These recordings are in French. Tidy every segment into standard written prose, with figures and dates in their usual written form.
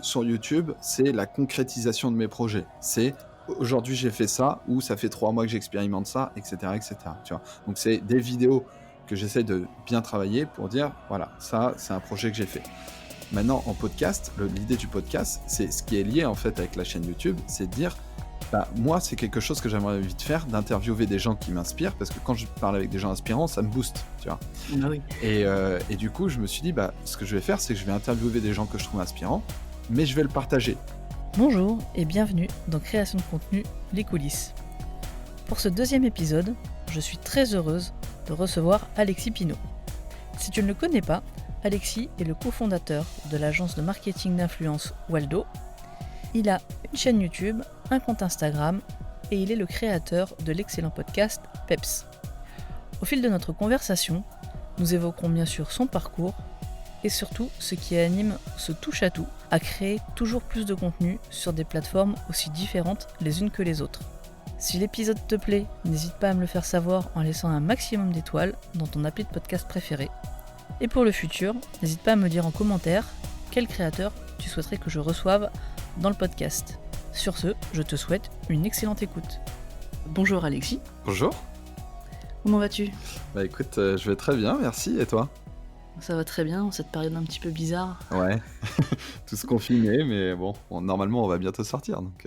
sur YouTube, c'est la concrétisation de mes projets. C'est aujourd'hui j'ai fait ça, ou ça fait 3 mois que j'expérimente ça, et cetera, tu vois? Donc c'est des vidéos que j'essaie de bien travailler pour dire: «Voilà, ça, c'est un projet que j'ai fait». Maintenant en podcast, l'idée du podcast, c'est ce qui est lié en fait avec la chaîne YouTube, c'est de dire: «Bah, moi, c'est quelque chose que j'aimerais vite faire, d'interviewer des gens qui m'inspirent», parce que quand je parle avec des gens inspirants, ça me booste, tu vois? Bah oui. Et du coup, je me suis dit: «Bah, ce que je vais faire, c'est que je vais interviewer des gens que je trouve inspirants, mais je vais le partager». Bonjour et bienvenue dans Création de contenu, les coulisses. Pour ce deuxième épisode, je suis très heureuse de recevoir Alexis Pinault. Si tu ne le connais pas, Alexis est le cofondateur de l'agence de marketing d'influence Waldo. Il a une chaîne YouTube, un compte Instagram et il est le créateur de l'excellent podcast Peps. Au fil de notre conversation, nous évoquerons bien sûr son parcours et surtout ce qui anime ce touche-à-tout à créer toujours plus de contenu sur des plateformes aussi différentes les unes que les autres. Si l'épisode te plaît, n'hésite pas à me le faire savoir en laissant un maximum d'étoiles dans ton appli de podcast préféré. Et pour le futur, n'hésite pas à me dire en commentaire quel créateur tu souhaiterais que je reçoive dans le podcast. Sur ce, je te souhaite une excellente écoute. Bonjour Alexis, Bonjour. comment vas-tu ? Bah, écoute, je vais très bien, merci, et toi? Ça va très bien, cette période un petit peu bizarre. Ouais, tous confinés, mais bon, normalement, on va bientôt sortir, donc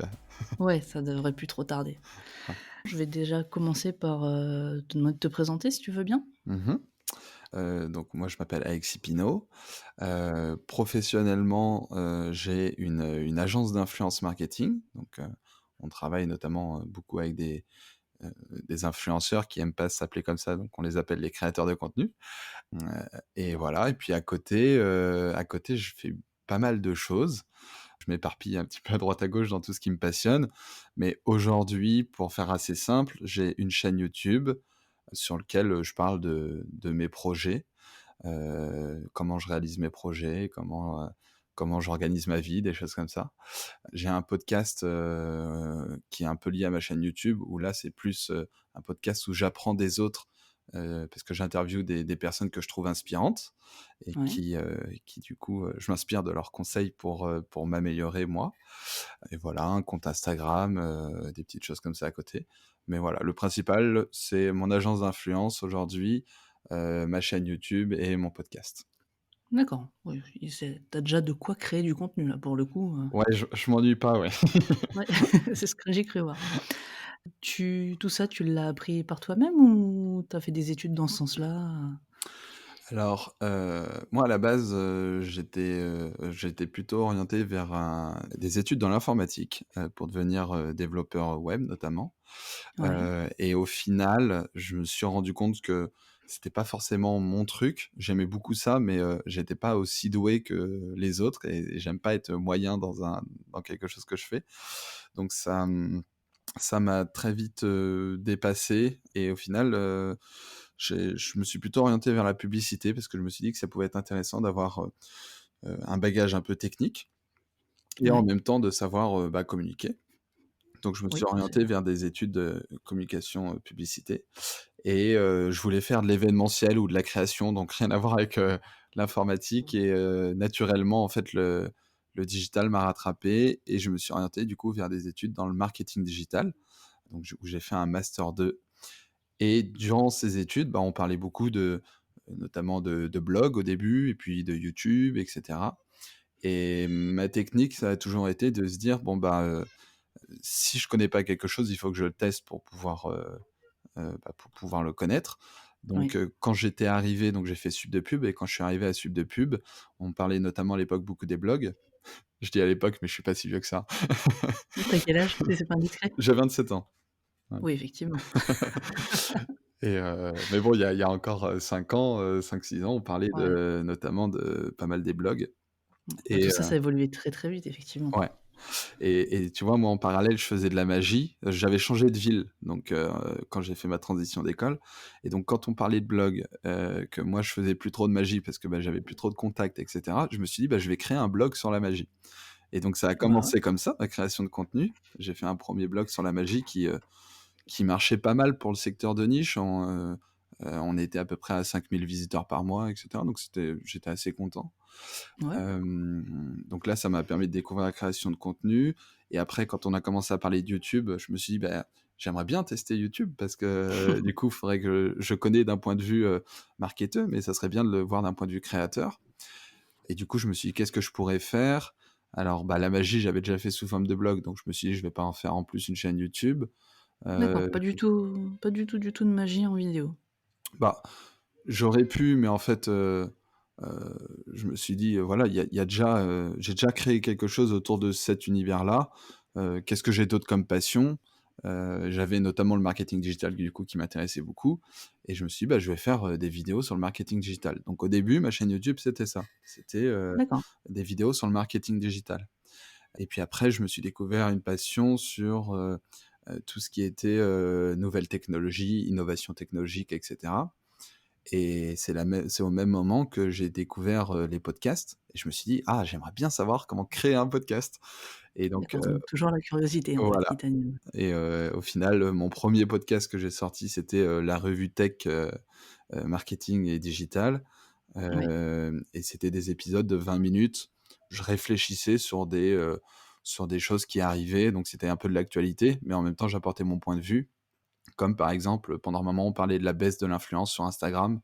Ouais, ça devrait plus trop tarder. Je vais déjà commencer par te demander de te présenter si tu veux bien. Mmh. Donc moi, je m'appelle Alexis Pinault. Professionnellement, j'ai une agence d'influence marketing, donc on travaille notamment, beaucoup avec des influenceurs qui aiment pas s'appeler comme ça, donc on les appelle les créateurs de contenu. Heu et voilà, et puis à côté, je fais pas mal de choses. Je m'éparpille un petit peu à droite à gauche dans tout ce qui me passionne, mais aujourd'hui, pour faire assez simple, j'ai une chaîne YouTube sur lequel, je parle de mes projets, comment je réalise mes projets, comment j'organise ma vie, des choses comme ça. J'ai un podcast, qui est un peu lié à ma chaîne YouTube, où là, c'est plus, un podcast où j'apprends des autres, parce que j'interviewe des personnes que je trouve inspirantes et Ouais. qui du coup, je m'inspire de leurs conseils pour m'améliorer moi, et voilà, un compte Instagram, des petites choses comme ça à côté. Mais voilà, le principal, c'est mon agence d'influence aujourd'hui, ma chaîne YouTube et mon podcast. D'accord, oui, tu déjà de quoi créer du contenu là pour le coup, Ouais, je m'ennuie pas, ouais. ouais, c'est ce que j'ai cru voir. Tout ça, tu l'as appris par toi-même ou tu as fait des études dans ce sens-là? Alors, moi à la base, j'étais plutôt orienté vers des études dans l'informatique, pour devenir, développeur web notamment. Ouais, Et au final, je me suis rendu compte que c'était pas forcément mon truc. J'aimais beaucoup ça, mais j'étais pas aussi doué que les autres, et j'aime pas être moyen dans quelque chose que je fais. Donc ça m'a très vite, dépassé, et au final, je me suis plutôt orienté vers la publicité, parce que je me suis dit que ça pouvait être intéressant d'avoir, un bagage un peu technique, et en ouais, même temps de savoir, bah, communiquer. Donc je me suis oui, c'est orienté vers des études de communication, publicité, et je voulais faire de l'événementiel ou de la création, donc rien à voir avec, l'informatique, et naturellement, en fait, le digital m'a rattrapé, et je me suis orienté du coup vers des études dans le marketing digital, donc où j'ai fait un master 2. Et durant ces études, bah, on parlait beaucoup notamment de blog au début, et puis de YouTube, et cetera. Et ma technique, ça a toujours été de se dire: «Bon, bah, si je connais pas quelque chose, il faut que je le teste pour pouvoir le connaître». Donc oui. quand j'étais arrivé, donc j'ai fait Sup de Pub, et quand je suis arrivé à Sup de Pub, on parlait notamment à l'époque beaucoup des blogs. Je dis à l'époque, mais je suis pas si vieux que ça. Tu as quel âge si c'est pas indiscret? J'ai 27 ans. Voilà. Oui, effectivement. Mais bon, il y a encore, 5 ans, 5-6 ans, on parlait Ouais. notamment de pas mal des blogs, Bah, et tout ça, ça a évolué très, très vite effectivement. ouais, et tu vois, moi, en parallèle, je faisais de la magie. J'avais changé de ville, donc quand j'ai fait ma transition d'école, et donc quand on parlait de blog, que moi, je faisais plus trop de magie parce que, bah, j'avais plus trop de contacts, et cetera, je me suis dit: «Bah, je vais créer un blog sur la magie», et donc ça a Bah, commencé comme ça, ma création de contenu. J'ai fait un premier blog sur la magie qui marchait pas mal pour le secteur de niche. On était à peu près à 5 000 visiteurs par mois, et cetera, donc j'étais assez content. Ouais, Donc là, ça m'a permis de découvrir la création de contenu et après quand on a commencé à parler de YouTube, je me suis dit: «Bah, j'aimerais bien tester YouTube parce que, du coup, il faudrait que je connais d'un point de vue, marketeur, mais ça serait bien de le voir d'un point de vue créateur». Et du coup, je me suis dit: «Qu'est-ce que je pourrais faire?» Alors, bah, la magie, j'avais déjà fait sous forme de blog, donc je me suis dit: «Je vais pas en faire en plus une chaîne YouTube». d'accord, Heu, pas du tout de magie en vidéo? Bah, j'aurais pu, mais en fait, je me suis dit: «Voilà, il y a déjà, j'ai déjà créé quelque chose autour de cet univers-là. Qu'est-ce que j'ai d'autre comme passion?» J'avais notamment le marketing digital, du coup, qui m'intéressait beaucoup et je me suis dit: «Bah, je vais faire, des vidéos sur le marketing digital». Donc au début, ma chaîne YouTube, c'était ça. C'était, D'accord, des vidéos sur le marketing digital et puis après, je me suis découvert une passion sur, tout ce qui était, nouvelles technologies, innovation technologique et cetera. Et c'est au même moment que j'ai découvert, les podcasts et je me suis dit: «Ah, j'aimerais bien savoir comment créer un podcast» et donc d'accord, donc toujours la curiosité, en fait, qui voilà t'anime? et au final, mon premier podcast que j'ai sorti, c'était, la revue tech, marketing et digital, Oui, et c'était des épisodes de 20 minutes. Je réfléchissais sur des choses qui arrivaient, donc c'était un peu de l'actualité, mais en même temps, j'apportais mon point de vue. Comme par exemple, pendant un moment, on parlait de la baisse de l'influence sur Instagram.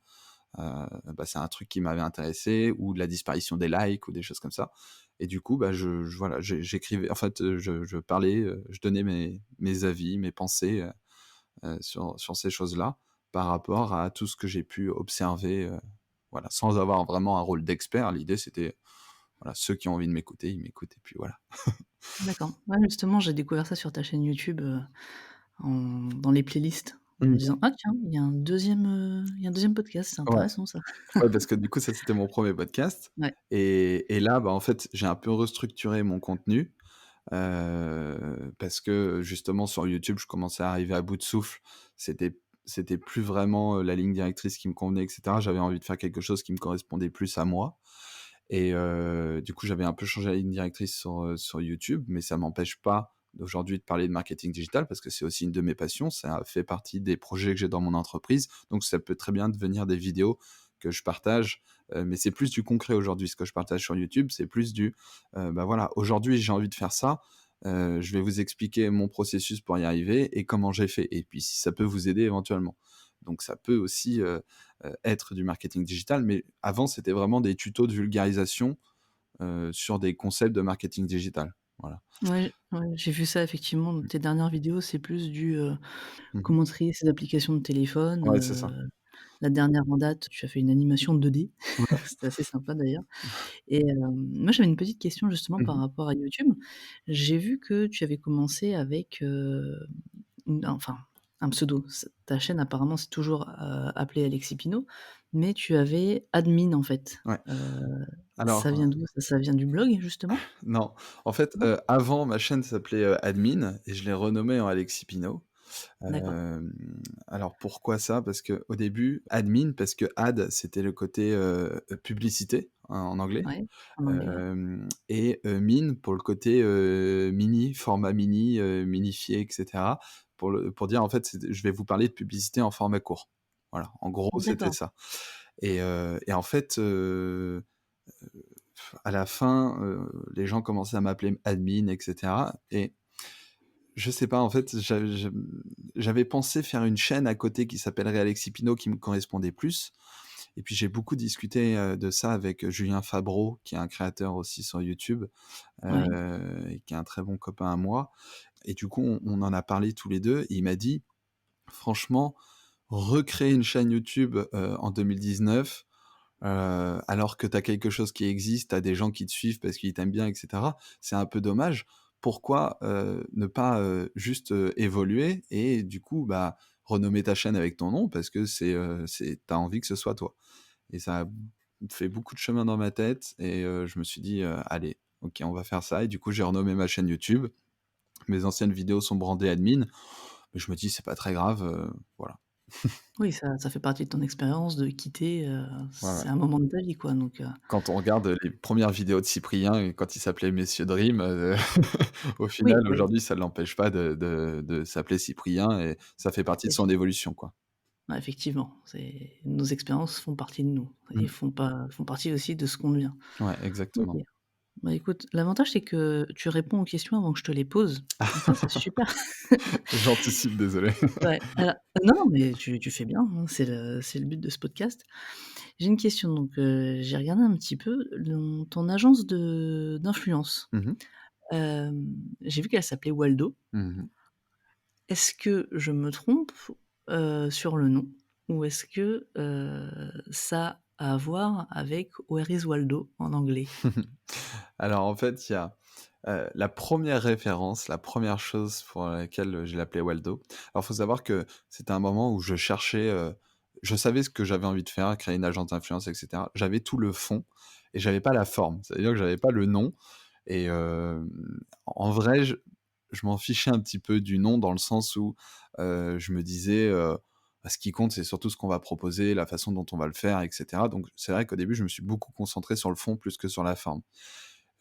Bah, c'est un truc qui m'avait intéressé ou de la disparition des likes ou des choses comme ça et du coup, bah, voilà, j'écrivais en fait, je parlais, je donnais mes avis, mes pensées, sur ces choses-là, par rapport à tout ce que j'ai pu observer, voilà, sans avoir vraiment un rôle d'expert. L'idée, c'était, voilà, ceux qui ont envie de m'écouter, ils m'écoutent et puis voilà. d'accord. Ouais, justement, j'ai découvert ça sur ta chaîne YouTube, en dans les playlists, en me Mmh. disant: «Ah tiens, il y a un deuxième podcast, c'est Ouais. intéressant ça». Ouais, parce que du coup, ça, c'était mon premier podcast Ouais, et là, bah, en fait, j'ai un peu restructuré mon contenu. Parce que justement sur YouTube, je commençais à arriver à bout de souffle. C'était plus vraiment, la ligne directrice qui me convenait et cetera. J'avais envie de faire quelque chose qui me correspondait plus à moi et du coup, j'avais un peu changé la ligne directrice sur YouTube, mais ça m'empêche pas d'aujourd'hui de parler de marketing digital parce que c'est aussi une de mes passions. Ça fait partie des projets que j'ai dans mon entreprise, donc ça peut très bien devenir des vidéos que je partage, mais c'est plus du concret aujourd'hui. Ce que je partage sur YouTube, c'est plus du, bah, voilà, aujourd'hui j'ai envie de faire ça, je vais vous expliquer mon processus pour y arriver et comment j'ai fait et puis si ça peut vous aider éventuellement. Donc ça peut aussi, être du marketing digital, mais avant c'était vraiment des tutos de vulgarisation, sur des concepts de marketing digital. Voilà. ouais, ouais, j'ai vu ça effectivement dans tes dernières vidéos, c'est plus du, Mmh. comment trier ses applications de téléphone, Ouais, c'est ça. la dernière en date, tu as fait une animation 2D, Ouais. c'était assez sympa d'ailleurs et moi j'avais une petite question justement Mmh par mh. rapport à YouTube. J'ai vu que tu avais commencé avec, enfin un pseudo. Ta chaîne apparemment c'est toujours, appelée Alexis Pinault, mais tu avais admin en fait. Ouais. Ça Alors, vient d'où? Ça vient du blog justement? non, en fait, Non? avant ma chaîne s'appelait, Admin et je l'ai renommée en Alexis Pinault. D'accord. Hem, alors pourquoi ça? Parce qu'au début, admin parce que ad, c'était le côté, publicité en anglais, Ouais, en anglais, ouais. et min pour le côté, mini, format mini, minifié et cetera. Pour dire en fait, je vais vous parler de publicité en format court. Voilà, en gros, c'était D'accord. ça et en fait, à la fin, les gens commençaient à m'appeler admin et cetera et je sais pas, en fait, j'avais pensé faire une chaîne à côté qui s'appellerait Alexis Pinault qui me correspondait plus et puis j'ai beaucoup discuté, de ça avec, Julien Fabreau qui est un créateur aussi sur YouTube, Ouais. et qui est un très bon copain à moi et du coup on en a parlé tous les 2 et il m'a dit: «Franchement, recréer une chaîne YouTube, en 2019, alors que tu as quelque chose qui existe, tu as des gens qui te suivent parce qu'ils t'aiment bien et cetera, c'est un peu dommage. Pourquoi, ne pas, juste, évoluer et du coup, bah, renommer ta chaîne avec ton nom parce que c'est tu as envie que ce soit toi?» Et ça a fait beaucoup de chemin dans ma tête et je me suis dit: «Allez, OK, on va faire ça» et du coup, j'ai renommé ma chaîne YouTube. Mes anciennes vidéos sont brandées admin, mais je me dis: «C'est pas très grave», voilà. Oui, ça fait partie de ton expérience de quitter, Ouais, ouais. c'est un moment de ta vie quoi donc Quand on regarde, les premières vidéos de Cyprien et quand il s'appelait Messieurs Dream, au oui, final, oui. aujourd'hui, ça ne l'empêche pas de s'appeler Cyprien et ça fait partie de Et son évolution, quoi. Ouais, effectivement, nos expériences font partie de nous et Mmh. font partie aussi de ce qu'on devient. Ouais, OK. exactement. Bah, écoute, l'avantage, c'est que tu réponds aux questions avant que je te les pose et ça, c'est super. J'anticipe, désolé. Ouais, alors non, non, mais tu fais bien, hein, c'est le but de ce podcast. J'ai une question donc, j'ai regardé un petit peu ton agence d'influence. Mmh mh. J'ai vu qu'elle s'appelait Waldo. Mmh. Est-ce que je me trompe, sur le nom? Ou est-ce que, ça a à voir avec Where is Waldo en anglais? Alors en fait, il y a, la première référence, la première chose pour laquelle je l'appelais Waldo. Alors faut savoir que c'était un moment où je cherchais, je savais ce que j'avais envie de faire, créer une agence d'influence et cetera. J'avais tout le fond et j'avais pas la forme. C'est-à-dire que j'avais pas le nom et en vrai, je m'en fichais un petit peu du nom dans le sens où, je me disais, bah, ce qui compte, c'est surtout ce qu'on va proposer, la façon dont on va le faire et cetera. Donc c'est vrai qu'au début, je me suis beaucoup concentré sur le fond plus que sur la forme.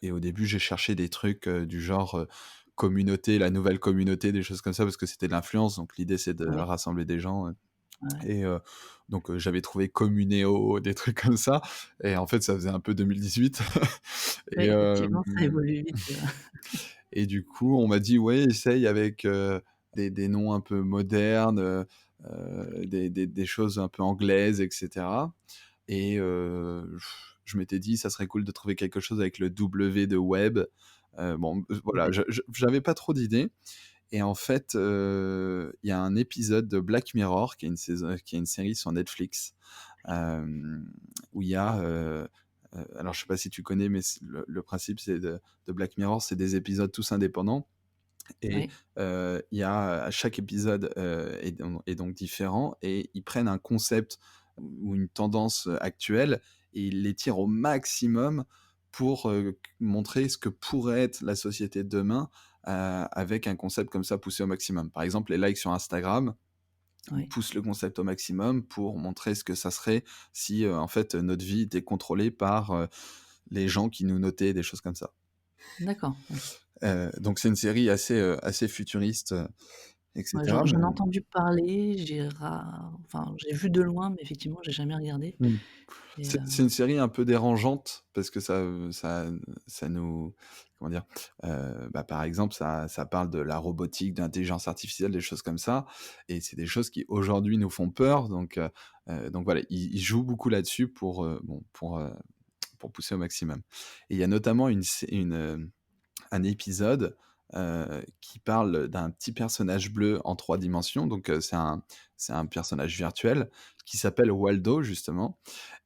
Et au début, j'ai cherché des trucs, du genre, communauté, la nouvelle communauté, des choses comme ça, parce que c'était de l'influence, donc l'idée, c'est de Ouais, rassembler des gens, ouais. et donc j'avais trouvé Communéo, des trucs comme ça et en fait, ça faisait un peu 2018 Oui, et effectivement, ça évolue vite, et du coup, on m'a dit: «Ouais, essaye avec, des noms un peu modernes, des choses un peu anglaises et cetera» et je m'étais dit: «Ça serait cool de trouver quelque chose avec le W de web». Bon, voilà, ouais. j'avais pas trop d'idées et en fait, il y a un épisode de Black Mirror qui est une série sur Netflix, où il y a, alors je sais pas si tu connais, mais le principe c'est de Black Mirror, c'est des épisodes tous indépendants et Ouais, il y a chaque épisode, est donc différent et ils prennent un concept ou une tendance, actuelle et ils l'étirent au maximum pour, montrer ce que pourrait être la société de demain, avec un concept comme ça poussé au maximum. Par exemple, les likes sur Instagram, ils ouais. poussent le concept au maximum pour montrer ce que ça serait si, en fait, notre vie était contrôlée par, les gens qui nous notaient, des choses comme ça. D'accord, OK. Donc c'est une série assez futuriste, et Ouais, cetera, j'en ai mais entendu parler, enfin, j'ai vu de loin, mais effectivement, j'ai jamais regardé mmh. et C'est une série un peu dérangeante parce que ça nous comment dire? Bah, par exemple, ça parle de la robotique, de l'intelligence artificielle, des choses comme ça et c'est des choses qui aujourd'hui nous font peur donc voilà, ils jouent beaucoup là-dessus bon, pour pousser au maximum et il y a notamment un épisode, qui parle d'un petit personnage bleu en 3 dimensions donc c'est un personnage virtuel qui s'appelle Waldo justement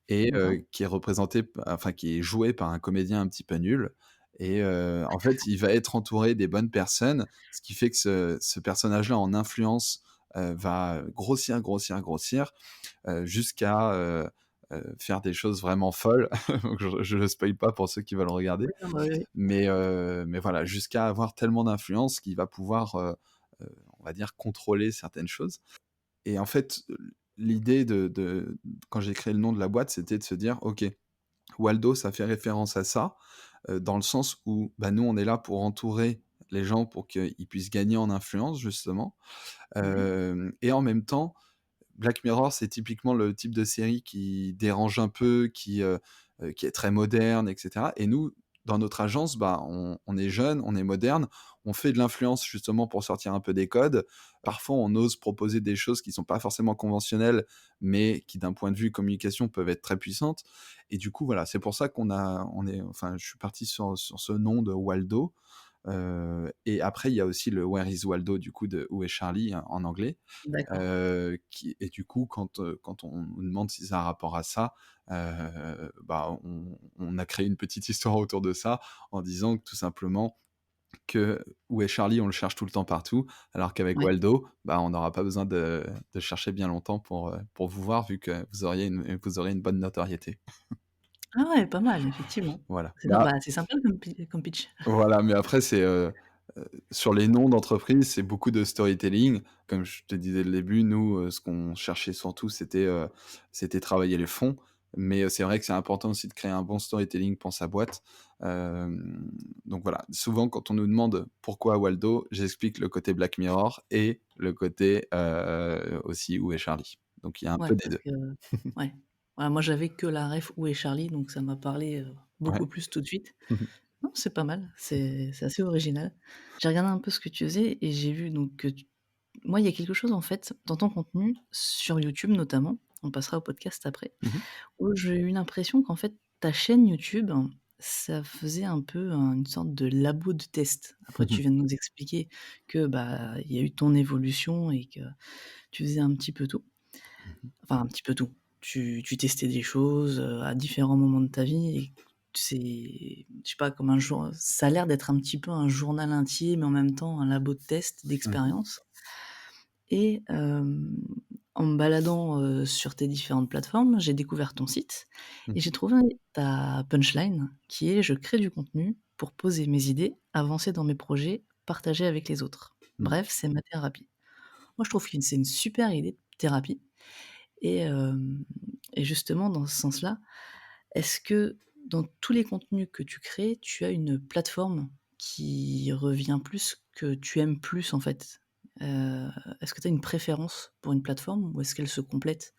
et d'accord. qui est représenté p enfin qui est joué par un comédien un petit peu nul et en fait, il va être entouré des bonnes personnes, ce qui fait que ce personnage-là en influence, va grossir, grossir, grossir, jusqu'à, faire des choses vraiment folles. Donc je le spoil pas pour ceux qui veulent regarder, Oui, non, bah, oui, oui. mais voilà, jusqu'à avoir tellement d'influence qu'il va pouvoir, on va dire contrôler certaines choses et en fait, l'idée de quand j'ai créé le nom de la boîte, c'était de se dire: «OK, Waldo, ça fait référence à ça, dans le sens où, bah, nous, on est là pour entourer les gens pour qu'ils puissent gagner en influence justement, Ouais, et en même temps, Black Mirror, c'est typiquement le type de série qui dérange un peu, qui est très moderne et cetera et nous, dans notre agence, bah, on est jeunes, on est moderne, on fait de l'influence justement pour sortir un peu des codes. Parfois, on ose proposer des choses qui sont pas forcément conventionnelles, mais qui d'un point de vue communication peuvent être très puissantes et du coup, voilà, c'est pour ça je suis parti sur ce nom de Waldo, et après il y a aussi le Where is Waldo du coup de Où est Charlie en anglais. d'accord. Qui et du coup, quand on nous demande si ça a un rapport à ça, bah, on a créé une petite histoire autour de ça, en disant que tout simplement que où est Charlie, on le cherche tout le temps partout, alors qu'avec Ouais. Waldo, bah, on n'aura pas besoin de chercher bien longtemps pour vous voir, vu que vous aurez une bonne notoriété. Ah ouais, pas mal, effectivement. Voilà. C'est bien, bah, c'est sympa comme pitch. Voilà, mais après sur les noms d'entreprises, c'est beaucoup de storytelling. Comme je te disais dès le début, nous, ce qu'on cherchait surtout, c'était travailler les fonds. Mais, c'est vrai que c'est important aussi de créer un bon storytelling pour sa boîte. Donc voilà, souvent quand on nous demande: «Pourquoi Waldo?», j'explique le côté Black Mirror et le côté, aussi Où est Charlie? Donc il y a un Ouais, peu des parce 2. que ouais. Ouais, moi j'avais que la ref Où est Charlie, donc ça m'a parlé, Ouais. beaucoup plus tout de suite. Mmh mh. Non, c'est pas mal, c'est assez original. J'ai regardé un peu ce que tu faisais et j'ai vu donc que tu moi, il y a quelque chose en fait dans ton contenu, sur YouTube notamment, on passera au podcast après, Mmh. où j'ai eu l'impression qu'en fait ta chaîne YouTube, ça faisait un peu une sorte de labo de test. Après tu viens de nous expliquer que, bah, il y a eu ton évolution et que tu faisais un petit peu tout. Mmh. Enfin, un petit peu tout. Tu testais des choses, à différents moments de ta vie et c'est je sais pas, comme un jour ça a l'air d'être un petit peu un journal intime, mais en même temps un labo de test, Mmh. d'expérience et en me baladant, sur tes différentes plateformes, j'ai découvert ton site Mmh. et j'ai trouvé ta punchline qui est: «Je crée du contenu pour poser mes idées, avancer dans mes projets, partager avec les autres. Mmh. Bref, c'est ma thérapie». Moi, je trouve que c'est une super idée de thérapie et justement dans ce sens-là, est-ce que dans tous les contenus que tu crées, tu as une plateforme qui revient plus, que tu aimes plus en fait? Est-ce que tu as une préférence pour une plateforme ou est-ce qu'elles se complètent?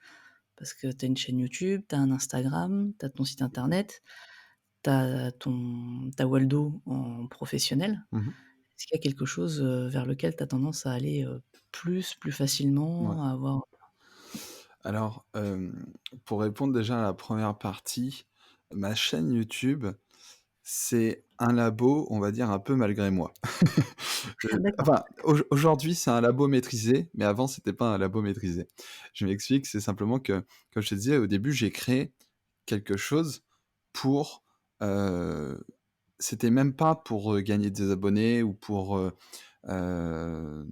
Parce que tu as une chaîne YouTube, tu as un Instagram, tu as ton site internet, tu as ta Waldo en professionnel. Mmh. Est-ce qu'il y a quelque chose, vers lequel tu as tendance à aller, plus Ouais. facilement, à avoir Alors, pour répondre déjà à la première partie, ma chaîne YouTube, c'est un labo, on va dire un peu malgré moi. d'accord, Enfin, aujourd'hui, c'est un labo maîtrisé, mais avant, c'était pas un labo maîtrisé. Je m'explique, c'est simplement que, comme je te disais au début, j'ai créé quelque chose pour, heu, c'était même pas pour, gagner des abonnés ou pour, heu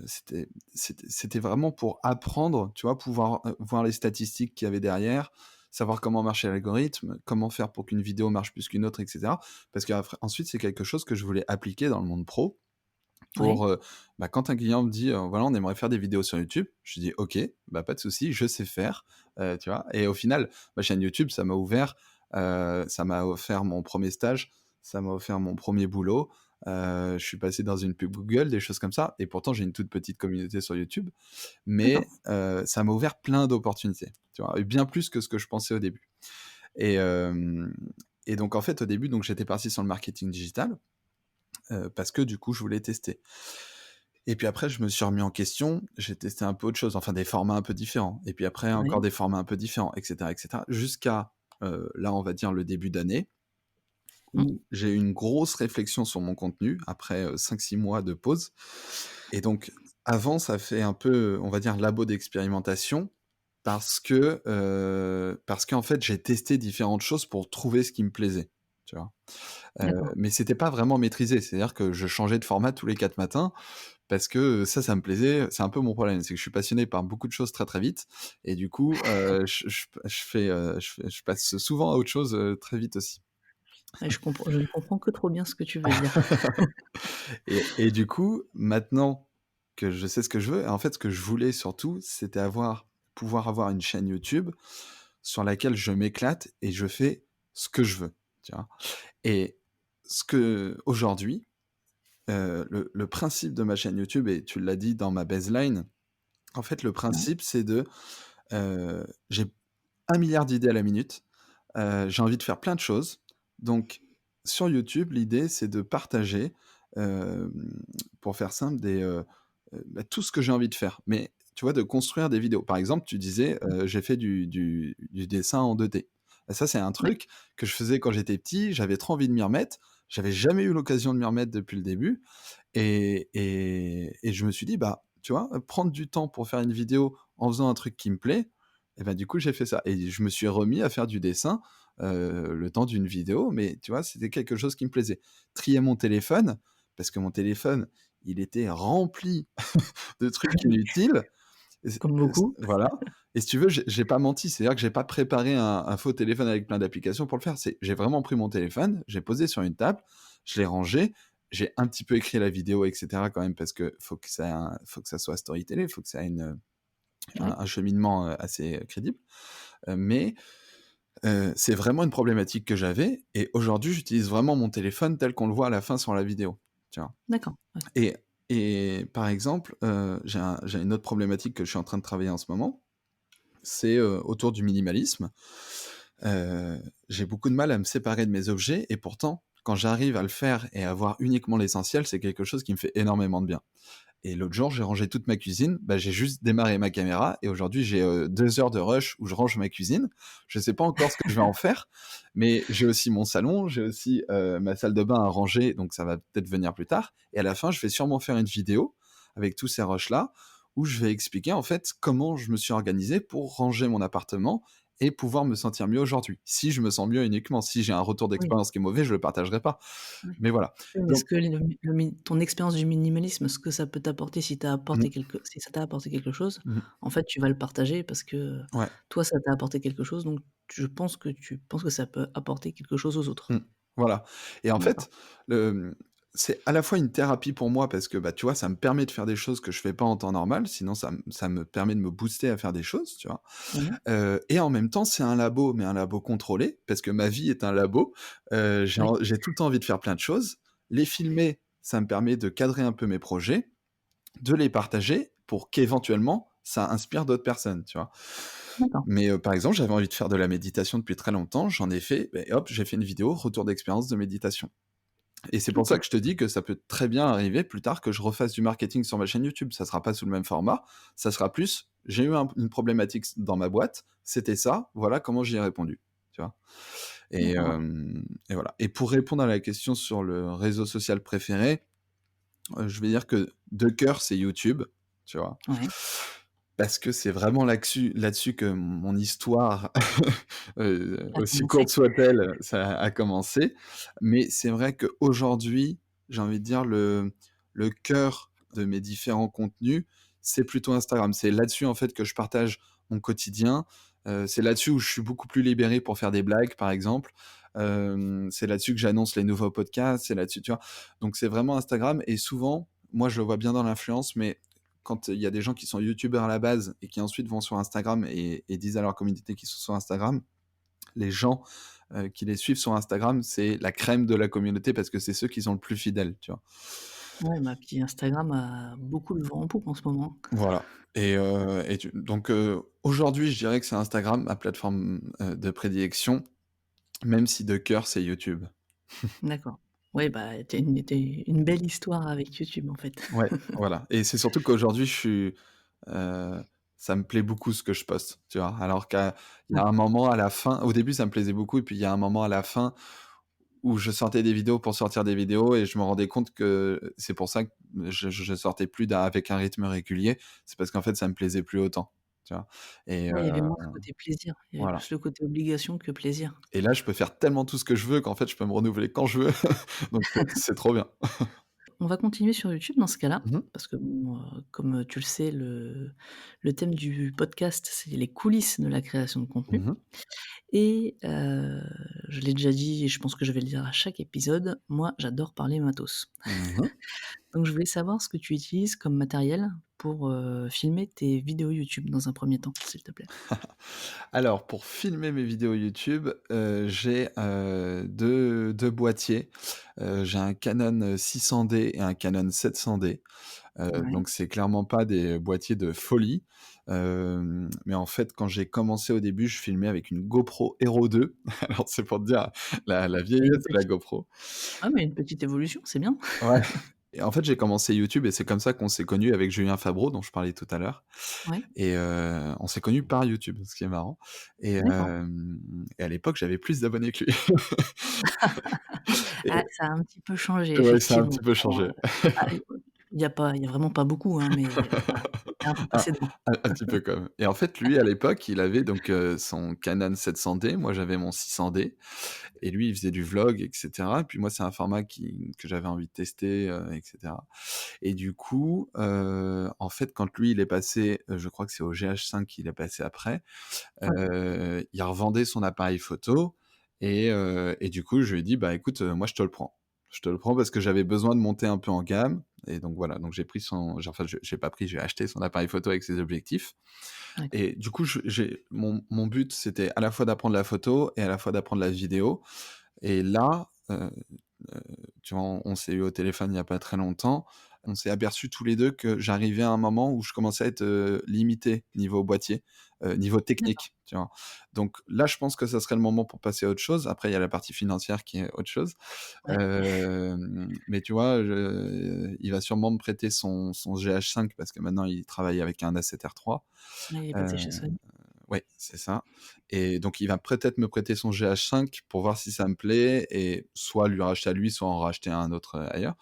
c'était vraiment pour apprendre, tu vois? Pouvoir, voir les statistiques qu'il y avait derrière, savoir comment marchait l'algorithme, comment faire pour qu'une vidéo marche plus qu'une autre et cetera. Parce qu'après ensuite, c'est quelque chose que je voulais appliquer dans le monde pro ouais, pour, bah, quand un client me dit, «Voilà, on aimerait faire des vidéos sur YouTube», je dis: «OK, bah, pas de souci, je sais faire», tu vois? Et au final, ma chaîne YouTube, ça m'a offert mon premier stage, ça m'a offert mon premier boulot, je suis passé dans une pub Google, des choses comme ça et pourtant j'ai une toute petite communauté sur YouTube, d'accord, mais ça m'a ouvert plein d'opportunités, tu vois? Et bien plus que ce que je pensais au début et hem et donc en fait, au début, donc j'étais parti sur le marketing digital, parce que du coup, je voulais tester. Et puis après, je me suis remis en question, j'ai testé un peu autre chose, enfin des formats un peu différents et puis après ouais. encore des formats un peu différents et cetera, jusqu'à, là, on va dire le début d'année Mmh. où j'ai eu une grosse réflexion sur mon contenu après, 5-6 mois de pause et donc avant, ça fait un peu, on va dire labo d'expérimentation parce qu'en fait, j'ai testé différentes choses pour trouver ce qui me plaisait, tu vois? D'accord. Mais c'était pas vraiment maîtrisé, c'est-à-dire que je changeais de format tous les 4 matins parce que, ça me plaisait. C'est un peu mon problème, c'est que je suis passionné par beaucoup de choses très, très vite et du coup, je passe souvent à autre chose, très vite aussi. Ouais, je ne comprends que trop bien ce que tu veux dire. Et du coup, maintenant que je sais ce que je veux, en fait, ce que je voulais surtout, c'était pouvoir avoir une chaîne YouTube sur laquelle je m'éclate et je fais ce que je veux, tu vois? Et ce que aujourd'hui, le principe de ma chaîne YouTube et tu l'as dit dans ma baseline, en fait, le Ouais, principe, c'est j'ai 1 milliard d'idées à la minute, j'ai envie de faire plein de choses. Donc sur YouTube, l'idée, c'est de partager, hem, pour faire simple, bah, tout ce que j'ai envie de faire. Mais tu vois, de construire des vidéos. Par exemple, tu disais, j'ai fait du dessin en 2D. Bah, ça, c'est un ouais, truc que je faisais quand j'étais petit, j'avais trop envie de m'y remettre. J'avais jamais eu l'occasion de m'y remettre depuis le début et je me suis dit: «Bah, tu vois, prendre du temps pour faire une vidéo en faisant un truc qui me plaît» et bah, du coup, j'ai fait ça et je me suis remis à faire du dessin, le temps d'une vidéo, mais tu vois, c'était quelque chose qui me plaisait. Trier mon téléphone, parce que mon téléphone, il était rempli de trucs inutiles et comme beaucoup. voilà et si tu veux, j'ai pas menti, c'est-à-dire que j'ai pas préparé un faux téléphone avec plein d'applications pour le faire. J'ai vraiment pris mon téléphone, j'ai posé sur une table, je l'ai rangé, j'ai un petit peu écrit la vidéo et cetera quand même parce que faut que ça soit storytellé, il faut que ça ait Ouais, un cheminement, assez crédible, mais c'est vraiment une problématique que j'avais et aujourd'hui, j'utilise vraiment mon téléphone tel qu'on le voit à la fin sur la vidéo, tu vois? d'accord, ouais. Et par exemple, j'ai une autre problématique que je suis en train de travailler en ce moment, c'est, autour du minimalisme. Heu, j'ai beaucoup de mal à me séparer de mes objets et pourtant, quand j'arrive à le faire et à avoir uniquement l'essentiel, c'est quelque chose qui me fait énormément de bien. Et l'autre jour, j'ai rangé toute ma cuisine, bah, j'ai juste démarré ma caméra et aujourd'hui j'ai, 2 heures de rush où je range ma cuisine. Je sais pas encore ce que je vais en faire, mais j'ai aussi mon salon, j'ai aussi, ma salle de bain à ranger, donc ça va peut-être venir plus tard et à la fin, je vais sûrement faire une vidéo avec tous ces rushs-là, où je vais expliquer, en fait, comment je me suis organisé pour ranger mon appartement et pouvoir me sentir mieux aujourd'hui. Si je me sens mieux uniquement, si j'ai un retour Oui, d'expérience qui est mauvais, je le partagerai pas. oui. Mais voilà, Oui, mais est-ce donc que le mi ton expérience du minimalisme, ce que ça peut t'apporter, mmh, si ça t'a apporté quelque chose, mmh, en fait, tu vas le partager parce que, ouais. toi, ça t'a apporté quelque chose, donc je pense que tu penses que ça peut apporter quelque chose aux autres. Mmh. Voilà et en D'accord. fait, c'est à la fois une thérapie pour moi parce que, bah, tu vois, ça me permet de faire des choses que je fais pas en temps normal, sinon ça me permet de me booster à faire des choses, tu vois? Mmh. Et en même temps, c'est un labo, mais un labo contrôlé parce que ma vie est un labo. Oui, J'ai tout le temps envie de faire plein de choses. Les filmer, ça me permet de cadrer un peu mes projets, de les partager pour qu'éventuellement ça inspire d'autres personnes, tu vois? d'accord. Mais, par exemple, j'avais envie de faire de la méditation depuis très longtemps, j'en ai fait, beh, hop, j'ai fait une vidéo retour d'expérience de méditation. Et c'est pour ça OK. que je te dis que ça peut très bien arriver plus tard que je refasse du marketing sur ma chaîne YouTube. Ça sera pas sous le même format, ça sera plus: «J'ai eu une problématique dans ma boîte, c'était ça, voilà comment j'y ai répondu», tu vois? Et D'accord. et voilà. Et pour répondre à la question sur le réseau social préféré, je vais dire que de cœur, c'est YouTube, tu vois? Ouais. Parce que c'est vraiment là-dessus que mon histoire, A aussi commencé. courte soit-elle, ça a commencé. Mais c'est vrai qu'aujourd'hui, j'ai envie de dire le cœur de mes différents contenus, c'est plutôt Instagram. C'est là-dessus, en fait, que je partage mon quotidien. C'est là-dessus où je suis beaucoup plus libéré pour faire des blagues, par exemple. C'est là-dessus que j'annonce les nouveaux podcasts, c'est là-dessus, tu vois? Donc c'est vraiment Instagram et souvent, moi, je le vois bien dans l'influence, mais quand il y a des gens qui sont youtubeurs à la base et qui ensuite vont sur Instagram et disent à leur communauté qu'ils sont sur Instagram, les gens, qui les suivent sur Instagram, c'est la crème de la communauté parce que c'est ceux qui sont le plus fidèles, tu vois? Ouais, bah, puis Instagram a beaucoup le vent en poupe en ce moment. Voilà et tu donc aujourd'hui, je dirais que c'est Instagram, ma plateforme, de prédilection, même si de cœur, c'est YouTube. D'accord. Ouais, bah, tu une belle histoire avec YouTube, en fait. Ouais, voilà et c'est surtout qu'aujourd'hui, je suis, heu, ça me plaît beaucoup ce que je poste, tu vois? Alors qu'il y a Ouais. un moment à la fin au début, ça me plaisait beaucoup et puis il y a un moment à la fin où je sortais des vidéos pour sortir des vidéos et je me rendais compte que c'est pour ça que je sortais plus avec un rythme régulier. C'est parce qu'en fait, ça me plaisait plus autant, tu vois? Et Ouais, il y avait moins ce côté plaisir. Il y avait voilà plus le côté obligation que plaisir. et là, je peux faire tellement tout ce que je veux qu'en fait, je peux me renouveler quand je veux donc c'est trop bien. On va continuer sur YouTube dans ce cas-là, Mmh mh. parce que bon, comme, tu le sais, le thème du podcast, c'est les coulisses de la création de contenu Mmh. et je l'ai déjà dit et je pense que je vais le dire à chaque épisode, moi j'adore parler matos. Mmh. Donc je voulais savoir ce que tu utilises comme matériel pour, filmer tes vidéos YouTube dans un premier temps, s'il te plaît? Alors pour filmer mes vidéos YouTube, j'ai, 2 boîtiers. J'ai un Canon 600D et un Canon 700D. Ouais. Donc c'est clairement pas des boîtiers de folie. Mais en fait, quand j'ai commencé au début, je filmais avec une GoPro Hero 2. Alors c'est pour te dire la Et une vieillesse de la petite GoPro. ah mais une petite évolution, c'est bien. Ouais et en fait, j'ai commencé YouTube et c'est comme ça qu'on s'est connus avec Julien Fabreau dont je parlais tout à l'heure Ouais, et on s'est connus par YouTube, ce qui est marrant d'accord. et à l'époque, j'avais plus d'abonnés que lui et Ah, ça a un petit peu changé ouais, ça a un effectivement. petit peu changé. Ah, il y a vraiment pas beaucoup, hein, mais voilà, tu un peu Un passé devant. un petit peu quand même et en fait, lui, à l'époque, il avait donc son Canon 700D, moi j'avais mon 600D et lui, il faisait du vlog et cetera et puis moi, c'est un format que j'avais envie de tester, et cetera et du coup, en fait, quand lui, il est passé, je crois que c'est au GH5 qu'il est passé après, Ouais, il revendait son appareil photo et du coup, je lui ai dit: «Bah, écoute, moi, je te le prends. Je te le prends parce que j'avais besoin de monter un peu en gamme» et donc voilà, donc j'ai pas pris, j'ai acheté son appareil photo avec ses objectifs d'accord. et du coup, j'ai mon but, c'était à la fois d'apprendre la photo et à la fois d'apprendre la vidéo et là, tu vois, on s'est eu au téléphone il y a pas très longtemps, on s'est aperçus tous les 2 que j'arrivais à un moment où je commençais à être, limité niveau boîtier, niveau D'accord, technique, tu vois? Donc là, je pense que ça serait le moment pour passer à autre chose. Après, il y a la partie financière qui est autre chose. ouais. Mais tu vois, il va sûrement me prêter son GH5 parce que maintenant il travaille avec un A7R3. Ouais, il est passé Heu, chez Sony. ouais, c'est ça et donc il va peut-être me prêter son GH5 pour voir si ça me plaît et soit lui racheter à lui, soit en racheter un autre, ailleurs.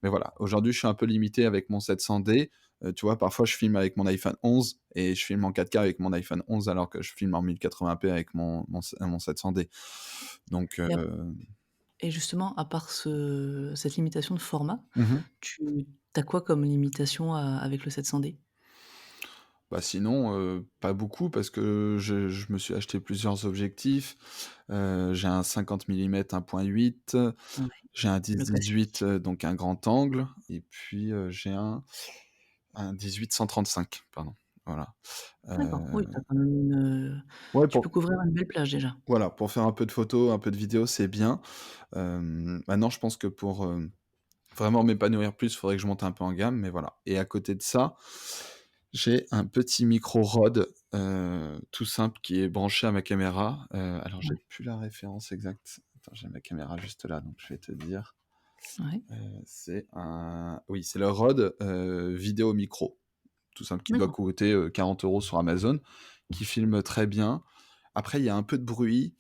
Mais voilà, aujourd'hui, je suis un peu limité avec mon 700D. Tu vois, parfois, je filme avec mon iPhone 11 et je filme en 4K avec mon iPhone 11 alors que je filme en 1080p avec mon 700D. Donc Et ap et justement, à part cette limitation de format, mmh tu as quoi comme limitation avec le 700D? Bah, sinon, pas beaucoup parce que je me suis acheté plusieurs objectifs. J'ai un 50 millimètres 1.8, Ouais, j'ai un le 10-18, classique. donc un grand angle et puis, j'ai un 18-135, pardon. Voilà. D'accord, oui, tu as quand même Ouais, tu peux couvrir une belle plage déjà. voilà, pour faire un peu de photos, un peu de vidéos, c'est bien. Maintenant, je pense que pour, vraiment m'épanouir plus, il faudrait que je monte un peu en gamme, mais voilà et à côté de ça, j'ai un petit micro Rode, tout simple qui est branché à ma caméra. Alors j'ai Ouais, plus la référence exacte. Attends, j'ai ma caméra juste là, donc je vais te dire. ouais, C'est le Rode, Vidéo Micro, tout simple, qui doit d'accord, coûter, 40 € sur Amazon, qui filme très bien. Après, il y a un peu de bruit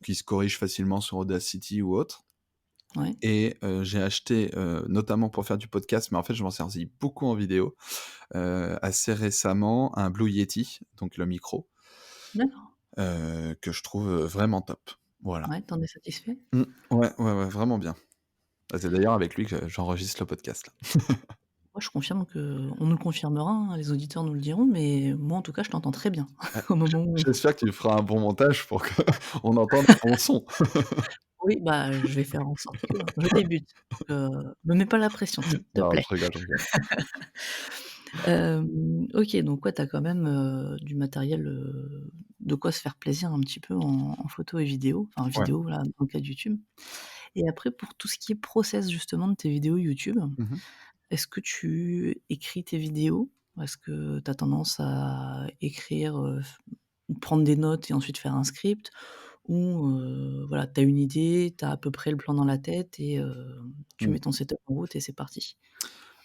qui se corrige facilement sur Audacity ou autre. ouais, Et j'ai acheté, notamment pour faire du podcast, mais en fait, je m'en servis beaucoup en vidéo, assez récemment, un Blue Yeti, donc le micro, d'accord. que je trouve, vraiment top. Voilà. Ouais, tu en es satisfait? Mmh. Ouais, ouais, ouais, vraiment bien. Bah, c'est d'ailleurs avec lui que j'enregistre le podcast, là. Moi, je confirme que on nous le confirmera, hein, les auditeurs nous le diront, mais moi, en tout cas, je t'entends très bien Ouais, au moment où j'espère que tu feras un bon montage pour qu'on entende un bon son. oui, bah, je vais faire en sorte que je débute, donc me mets pas la pression, s'il te Non, plaît. je rigole, je rigole. OK, donc ouais, tu as quand même, du matériel, de quoi se faire plaisir un petit peu en photo et vidéo, enfin Ouais. vidéo là, dans le cas de YouTube et après pour tout ce qui est process justement de tes vidéos YouTube, Mmh mh. est-ce que tu écris tes vidéos? Est-ce que tu as tendance à écrire, ou prendre des notes et ensuite faire un script? Ou, voilà, tu as une idée, tu as à peu près le plan dans la tête et tu Mmh. mets ton setup en route et c'est parti?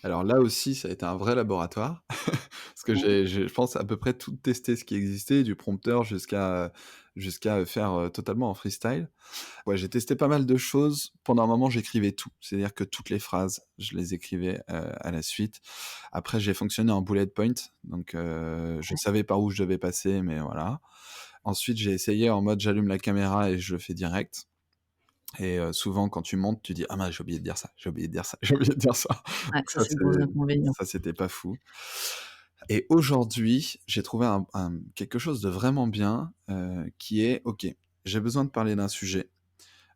Alors là aussi, ça a été un vrai laboratoire parce que Ouais, j'ai je pense à peu près tout testé ce qui existait, du prompteur jusqu'à faire, totalement en freestyle. Ouais, j'ai testé pas mal de choses. Pendant un moment, j'écrivais tout. C'est-à-dire que toutes les phrases, je les écrivais, à la suite. Après, j'ai fonctionné en bullet point, donc je ouais. savais par où je devais passer, mais voilà. Ensuite, j'ai essayé en mode j'allume la caméra et je le fais direct et souvent quand tu montes, tu dis: «Ah mince, j'ai oublié de dire ça, j'ai oublié de dire ça, j'ai oublié de dire ça». Ouais, Donc ça c'est le gros inconvénient. ça, c'était pas fou et aujourd'hui, j'ai trouvé un quelque chose de vraiment bien, qui est: OK, j'ai besoin de parler d'un sujet.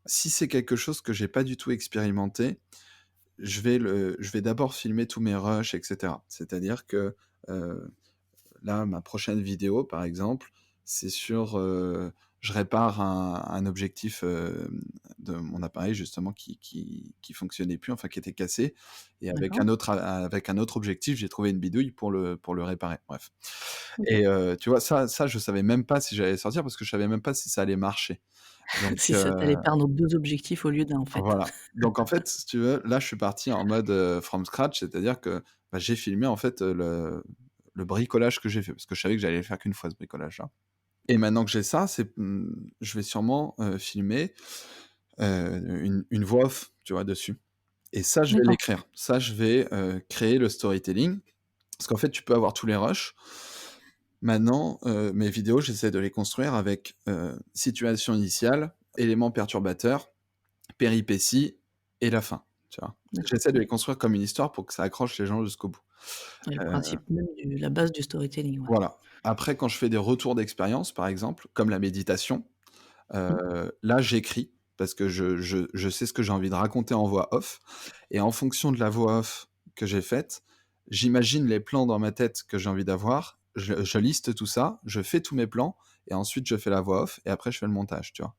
Si c'est quelque chose que j'ai pas du tout expérimenté, je vais d'abord filmer tous mes rushs et cetera. C'est-à-dire que, heu, là, ma prochaine vidéo, par exemple, c'est sur, je répare un objectif, de mon appareil justement qui fonctionnait plus, enfin qui était cassé et D'accord, avec un autre objectif, j'ai trouvé une bidouille pour le réparer, bref OK. et tu vois, ça, je savais même pas si j'allais sortir parce que je savais même pas si ça allait marcher. Donc Si ça t'allait perdre 2 objectifs au lieu d'un en fait. voilà. Donc en fait, si tu veux, là, je suis parti en mode, from scratch, c'est-à-dire que, bah, j'ai filmé en fait, le bricolage que j'ai fait parce que je savais que j'allais le faire qu'une fois ce bricolage-là et maintenant que j'ai ça, je vais sûrement, filmer, une voix off, tu vois, dessus et ça, je vais D'accord, l'écrire. Ça, je vais, créer le storytelling parce qu'en fait, tu peux avoir tous les rushs. Maintenant, mes vidéos, j'essaie de les construire avec, situation initiale, éléments perturbateurs, péripéties et la fin, tu vois? d'accord, J'essaie de les ouais. construire comme une histoire pour que ça accroche les gens jusqu'au bout. Ouais, le Heu, principe même du la base du storytelling, ouais. voilà. Après, quand je fais des retours d'expérience, par exemple, comme la méditation, Mmh. là, j'écris parce que je sais ce que j'ai envie de raconter en voix off et en fonction de la voix off que j'ai faite, j'imagine les plans dans ma tête que j'ai envie d'avoir je liste tout ça, je fais tous mes plans et ensuite je fais la voix off et après je fais le montage, tu vois?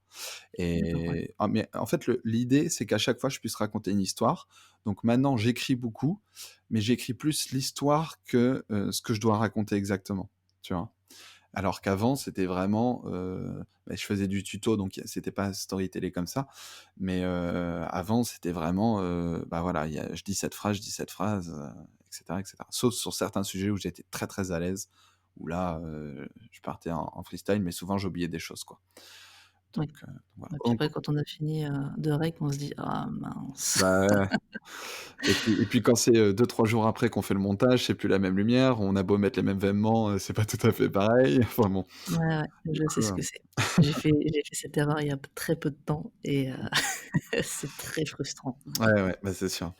D'accord, ouais. Mais en fait, l'idée, c'est qu'à chaque fois, je puisse raconter une histoire. Donc maintenant, j'écris beaucoup, mais j'écris plus l'histoire que, ce que je dois raconter exactement, tu vois? Alors qu'avant, c'était vraiment, je faisais du tuto, donc c'était pas storytellé comme ça, mais avant, c'était vraiment, voilà, je dis cette phrase, je dis cette phrase, et cetera, et cetera. Sauf sur certains sujets où j'étais très, très à l'aise, où là, je partais en freestyle, mais souvent j'oubliais des choses, quoi. Oui. Donc voilà. Et puis Donc après quand on a fini, de rec, on se dit: «Ah mince». bah, ouais. Et puis quand c'est, 2-3 jours après qu'on fait le montage, c'est plus la même lumière, on a beau mettre les mêmes vêtements, c'est pas tout à fait pareil. Enfin bon, Ouais, ouais, du je sais coup, ce que c'est. J'ai fait cette erreur il y a très peu de temps et c'est très frustrant. ouais, ouais, bah, c'est sûr.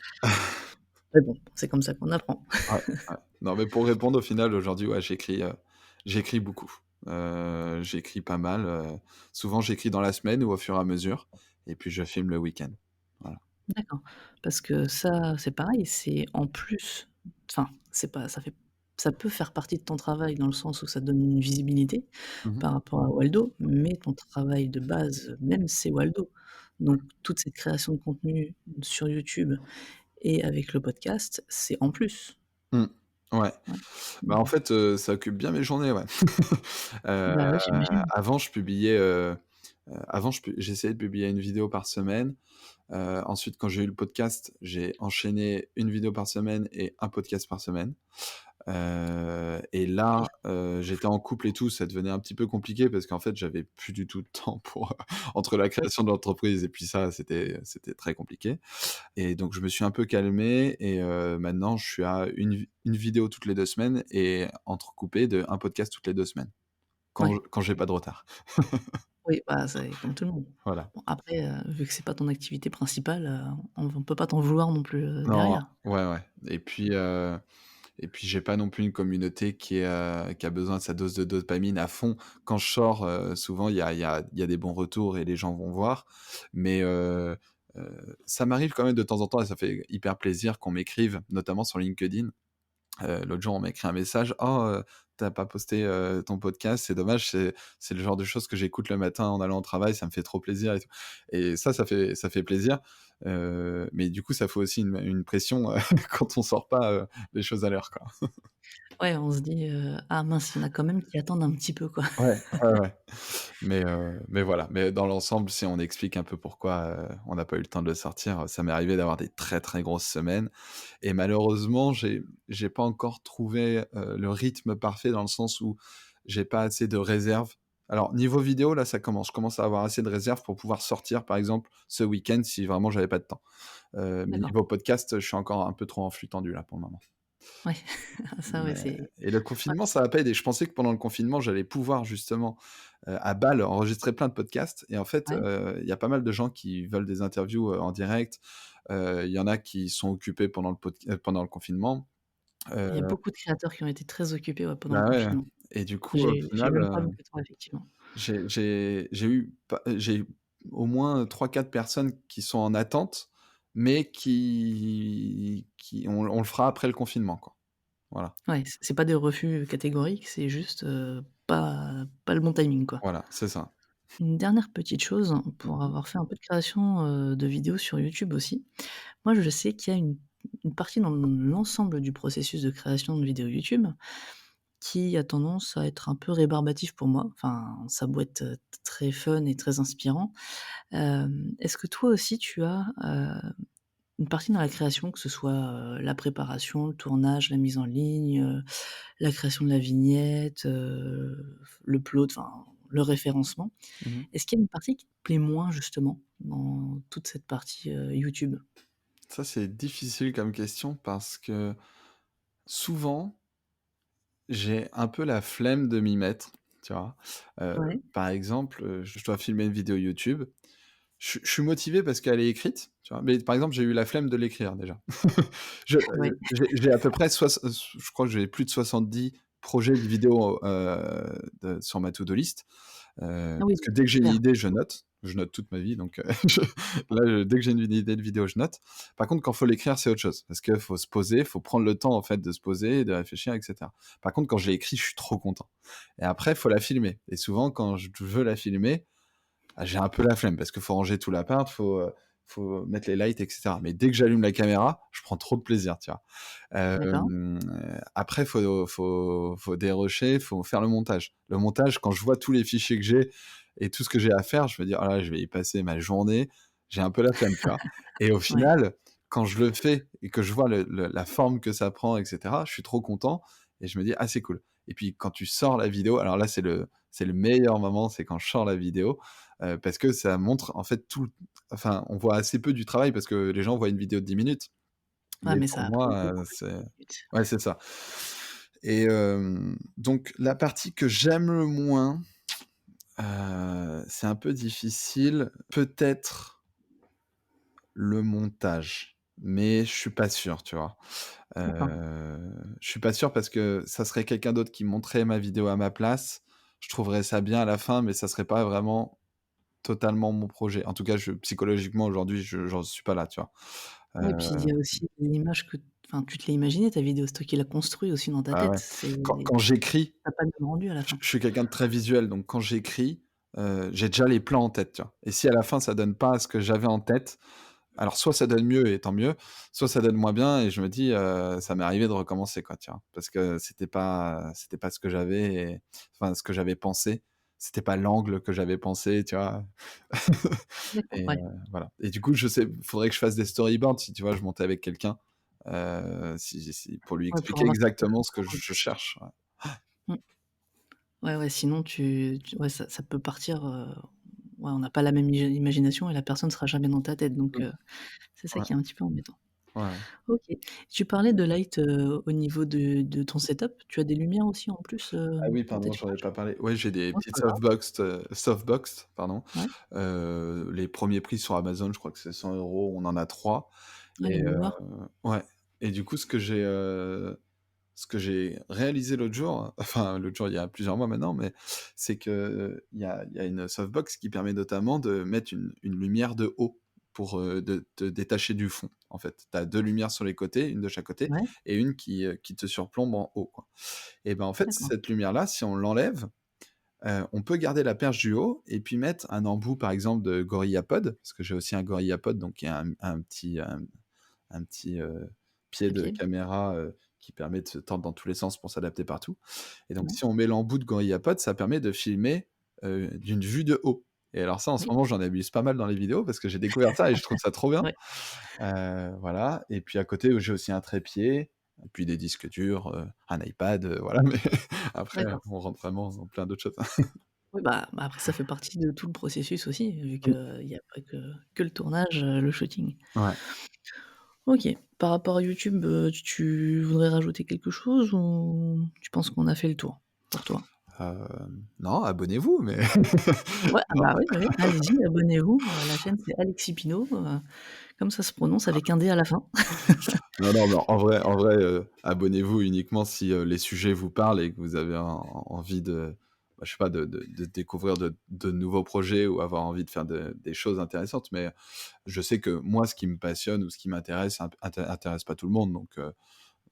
Mais bon, c'est comme ça qu'on apprend. Ouais, ouais. Non, mais pour répondre au final, aujourd'hui, ouais, j'écris beaucoup. J'écris pas mal, souvent j'écris dans la semaine ou au fur et à mesure et puis je filme le week-end. Voilà. D'accord, parce que ça, c'est pareil, c'est en plus, enfin, c'est pas ça peut faire partie de ton travail dans le sens où ça donne une visibilité Mmh mh. par rapport à Waldo, mais ton travail de base même, c'est Waldo. Donc toute cette création de contenu sur YouTube et avec le podcast, c'est en plus. Mmh. Ouais. Ouais. Bah, en Mmh. fait, ça occupe bien mes journées, ouais. Heu, Bah, ouais, j'imagine. avant je publiais, avant j'essayais de publier une vidéo par semaine. Ensuite, quand j'ai eu le podcast, j'ai enchaîné une vidéo par semaine et un podcast par semaine. Et OK. là, j'étais en couple et tout, ça devenait un petit peu compliqué parce qu'en fait, j'avais plus du tout de temps pour, entre la Oui. création de l'entreprise et puis ça, c'était très compliqué et donc je me suis un peu calmé et maintenant je suis à une vidéo toutes les 2 semaines et entrecoupé de un podcast toutes les 2 semaines, Ouais. quand j'ai pas de retard. Oui, bah, c'est comme tout le monde. Voilà. Bon après, vu que c'est pas ton activité principale, on peut pas t'en vouloir non plus, Non, derrière. ouais, ouais et puis j'ai pas non plus une communauté qui a besoin de sa dose de dopamine à fond. Quand je sors, souvent il y a des bons retours et les gens vont voir. Mais ça m'arrive quand même de temps en temps et ça fait hyper plaisir qu'on m'écrive, notamment sur LinkedIn. L'autre jour, on m'a écrit un message: «Oh, tu pas posté, ton podcast, c'est dommage, c'est le genre de choses que j'écoute le matin en allant au travail, ça me fait trop plaisir et tout» et ça fait plaisir, mais du coup, ça fait aussi une pression, quand on sort pas, les choses à l'heure, quoi. Ouais, on se dit, «Ah mince, il y en a quand même qui attendent un petit peu, quoi». Ouais, ouais, ouais. Mais voilà, mais dans l'ensemble, si on explique un peu pourquoi, on n'a pas eu le temps de le sortir, ça m'est arrivé d'avoir des très, très grosses semaines et malheureusement, j'ai pas encore trouvé, le rythme parfait dans le sens où j'ai pas assez de réserves. Alors niveau vidéo, là, ça commence. Je commence à avoir assez de réserves pour pouvoir sortir, par exemple, ce week-end si vraiment j'avais pas de temps. Mais D'accord. niveau podcast, je suis encore un peu trop en flux tendu, là, pour le moment. Ouais, ça ouais, Mais c'est et le ouais, confinement, ça a pas aidé. Je pensais que pendant le confinement, j'allais pouvoir justement, à Bâle, enregistrer plein de podcasts et en fait, ouais. il y a pas mal de gens qui veulent des interviews, en direct. Il y en a qui sont occupés pendant le confinement. Il y a Heu, beaucoup de créateurs qui ont été très occupés, ouais, pendant le Bah, ouais confinement. et du coup, au J'ai eu final, le même problème que toi, effectivement. j'ai eu au moins trois quatre personnes qui sont en attente, mais qui on le fera après le confinement, quoi. Voilà, Ouais, c'est pas des refus catégoriques, c'est juste, pas le bon timing, quoi. voilà, c'est ça. Une dernière petite chose, Mmh pour mh. avoir fait un peu de création, de vidéos sur YouTube aussi. Moi, je sais qu'il y a une partie dans l'ensemble du processus de création de vidéos YouTube qui a tendance à être un peu rébarbatif pour moi. Enfin, ça a beau être, très fun et très inspirant. Est-ce que toi aussi tu as, une partie dans la création, que ce soit, la préparation, le tournage, la mise en ligne, la création de la vignette, l'upload, enfin, le référencement. Mmh. Est-ce qu'il y a une partie qui te plaît moins justement dans toute cette partie, YouTube? Ça, c'est difficile comme question parce que souvent, j'ai un peu la flemme de m'y mettre, tu vois? Ouais, Par exemple, je dois filmer une vidéo YouTube. Je suis motivé parce qu'elle est écrite, tu vois? Mais par exemple, j'ai eu la flemme de l'écrire déjà. ouais, J'ai à peu près je crois que j'ai plus de 70 projets de vidéos, sur ma to do list. Ah oui, Parce que dès que j'ai une clair. idée, je note. Je note toute ma vie, donc je là, dès que j'ai une idée de vidéo, je note. Par contre, quand faut l'écrire, c'est autre chose, parce qu'il faut se poser, faut prendre le temps, en fait, de se poser, de réfléchir et cetera. Par contre, quand je l'ai écrit, je suis trop content et après, faut la filmer et souvent, quand je veux la filmer, j'ai un peu la flemme parce qu'il faut ranger tout l'appart, faut mettre les lights et cetera. Mais dès que j'allume la caméra, je prends trop de plaisir, tu vois? D'accord. Après faut dérocher, faut faire le montage. Le montage, quand je vois tous les fichiers que j'ai et tout ce que j'ai à faire, je me dis: «Oh là, je vais y passer ma journée». J'ai un peu la flemme, tu vois? Et au Ouais. final, quand je le fais et que je vois la forme que ça prend et cetera, je suis trop content et je me dis: «Ah, c'est cool». Et puis quand tu sors la vidéo, alors là, c'est le meilleur moment, c'est quand je sors la vidéo, parce que ça montre en fait enfin, on voit assez peu du travail parce que les gens voient une vidéo de 10 minutes. Ouais, Mais mais pour ça prend moi, beaucoup plus de c'est minutes. ouais, c'est ça. Et donc la partie que j'aime le moins, c'est un peu difficile, peut-être le montage, mais je suis pas sûr, tu vois? D'accord. Je suis pas sûr parce que ça serait quelqu'un d'autre qui monterait ma vidéo à ma place. Je trouverais ça bien à la fin, mais ça serait pas vraiment totalement mon projet. En tout cas, psychologiquement aujourd'hui, j'en suis pas là, tu vois? Ouais, puis il Heu, y a aussi l'image que enfin, tu te l'as imaginée ta vidéo, c'est toi qui l'as construit aussi dans ta ah tête. ouais. C'est Quand j'écris, tu pas le même rendu à la je fin. je suis quelqu'un de très visuel, donc quand j'écris, j'ai déjà les plans en tête, tu vois? Et si à la fin ça donne pas ce que j'avais en tête, alors soit ça donne mieux et tant mieux, soit ça donne moins bien et je me dis, ça m'est arrivé de recommencer quoi, tu vois? Parce que c'était pas ce que j'avais enfin ce que j'avais pensé, c'était pas l'angle que j'avais pensé, tu vois? D'accord, Et ouais. voilà. Et du coup, je sais faudrait que je fasse des storyboards si, tu vois, je montais avec quelqu'un, si pour lui Ouais, pour expliquer avoir cette exactement ce que un peu je plus. cherche, ouais. Mmh. Ouais, ouais, sinon ouais, ça peut partir, ouais, on n'a pas la même imagination et la personne sera jamais dans ta tête, donc Mmh. c'est ça Ouais, qui est un petit peu embêtant. ouais, ouais. OK. Tu parlais de light, au niveau de ton setup. Tu as des lumières aussi en plus, Ah oui, dans ta pardon, j'en ai décoration? pas parlé. Ouais, j'ai des Non, c'est petites pas grave. softbox, pardon. Ouais. Les premiers prix sur Amazon, je crois que c'est 100 €, on en a 3. Ouais, les Et noirs. ouais. Et du coup, ce que j'ai réalisé l'autre jour, enfin l'autre jour, il y a plusieurs mois maintenant, mais c'est que il y a une softbox qui permet notamment de mettre une lumière de haut pour, de te détacher du fond, en fait. Tu as 2 lumières sur les côtés, une de chaque côté Ouais, et une qui te surplombe en haut, quoi. Et ben, en fait, d'accord. cette lumière-là, si on l'enlève, on peut garder la perche du haut et puis mettre un embout, par exemple, de GorillaPod, parce que j'ai aussi un GorillaPod, donc qui est un petit pied de Trépied. caméra, qui permet de se tordre dans tous les sens pour s'adapter partout. Et donc Ouais. si on met l'embout de GorillaPod, ça permet de filmer, d'une vue de haut. Et alors ça, en ce Oui. moment, j'en abuse pas mal dans les vidéos parce que j'ai découvert ça et je trouve ça trop bien. Ouais. Voilà. Et puis à côté, j'ai aussi un trépied et puis des disques durs, un iPad, voilà. Mais après, D'accord. on rentre vraiment dans plein d'autres choses. Oui, bah, après ça fait partie de tout le processus aussi, vu Mmh. qu'il y a pas que le tournage, le shooting. Ouais. OK. Par rapport à YouTube, tu voudrais rajouter quelque chose ou tu penses qu'on a fait le tour pour toi? Non, abonnez-vous, mais Ouais, ah non. bah, oui, oui, oui, allez-y, abonnez-vous, la chaîne c'est Alexis Pinault, comme ça se prononce avec un D à la fin. Non, non, mais en vrai, abonnez-vous uniquement si, les sujets vous parlent et que vous avez envie de, bah, je sais pas, de découvrir de nouveaux projets ou avoir envie de faire des choses intéressantes. Mais je sais que moi, ce qui me passionne ou ce qui m'intéresse intéresse pas tout le monde, donc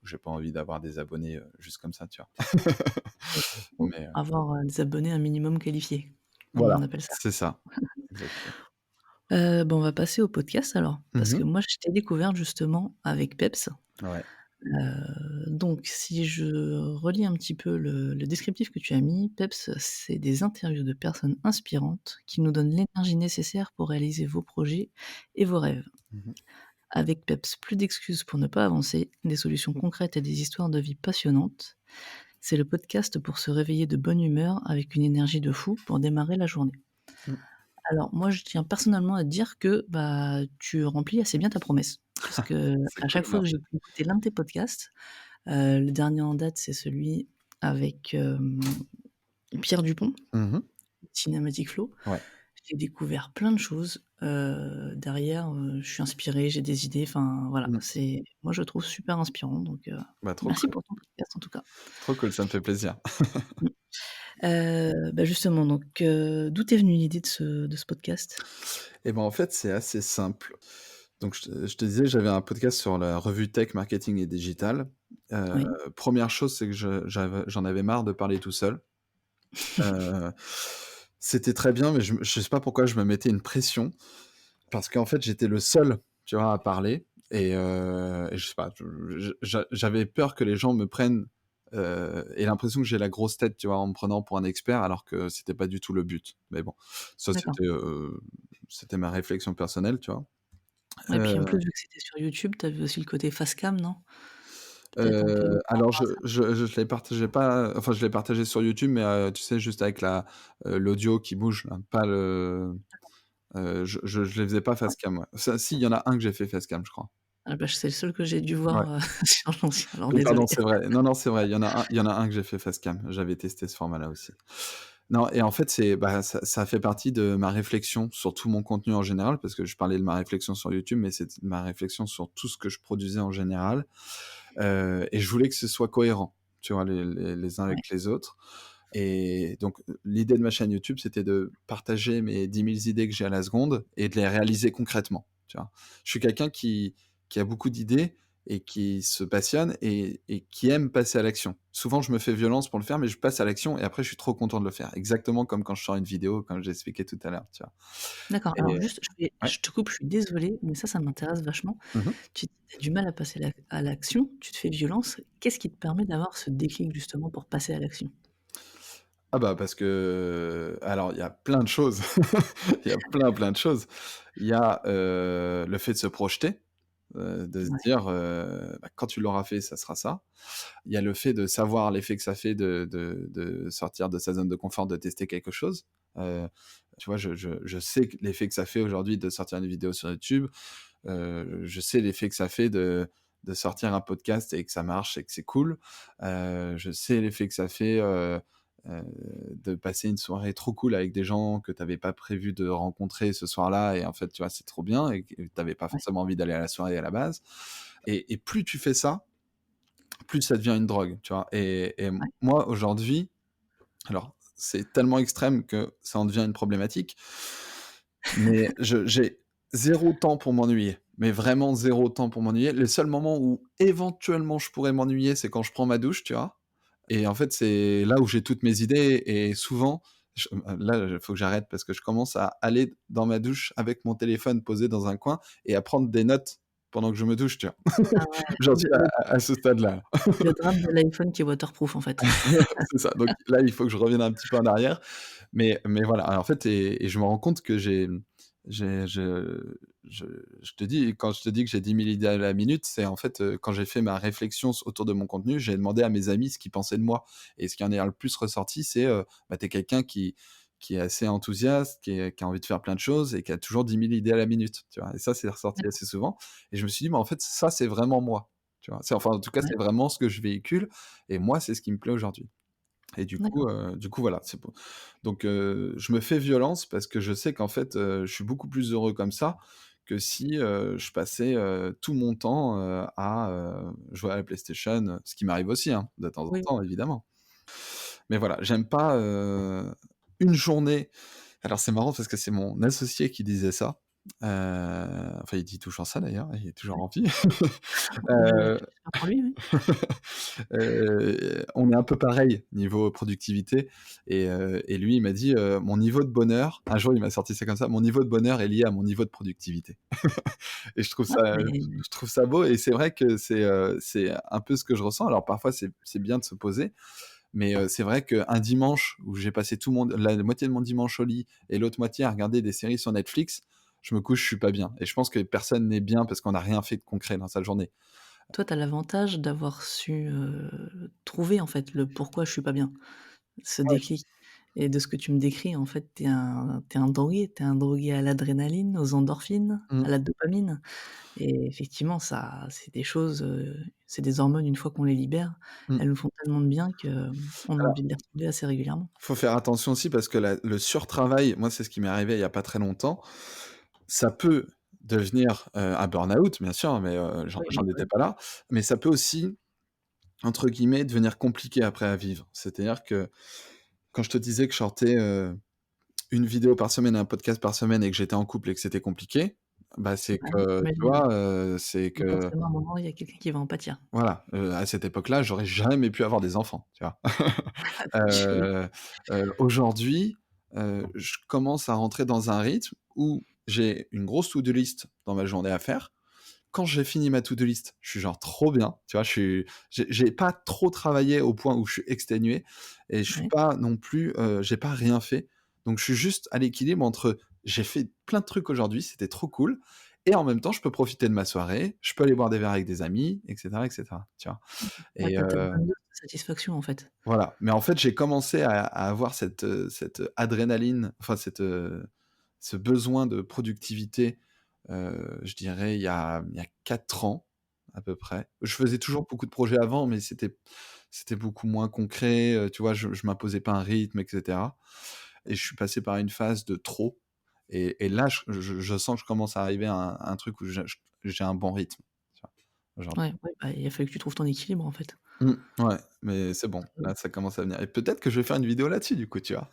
j'ai pas envie d'avoir des abonnés, juste comme ça, tu vois? Il faut Mais avoir, des abonnés un minimum qualifiés, comme on voilà, appelle ça. c'est ça, exactement. Bah, on va passer au podcast alors, parce que Mmh. moi je t'ai découverte justement avec Peps. Ouais. Donc si je relis un petit peu le descriptif que tu as mis, Peps, c'est des interviews de personnes inspirantes qui nous donnent l'énergie nécessaire pour réaliser vos projets et vos rêves. Mmh. Avec Peps, plus d'excuses pour ne pas avancer, des solutions concrètes et des histoires de vie passionnantes. C'est le podcast pour se réveiller de bonne humeur avec une énergie de fou pour démarrer la journée. Mmh. Alors moi, je tiens personnellement à te dire que, bah, tu remplis assez bien ta promesse. Parce qu'à C'est cool, chaque fois que j'ai merci. pu écouter l'un de tes podcasts, le dernier en date, c'est celui avec, Pierre Dupont, Mmh. Cinematic Flow. Ouais. J'ai découvert plein de choses, derrière, je suis inspirée, j'ai des idées, enfin voilà, Mmh. c'est moi je le trouve super inspirant donc Bah, trop merci cool, pour ton podcast en tout cas. trop cool, ça me fait plaisir. Mmh. Justement donc, d'où t'est venue l'idée de ce podcast? Et ben, en fait, c'est assez simple. Donc je te disais, j'avais un podcast sur la revue tech, marketing et digital. Heu, Oui. 1 chose, c'est que j'en avais marre de parler tout seul. Heu, C'était très bien, mais je sais pas pourquoi je me mettais une pression parce qu'en fait, j'étais le seul, tu vois, à parler et je sais pas, j'avais peur que les gens me prennent, aient l'impression que j'ai la grosse tête, tu vois, en me prenant pour un expert alors que c'était pas du tout le but. Mais bon, ça D'accord. c'était ma réflexion personnelle, tu vois? Et puis en plus Heu vu que c'était sur YouTube, tu avais aussi le côté face cam, non? Peut-être un peu par alors rapport je à ça? je l'ai partagé pas, enfin je l'ai partagé sur YouTube, mais tu sais, juste avec l'audio qui bouge là, pas le je les faisais pas Ouais. face cam, ouais. Ça si, il y en a un que j'ai fait face cam, je crois. C'est le seul que j'ai dû Ouais. voir, sur l'ancien, alors Oui, pardon, désolée. c'est vrai. Non, non, c'est vrai, il y en a un que j'ai fait face cam. J'avais testé ce format-là aussi. Non, et en fait, ça fait partie de ma réflexion sur tout mon contenu en général, parce que je parlais de ma réflexion sur YouTube, mais c'est ma réflexion sur tout ce que je produisais en général, et je voulais que ce soit cohérent, tu vois, les uns Ouais, avec les autres. Et donc, l'idée de ma chaîne YouTube, c'était de partager mes 10 000 idées que j'ai à la seconde et de les réaliser concrètement, tu vois? Je suis quelqu'un qui a beaucoup d'idées et qui se passionne et qui aime passer à l'action. Souvent, je me fais violence pour le faire, mais je passe à l'action et après je suis trop content de le faire. Exactement comme quand je sors une vidéo, comme j'ai expliqué tout à l'heure, tu vois? d'accord. Et Alors juste, ouais. je te coupe, je suis désolée, mais ça m'intéresse vachement. Mmh. Tu dis tu as du mal à passer à l'action, tu te fais violence. Qu'est-ce qui te permet d'avoir ce déclic justement pour passer à l'action? Ah bah, parce que alors il y a plein de choses. Il y a plein de choses. Il y a, le fait de se projeter, de se Ouais, dire, bah, quand tu l'auras fait, ça sera ça. Il y a le fait de savoir l'effet que ça fait de sortir de sa zone de confort, de tester quelque chose. Heu, Tu vois, je sais que l'effet que ça fait aujourd'hui de sortir une vidéo sur YouTube. Je sais l'effet que ça fait de sortir un podcast et que ça marche et que c'est cool. Je sais l'effet que ça fait, heu, de passer une soirée trop cool avec des gens que tu avais pas prévu de rencontrer ce soir-là et en fait, tu vois, c'est trop bien et que tu avais pas ouais, forcément envie d'aller à la soirée à la base, et plus tu fais ça, plus ça devient une drogue, tu vois? Et ouais, moi, aujourd'hui, alors c'est tellement extrême que ça en devient une problématique, mais j'ai 0 temps pour m'ennuyer, mais vraiment 0 temps pour m'ennuyer. Le seul moment où éventuellement je pourrais m'ennuyer, c'est quand je prends ma douche, tu vois? Et en fait, c'est là où j'ai toutes mes idées et souvent, là, il faut que j'arrête parce que je commence à aller dans ma douche avec mon téléphone posé dans un coin et à prendre des notes pendant que je me douche, tu vois? ah ouais, J'en le suis le à ce stade-là. le drame de l'iPhone qui est waterproof en fait. C'est ça, donc là, il faut que je revienne un petit peu en arrière, mais voilà. Alors en fait, et je me rends compte que j'ai je te dis, quand je te dis que j'ai 10 000 idées à la minute, c'est en fait, quand j'ai fait ma réflexion autour de mon contenu, j'ai demandé à mes amis ce qu'ils pensaient de moi, et ce qui en est le plus ressorti, c'est, bah, tu es quelqu'un qui est assez enthousiaste, qui a envie de faire plein de choses et qui a toujours 10 000 idées à la minute, tu vois? Et ça, c'est ressorti D'accord, assez souvent, et je me suis dit: «Mais en fait, ça, c'est vraiment moi», tu vois? C'est, enfin, en tout cas, ouais, c'est vraiment ce que je véhicule, et moi, c'est ce qui me plaît aujourd'hui. Et d'accord, du coup, voilà, c'est pour donc je me fais violence parce que je sais qu'en fait, je suis beaucoup plus heureux comme ça que si, je passais, tout mon temps, à, jouer à la PlayStation, ce qui m'arrive aussi, hein, de temps en oui. temps, évidemment. Mais voilà, j'aime pas, une journée. Alors c'est marrant parce que c'est mon associé qui disait ça, enfin, il dit toujours ça d'ailleurs, il est toujours en vie. Heu J'espère pour lui, oui. On est un peu pareil niveau productivité, et lui, il m'a dit, «Mon niveau de bonheur», un jour, il m'a sorti ça comme ça: «Mon niveau de bonheur est lié à mon niveau de productivité». Et Ouais, mais je trouve ça beau, et c'est vrai que c'est un peu ce que je ressens. Alors parfois, c'est bien de se poser, mais c'est vrai qu'un dimanche où j'ai passé tout mon la moitié de mon dimanche au lit et l'autre moitié à regarder des séries sur Netflix, je me couche, je suis pas bien, et je pense que personne n'est bien parce qu'on n'a rien fait de concret dans sa journée. toi, tu as l'avantage d'avoir su, trouver en fait le pourquoi je suis pas bien, ce Ouais. déclic et de ce que tu me décris en fait, tu es un drogué à l'adrénaline, aux endorphines, à Mmh. la dopamine et effectivement ça c'est des choses, c'est des hormones une fois qu'on les libère, Mmh. elles nous font tellement de bien qu'on a envie de les retrouver assez régulièrement. Faut faire attention aussi parce que le surtravail, moi, c'est ce qui m'est arrivé il y a pas très longtemps. Ça peut devenir, un burn-out, bien sûr, mais Oui, j'en oui, étais oui. pas là. Mais ça peut aussi, entre guillemets, devenir compliqué après à vivre. C'est-à-dire que Quand je te disais que je sortais, une vidéo par semaine et un podcast par semaine et que j'étais en couple et que c'était compliqué, bah, c'est Bah oui, que, tu j'imagine bien. vois, c'est Donc que forcément, à un moment, il y a quelqu'un qui va en pâtir. voilà, à cette époque-là, j'aurais jamais pu avoir des enfants, tu vois? Je Heu Aujourd'hui, je commence à rentrer dans un rythme où j'ai une grosse to-do list dans ma journée à faire. Quand j'ai fini ma to-do list, je suis genre trop bien, tu vois? J'ai pas trop travaillé au point où je suis exténué et je suis Ouais. pas non plus, j'ai pas rien fait. Donc je suis juste à l'équilibre entre j'ai fait plein de trucs aujourd'hui, c'était trop cool et en même temps, je peux profiter de ma soirée, je peux aller boire des verres avec des amis et cetera, tu vois? Ouais, Et tu as bonne dose de satisfaction, en fait. voilà. Mais en fait, j'ai commencé à avoir cette adrénaline, enfin ce besoin de productivité, je dirais il y a 4 ans à peu près. Je faisais toujours beaucoup de projets avant, mais c'était beaucoup moins concret, tu vois? Je m'imposais pas un rythme et cetera et je suis passé par une phase de trop et là, je sens que je commence à arriver à un truc où j'ai un bon rythme, tu vois? Ouais, Aujourd'hui. ouais, bah, il a fallu que tu trouves ton équilibre, en fait. Mmh, ouais, mais c'est bon, là, ça commence à venir et peut-être que je vais faire une vidéo là-dessus du coup, tu vois?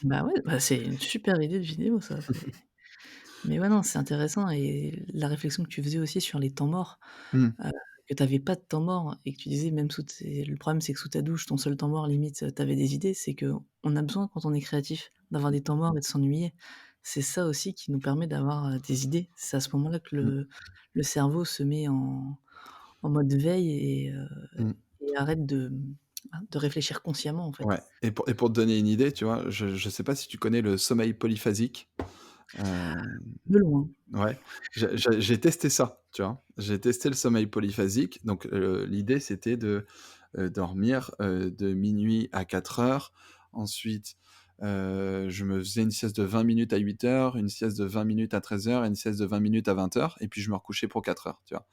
Bah, ouais, bah, c'est une super idée de vidéo ça, c'est mais ouais, non, c'est intéressant et la réflexion que tu faisais aussi sur les temps morts, Mmh, heu, que tu avais pas de temps mort et que tu disais même sous tes le problème c'est que sous ta douche, ton seul temps mort limite, tu avais des idées, c'est qu'on a besoin quand on est créatif d'avoir des temps morts et de s'ennuyer. C'est ça aussi qui nous permet d'avoir, des idées. C'est à ce moment-là que mmh, le cerveau se met en mode veille mmh. et arrête de réfléchir consciemment, en fait. Ouais et pour te donner une idée, tu vois, je sais pas si tu connais le sommeil polyphasique? Hem, De loin. ouais, j'ai testé ça, tu vois? J'ai testé le sommeil polyphasique, donc l'idée c'était de, dormir, de minuit à 4 heures. Ensuite, je me faisais une sieste de 20 minutes à 8 heures, une sieste de 20 minutes à 13 heures et une sieste de 20 minutes à 20 heures et puis je me recouchais pour 4 heures, tu vois?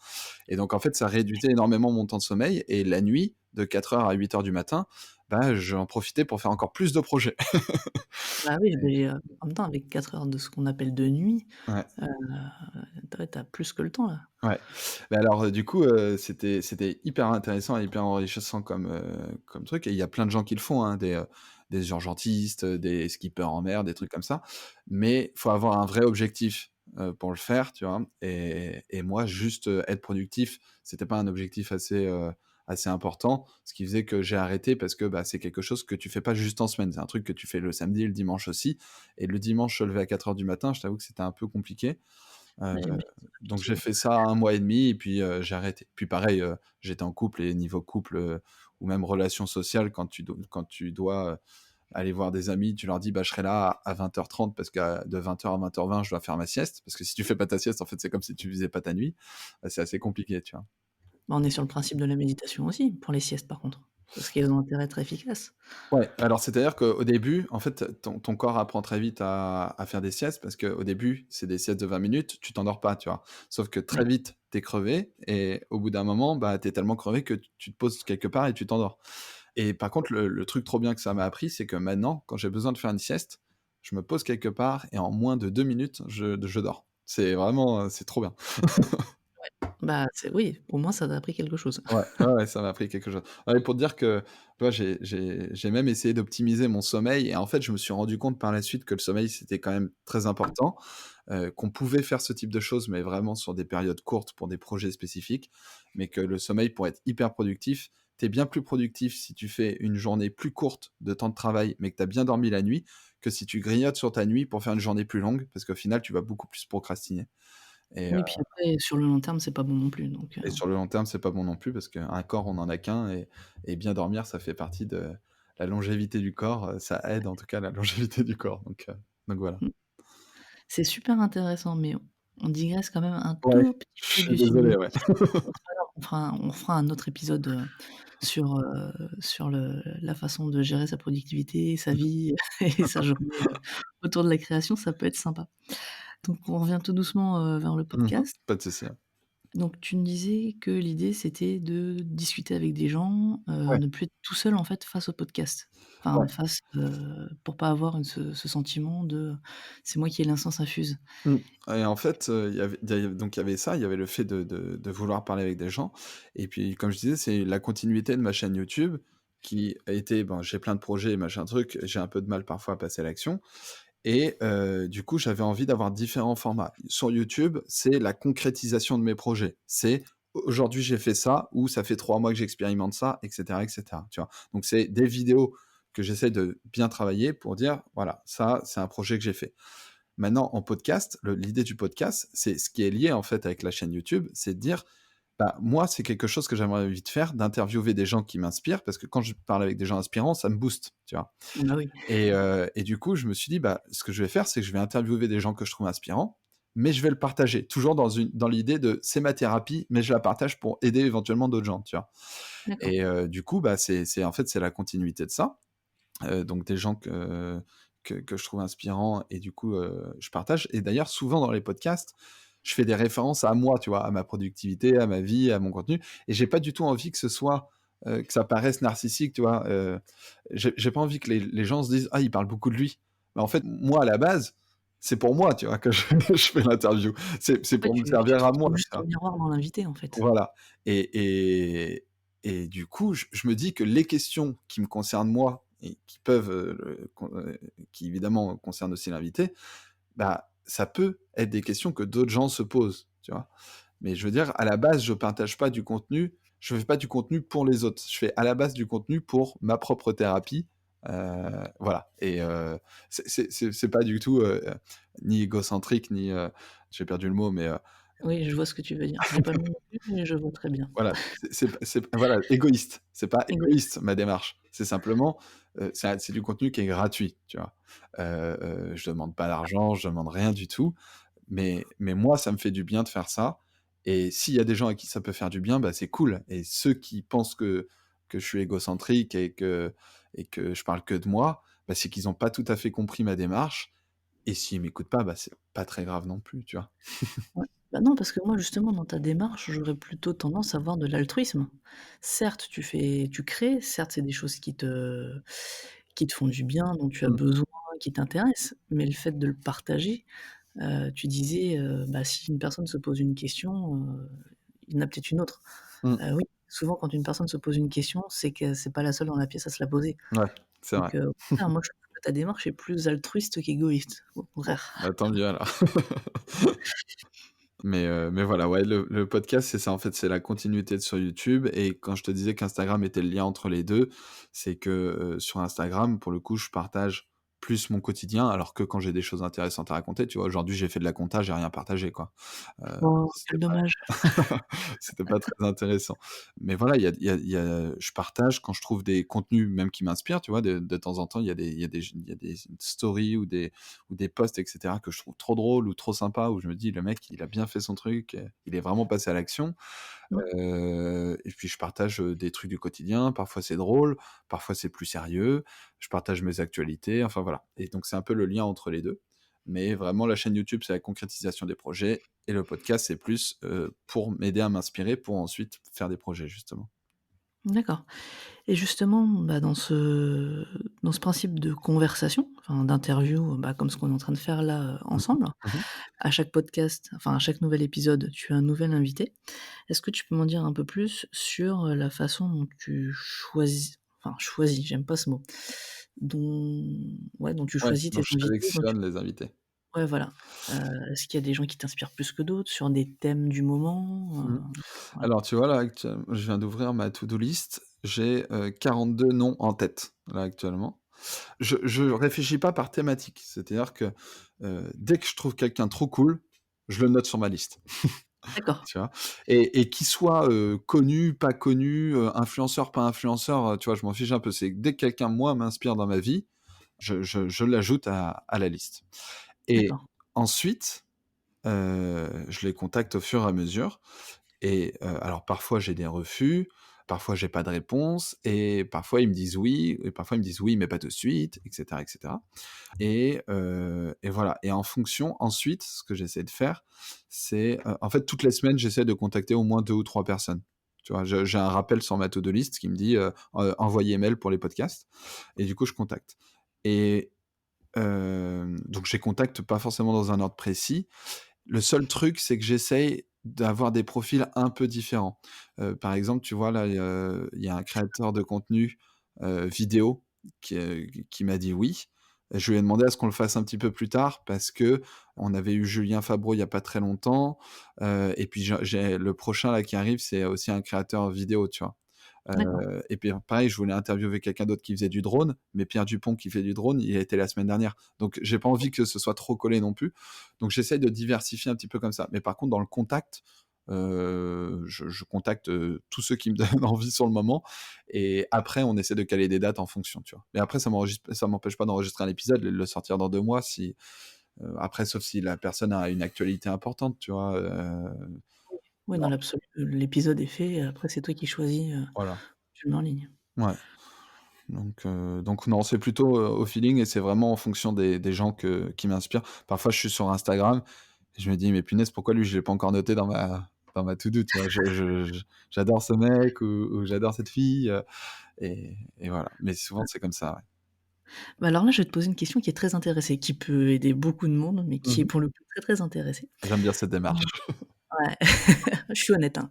Et donc en fait, ça réduisait énormément mon temps de sommeil et la nuit, de 4 heures à 8 heures du matin, bah, j'en profitais pour faire encore plus de projets. Bah oui, Et mais en même temps, avec 4 heures de ce qu'on appelle de nuit, ouais, heu, ouais, tu plus que le temps, là. ouais. Mais alors, du coup, c'était hyper intéressant et hyper enrichissant comme truc et il y a plein de gens qui le font, hein, des urgentistes, des skippers en mer, des trucs comme ça. Mais faut avoir un vrai objectif, pour le faire, tu vois? Et moi, juste, être productif, c'était pas un objectif assez important. Ce qui faisait que j'ai arrêté parce que, bah, c'est quelque chose que tu fais pas juste en semaine. C'est un truc que tu fais le samedi et le dimanche aussi et le dimanche, se lever à 4 heures du matin, je t'avoue que c'était un peu compliqué. Heu, Ouais, j'imagine, c'est donc j'ai compliqué. fait ça 1 mois et demi et puis, j'ai arrêté. Puis pareil, j'étais en couple et niveau couple, ou même relation sociale quand tu dois, aller voir des amis, tu leur dis: «Bah, je serai là à 20h30 parce que de 20h à 20h20 je dois faire ma sieste». Parce que si tu fais pas ta sieste, en fait, c'est comme si tu faisais pas ta nuit. Bah, c'est assez compliqué, tu vois? Bah, on est sur le principe de la méditation aussi, pour les siestes, par contre, parce qu'elles ont intérêt à être efficaces. Ouais, alors c'est-à-dire qu'au début, en fait, ton corps apprend très vite à faire des siestes parce qu'au début, c'est des siestes de 20 minutes, tu t'endors pas, tu vois? Sauf que très Oui. vite, tu es crevé et au bout d'un moment, bah, tu es tellement crevé que tu te poses quelque part et tu t'endors. Et par contre, le truc trop bien que ça m'a appris, c'est que maintenant, quand j'ai besoin de faire une sieste, je me pose quelque part et en moins de 2 minutes, je dors. C'est vraiment, c'est trop bien. Bah, c'est oui, au moins ça t'a appris quelque chose. Ouais, ouais, ouais, ça m'a appris quelque chose. Ouais, pour te dire que, tu vois, j'ai même essayé d'optimiser mon sommeil et en fait, je me suis rendu compte par la suite que le sommeil, c'était quand même très important, qu'on pouvait faire ce type de choses, mais vraiment sur des périodes courtes pour des projets spécifiques, mais que le sommeil, pour être hyper productif, tu es bien plus productif si tu fais une journée plus courte de temps de travail, mais que tu as bien dormi la nuit, que si tu grignotes sur ta nuit pour faire une journée plus longue, parce qu'au final, tu vas beaucoup plus procrastiner et Oui, puis après, sur le long terme, c'est pas bon non plus, donc et sur le long terme, c'est pas bon non plus parce qu'un corps, on en a qu'un et bien dormir, ça fait partie de la longévité du corps, ça aide en tout cas à la longévité du corps donc voilà. mmh, c'est super intéressant, mais on digresse quand même un Ouais, tout petit je peu suis du sujet. désolé, ouais. C'est pas grave, on fera un autre épisode, sur la façon de gérer sa productivité, sa vie et sa journée, autour de la création, ça peut être sympa. Donc on revient tout doucement, vers le Mmh mh. podcast. Pas de souci, ouais. Donc tu me disais que l'idée c'était de discuter avec des gens, Ouais, ne plus être tout seul en fait face au podcast. Enfin ouais. face, pour pas avoir ce sentiment de: «C'est moi qui ai l'insens infuse». Mmh et en fait, il y avait ça, il y avait le fait de vouloir parler avec des gens et puis comme je disais, c'est la continuité de ma chaîne YouTube qui a été bon, j'ai plein de projets, machin truc, j'ai un peu de mal parfois à passer à l'action et du coup, j'avais envie d'avoir différents formats. Sur YouTube, c'est la concrétisation de mes projets. C'est aujourd'hui, j'ai fait ça ou ça fait 3 mois que j'expérimente ça et cetera, tu vois? Donc c'est des vidéos que j'essaie de bien travailler pour dire: «Voilà, ça, c'est un projet que j'ai fait». Maintenant en podcast, l'idée du podcast, c'est ce qui est lié en fait avec la chaîne YouTube, c'est de dire: «Bah, moi, c'est quelque chose que j'aimerais vite faire, d'interviewer des gens qui m'inspirent» parce que quand je parle avec des gens inspirants, ça me booste, tu vois? Bah oui. Et du coup, je me suis dit: «Bah, ce que je vais faire, c'est que je vais interviewer des gens que je trouve inspirants, mais je vais le partager». Toujours dans l'idée de: «C'est ma thérapie, mais je la partage pour aider éventuellement d'autres gens», tu vois? D'accord. Et du coup, bah, c'est en fait, c'est la continuité de ça. Donc des gens que je trouve inspirants et du coup, je partage et d'ailleurs souvent dans les podcasts, je fais des références à moi, tu vois? À ma productivité, à ma vie, à mon contenu et j'ai pas du tout envie que ce soit, que ça paraisse narcissique, tu vois? J'ai pas envie que les gens se disent: «Ah, il parle beaucoup de lui». Mais en fait, moi à la base, c'est pour moi, tu vois? Que je je fais l'interview. C'est Ouais, pour me tu servir à moi, transformes tu juste ton vois? miroir dans l'invité, en fait. Voilà et et et du coup, je me dis que les questions qui me concernent moi et qui peuvent, qui évidemment concernent aussi l'invité, bah, ça peut être des questions que d'autres gens se posent, tu vois? Mais je veux dire, à la base, je partage pas du contenu, je fais pas du contenu pour les autres. Je fais à la base du contenu pour ma propre thérapie, voilà et c'est pas du tout, ni égocentrique ni, j'ai perdu le mot mais, Oui, je vois ce que tu veux dire. J'ai pas le mot non plus, mais je vois très bien. voilà, voilà, égoïste. C'est pas Égoïste. égoïste ma démarche. C'est simplement, c'est du contenu qui est gratuit, tu vois? Je demande pas d'argent, je demande rien du tout, mais moi, ça me fait du bien de faire ça et s'il y a des gens à qui ça peut faire du bien, bah, c'est cool et ceux qui pensent que je suis égocentrique et que je parle que de moi, bah, c'est qu'ils ont pas tout à fait compris ma démarche et s'ils m'écoutent pas, bah, c'est pas très grave non plus, tu vois? Ouais. Bah, non, parce que moi, justement, dans ta démarche, j'aurais plutôt tendance à voir de l'altruisme. Certes, tu crées, certes, c'est des choses qui te font du bien, dont tu as Mmh. besoin, qui t'intéressent, mais le fait de le partager, tu disais, bah, si une personne se pose une question, il y en a peut-être une autre. Mmh. Oui, souvent quand une personne se pose une question, c'est que c'est pas la seule dans la pièce à se la poser. Ouais, c'est vrai. Donc, au contraire, moi je trouve que ta démarche est plus altruiste qu'égoïste, au Bon, contraire. bah, tant mieux alors. Mais voilà, ouais, le podcast, c'est ça, en fait, c'est la continuité de sur YouTube et quand je te disais qu'Instagram était le lien entre les 2, c'est que, sur Instagram, pour le coup, je partage plus mon quotidien, alors que quand j'ai des choses intéressantes à raconter, tu vois? Aujourd'hui, j'ai fait de la compta, j'ai rien partagé, quoi. Oh, quel C'était dommage. c'était pas très intéressant. Mais voilà, je partage quand je trouve des contenus même qui m'inspirent, tu vois? De temps en temps, il y a des stories ou des posts et cetera que je trouve trop drôles ou trop sympas, où je me dis: «Le mec, il a bien fait son truc, il est vraiment passé à l'action». Mmh. Et puis je partage, des trucs du quotidien, parfois c'est drôle, parfois c'est plus sérieux. Je partage mes actualités, enfin voilà et donc c'est un peu le lien entre les 2. Mais vraiment la chaîne YouTube, c'est la concrétisation des projets et le podcast, c'est plus, pour m'aider à m'inspirer pour ensuite faire des projets justement. D'accord. Et justement, bah, dans ce principe de conversation, enfin d'interview, bah, comme ce qu'on est en train de faire là, Mmh mh. ensemble, Mmh. à chaque podcast, enfin à chaque nouvel épisode, tu as un nouvel invité. Est-ce que tu peux m'en dire un peu plus sur, la façon dont tu choisis, j'aime pas ce mot, dont ouais, dont tu Ouais, choisis donc tes je invités, dont tu sélectionne les invités. ouais, voilà. Est-ce qu'il y a des gens qui t'inspirent plus que d'autres sur des thèmes du moment? Mmh. Voilà. Alors tu vois là je viens d'ouvrir ma to do list, j'ai, 42 noms en tête, là actuellement. Je réfléchis pas par thématique, c'est-à-dire que, dès que je trouve quelqu'un trop cool, je le note sur ma liste, D'accord, tu vois? Et qu'il soit, connu, pas connu, influenceur, pas influenceur, tu vois? Je m'en fiche un peu. C'est que dès que quelqu'un, moi, m'inspire dans ma vie, je l'ajoute à la liste et d'accord. ensuite, je les contacte au fur et à mesure et alors parfois j'ai des refus, parfois j'ai pas de réponse et parfois ils me disent oui et parfois ils me disent: «Oui, mais pas tout de suite» et cetera et voilà et en fonction ensuite, ce que j'essaie de faire, c'est, en fait, toutes les semaines, j'essaie de contacter au moins 2 ou 3 personnes. Tu vois? J'ai un rappel sur ma to do list qui me dit, «Envoyer mail pour les podcasts» et du coup, je contacte et donc je les contacte pas forcément dans un ordre précis. Le seul truc, c'est que j'essaye d'avoir des profils un peu différents. Par exemple, tu vois, là, il y a un créateur de contenu, vidéo qui m'a dit oui. Je lui ai demandé à ce qu'on le fasse un petit peu plus tard parce qu'on avait eu Julien Fabreau il y a pas très longtemps, et puis j'ai le prochain là qui arrive, c'est aussi un créateur vidéo, tu vois? D'accord. Et puis pareil, je voulais interviewer quelqu'un d'autre qui faisait du drone, mais Pierre Dupont qui fait du drone, il a été la semaine dernière. Donc j'ai pas envie que ce soit trop collé non plus. Donc j'essaye de diversifier un petit peu comme ça. Mais par contre, dans le contact, je contacte, tous ceux qui me donnent envie sur le moment, et après on essaie de caler des dates en fonction, tu vois? Mais après ça m'empêche pas d'enregistrer un épisode et de le sortir dans 2 mois si, après sauf si la personne a une actualité importante, tu vois? Oui, dans Non, l'absolu, l'épisode est fait, après c'est toi qui choisis, voilà. tu le mets en ligne. Ouais. Donc non, c'est plutôt, au feeling, et c'est vraiment en fonction des gens qui m'inspirent. Parfois, je suis sur Instagram et je me dis: «Mais punaise, pourquoi lui, je l'ai pas encore noté dans ma to do?» Tu vois? J'adore ce mec, ou j'adore cette fille, et voilà. Mais souvent, c'est comme ça, ouais. Bah, alors là, je vais te poser une question qui est très intéressée, qui peut aider beaucoup de monde, mais qui est Mmh. pour le coup très, très intéressée. J'aime bien cette Mmh. démarche. Ouais, je suis honnête, hein.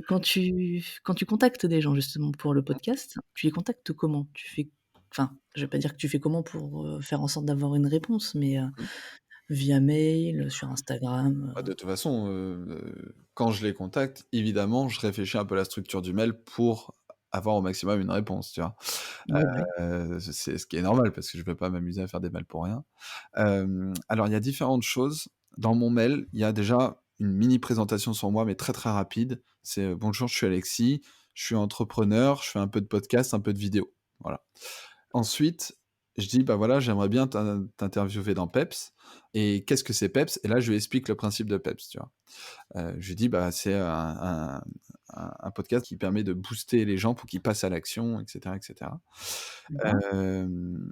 Quand tu contactes des gens justement pour le podcast, tu les contactes comment? Tu fais enfin, je vais pas dire que tu fais comment pour, faire en sorte d'avoir une réponse, mais, Mmh. via mail, sur Instagram, Bah, de toute façon, quand je les contacte, évidemment, je réfléchis un peu à la structure du mail pour avoir au maximum une réponse, tu vois? ouais, bah, oui. C'est ce qui est normal parce que je ne vais pas m'amuser à faire des mails pour rien. Alors il y a différentes choses. Dans mon mail, il y a déjà une mini présentation sur moi, mais très, très rapide. C'est, «Bonjour, je suis Alexis, je suis entrepreneur, je fais un peu de podcast, un peu de vidéo». Voilà. Ensuite, je dis: «Bah, voilà, j'aimerais bien t'interviewer dans Peps, et qu'est-ce que c'est Peps?» Et là, je lui explique le principe de Peps, tu vois? Je lui dis: «Bah, c'est un podcast qui permet de booster les gens pour qu'ils passent à l'action, et cetera, et cetera». D'accord. Hem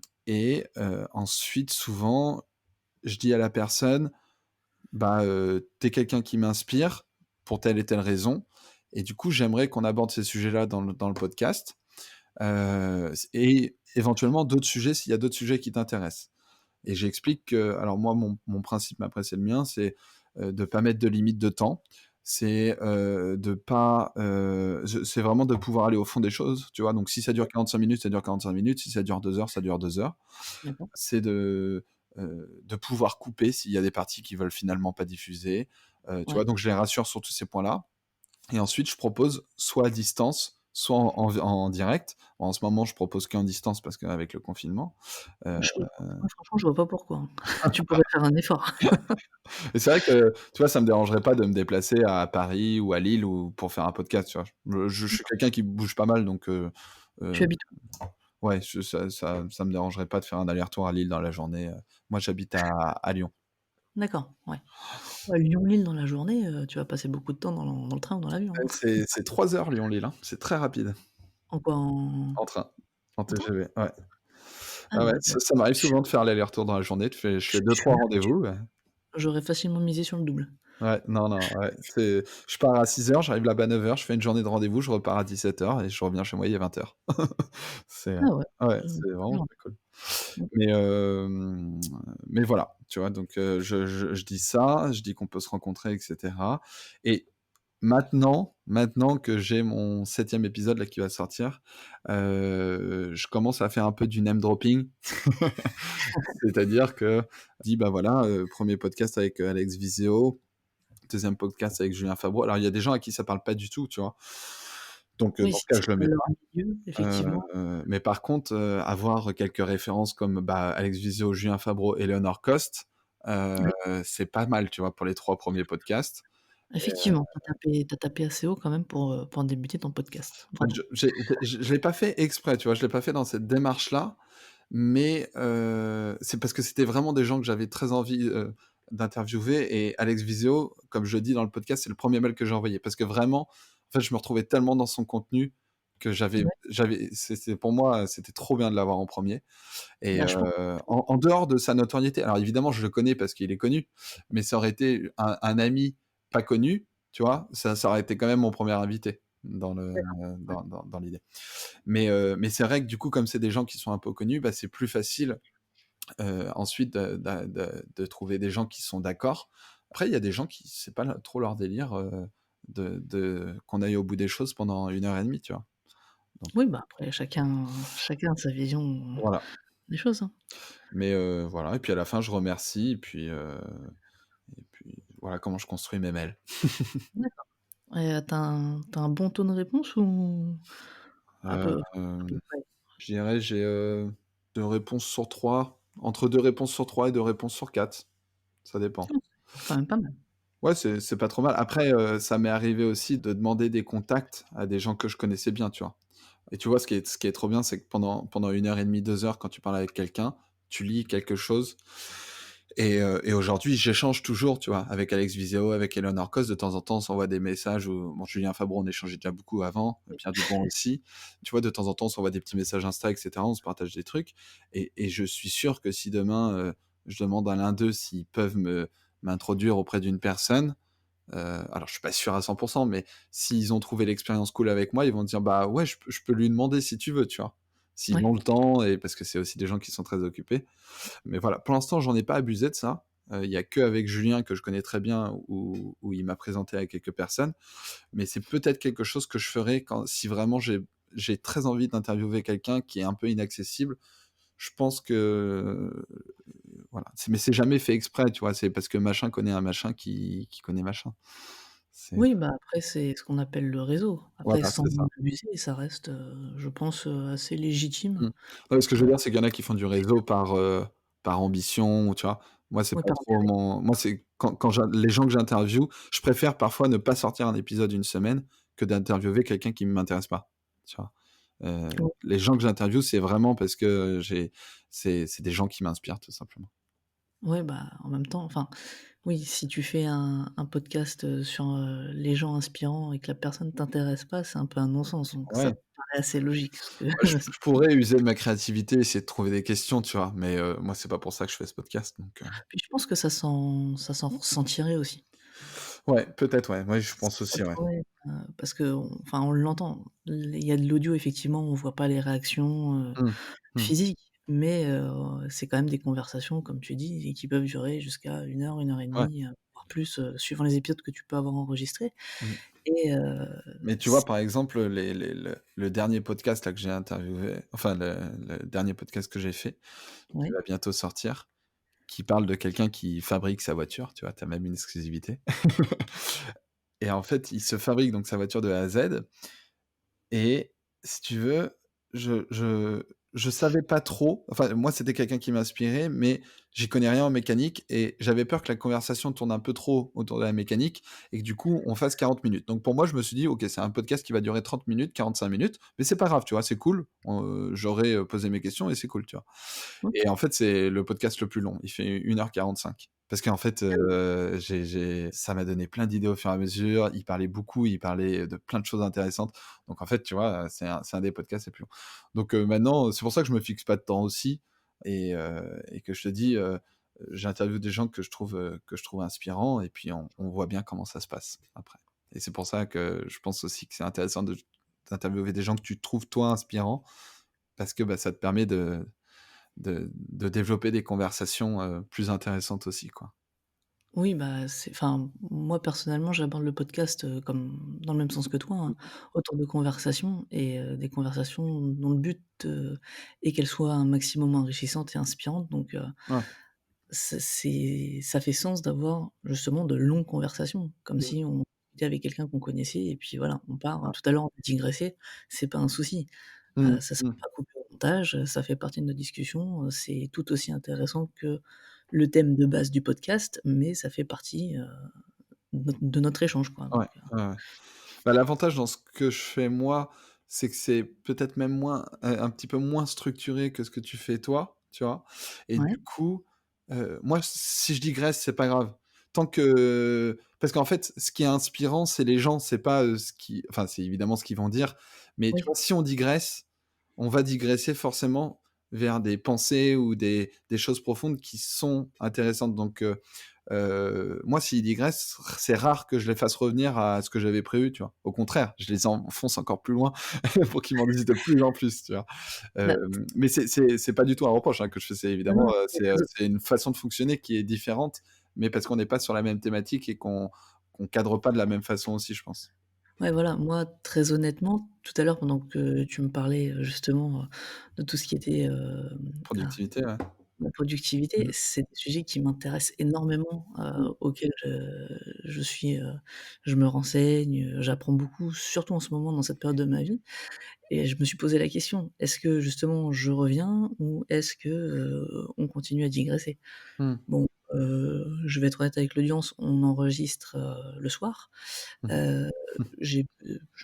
Ensuite, souvent, je dis à la personne: «Bah, tu quelqu'un qui m'inspire pour telle et telle raison, et du coup, j'aimerais qu'on aborde ces sujets-là dans le podcast, et éventuellement d'autres sujets s'il y a d'autres sujets qui t'intéressent». Et j'explique que, alors moi, mon principe, mais après c'est le mien, c'est, de pas mettre de limite de temps. C'est, de pas, c'est vraiment de pouvoir aller au fond des choses, tu vois? Donc si ça dure 45 minutes, ça dure 45 minutes, si ça dure 2 heures, ça dure 2 heures. D'accord. C'est de pouvoir couper s'il y a des parties qui veulent finalement pas diffuser, tu Ouais. vois? Donc je les rassure sur tous ces points-là, et ensuite je propose soit à distance, soit en direct. En ce moment, je propose qu'en distance parce qu'avec le confinement, heu Je Moi franchement, je vois pas pourquoi, hein. Tu pourrais faire un effort. et c'est vrai que, tu vois, ça me dérangerait pas de me déplacer à Paris ou à Lille, ou pour faire un podcast, tu vois? Je suis D'accord. quelqu'un qui bouge pas mal, donc Tu heu, habites où? ouais, ça me dérangerait pas de faire un aller-retour à Lille dans la journée. Moi, j'habite à Lyon. D'accord, ouais. Ouais, Lyon-Lille dans la journée, tu vas passer beaucoup de temps dans le train ou dans l'avion, Ouais, hein. c'est 3 heures Lyon-Lille, hein, c'est très rapide. En quoi? En En train, en en train? TGV, ouais. Ah Ah ouais, ouais, bah, ça m'arrive je suis souvent de faire l'aller-retour dans la journée. Je fais je suis 2-3 là-dessus. rendez-vous, J'aurais facilement misé sur le double. ouais, non, non, ouais, je pars à 6 heures, j'arrive là-bas à 9 heures, je fais une journée de rendez-vous, je repars à 17 heures et je reviens chez moi, il est 20 heures. C'est, Ah ouais, ouais, mmh, c'est vraiment non, très cool. mmh, Mais mais voilà, tu vois? Donc je dis ça, je dis qu'on peut se rencontrer, et cetera, et maintenant que j'ai mon 7e épisode là qui va sortir, je commence à faire un peu du name dropping. C'est-à-dire que je dis: «Bah, voilà, 1er podcast avec, Alex Viseo, 2e podcast avec Julien Fabreau». Alors il y a des gens à qui ça parle pas du tout, tu vois? Donc oui, dans si ce cas, c'est je le pas mets leur pas. milieu, effectivement. Mais par contre, avoir quelques références comme, bah, Alex Viseo, Julien Fabreau, Eleanor Coste, Oui, c'est pas mal, tu vois, pour les 3 premiers podcasts. effectivement, tu as tapé assez haut quand même pour débuter ton podcast. Bravo. Je l'ai pas fait exprès, tu vois? Je l'ai pas fait dans cette démarche-là, mais c'est parce que c'était vraiment des gens que j'avais très envie, d'interviewer, et Alex Viseo, comme je le dis dans le podcast, c'est le premier mail que j'ai envoyé parce que vraiment, en fait, je me retrouvais tellement dans son contenu que Ouais, c'était pour moi, c'était trop bien de l'avoir en premier. Et bah, je pense en dehors de sa notoriété, alors évidemment, je le connais parce qu'il est connu, mais ça aurait été un ami pas connu, tu vois? Ça aurait été quand même mon premier invité d'accord, ouais. dans l'idée. Mais c'est vrai que du coup, comme c'est des gens qui sont un peu connus, bah, c'est plus facile, ensuite de trouver des gens qui sont d'accord. Après, il y a des gens qui c'est pas trop leur délire, qu'on aille au bout des choses pendant 1 heure et demie, tu vois? Donc Oui, bah, après chacun a sa vision voilà. des choses, hein. Mais voilà et puis à la fin je remercie et puis voilà comment je construis mes mails. D'accord. Et tu un bon taux de réponse ou à peu Hem, près? je dirais j'ai, 2 réponses sur 3, entre 2 réponses sur 3 et 2 réponses sur 4, ça dépend. Tiens, c'est quand même pas mal. Ouais, c'est pas trop mal. Après, ça m'est arrivé aussi de demander des contacts à des gens que je connaissais bien, tu vois? Et tu vois, ce qui est trop bien, c'est que pendant 1 heure et demie, 2 heures, quand tu parles avec quelqu'un, tu lis quelque chose et aujourd'hui, j'échange toujours, tu vois? Avec Alex Viseo, avec Elon Orcos, de temps en temps, on s'envoie des messages ou bon, Julien Fabreau, on échangeait déjà beaucoup avant, Oui. Pierre Dupont aussi. Tu vois, de temps en temps, on s'envoie des petits messages Insta et cetera, on se partage des trucs et je suis sûr que si demain, je demande à l'un d'eux s'ils peuvent me m'introduire auprès d'une personne, alors je suis pas sûr à 100 mais s'ils ont trouvé l'expérience cool avec moi, ils vont dire: «Bah, ouais, je peux lui demander si tu veux», tu vois? S'ils Ouais. ont le temps et parce que c'est aussi des gens qui sont très occupés. Mais voilà, pour l'instant, j'en ai pas abusé de ça. Il y a qu'avec Julien que je connais très bien où il m'a présenté à quelques personnes, mais c'est peut-être quelque chose que je ferai quand si vraiment j'ai très envie d'interviewer quelqu'un qui est un peu inaccessible. Je pense que, voilà, c'est jamais fait exprès, tu vois? C'est parce que machin connaît un machin qui connaît machin. C'est Oui, bah, après c'est ce qu'on appelle le réseau. Après Voilà, sans c'est ça. abuser, ça reste, je pense, assez Mmh. légitime. Ouais, ce que je Heu, veux dire, c'est qu'il y en a qui font du réseau par ambition ou tu vois? Moi, c'est oui, pas par trop intérêt. mon moi, c'est quand les gens que j'interviewe, je préfère parfois ne pas sortir un épisode une semaine que d'interviewer quelqu'un qui ne m'intéresse pas, tu vois? Oui. Les gens que j'interviewe, c'est vraiment parce que c'est des gens qui m'inspirent tout simplement. Ouais, bah, en même temps, enfin, oui, si tu fais un podcast, sur, les gens inspirants et que la personne t'intéresse pas, c'est un peu un non-sens, donc ça Ouais, me paraît assez logique ce que je pourrais user de ma créativité, essayer de trouver des questions, tu vois? Mais moi, c'est pas pour ça que je fais ce podcast donc puis je pense que ça s'en ressentirait aussi. ouais, peut-être, ouais. Ouais, je pense Ça aussi, ouais. pourrait, parce qu'on enfin, on l'entend. Il y a de l'audio effectivement, on voit pas les réactions, Mmh. Mmh. physiques, mais c'est quand même des conversations, comme tu dis et qui peuvent durer jusqu'à 1 heure et Ouais. demie, voire plus, suivant les épisodes que tu peux avoir enregistrés Mmh. et Mais tu vois, c par exemple, le dernier podcast là que j'ai interviewé, enfin le dernier podcast que j'ai fait, qui ouais, va bientôt sortir, qui parle de quelqu'un qui fabrique sa voiture, tu vois? Tu as même une exclusivité et en fait, il se fabrique donc sa voiture de A à Z et si tu veux, je savais pas trop, enfin moi c'était quelqu'un qui m'inspirait, mais j'y connais rien en mécanique et j'avais peur que la conversation tourne un peu trop autour de la mécanique et que du coup on fasse 40 minutes. Donc pour moi je me suis dit: «OK, c'est un podcast qui va durer 30 minutes, 45 minutes, mais c'est pas grave, tu vois? C'est cool, j'aurais, posé mes questions et c'est cool», tu vois? OK. Et en fait, c'est le podcast le plus long. Il fait 1 heure 45. Parce qu'en fait, Ah oui. j'ai ça m'a donné plein d'idées au fur et à mesure. Il parlait beaucoup, il parlait de plein de choses intéressantes. Donc en fait, tu vois, c'est un des podcasts les plus longs. Donc maintenant, c'est pour ça que je me fixe pas de temps aussi et que je te dis, j'interviewe des gens que je trouve inspirants et puis on voit bien comment ça se passe après. Et c'est pour ça que je pense aussi que c'est intéressant d'interviewer des gens que tu trouves toi inspirants parce que, bah, ça te permet de développer des conversations, plus intéressantes aussi, quoi. Oui, bah, c'est enfin, moi personnellement, j'aborde le podcast, comme dans le même sens que toi, hein, autour de conversations et des conversations dont le but, est qu'elles soient un maximum enrichissantes et inspirantes donc Ouais. ça fait sens d'avoir justement de longues conversations, comme Mmh. si on était avec quelqu'un qu'on connaissait et puis voilà, on part. Ouais. Tout à l'heure, on a digressé, c'est pas un souci. Mmh. Ça sera Mmh. pas coupé au montage, ça fait partie de nos discussions, c'est tout aussi intéressant que le thème de base du podcast, mais ça fait partie, de notre échange, quoi, Ouais, donc ouais, ouais. Bah, l'avantage dans ce que je fais moi, c'est que c'est peut-être même moins un petit peu moins structuré que ce que tu fais toi, tu vois? Et ouais, du coup, moi si je digresse, c'est pas grave. Tant que parce qu'en fait, ce qui est inspirant, c'est les gens, c'est pas, enfin, c'est évidemment ce qu'ils vont dire, mais tu oui, vois, si on digresse, on va digresser forcément vers des pensées ou des choses profondes qui sont intéressantes donc moi, s'ils digressent, c'est rare que je les fasse revenir à ce que j'avais prévu, tu vois? Au contraire, je les enfonce encore plus loin pour qu'ils m'en disent de plus en plus, tu vois? bah, Mais c'est pas du tout un reproche, hein, que je fais. C'est non, non, évidemment, c'est une façon de fonctionner qui est différente, mais parce qu'on n'est pas sur la même thématique et qu'on cadre pas de la même façon aussi, je pense. Ouais, voilà, moi, très honnêtement, tout à l'heure, pendant que tu me parlais, justement, de tout ce qui était, Productivité, ouais. la productivité, Mmh. c'est des sujets qui m'intéressent énormément, Mmh. auxquels je suis, je me renseigne, j'apprends beaucoup, surtout en ce moment, dans cette période de ma vie et je me suis posé la question: «Est-ce que justement je reviens ou est-ce que, on continue à digresser?» Mmh. Bon, je vais être honnête avec l'audience, on enregistre, le soir. Mmh. Heu, je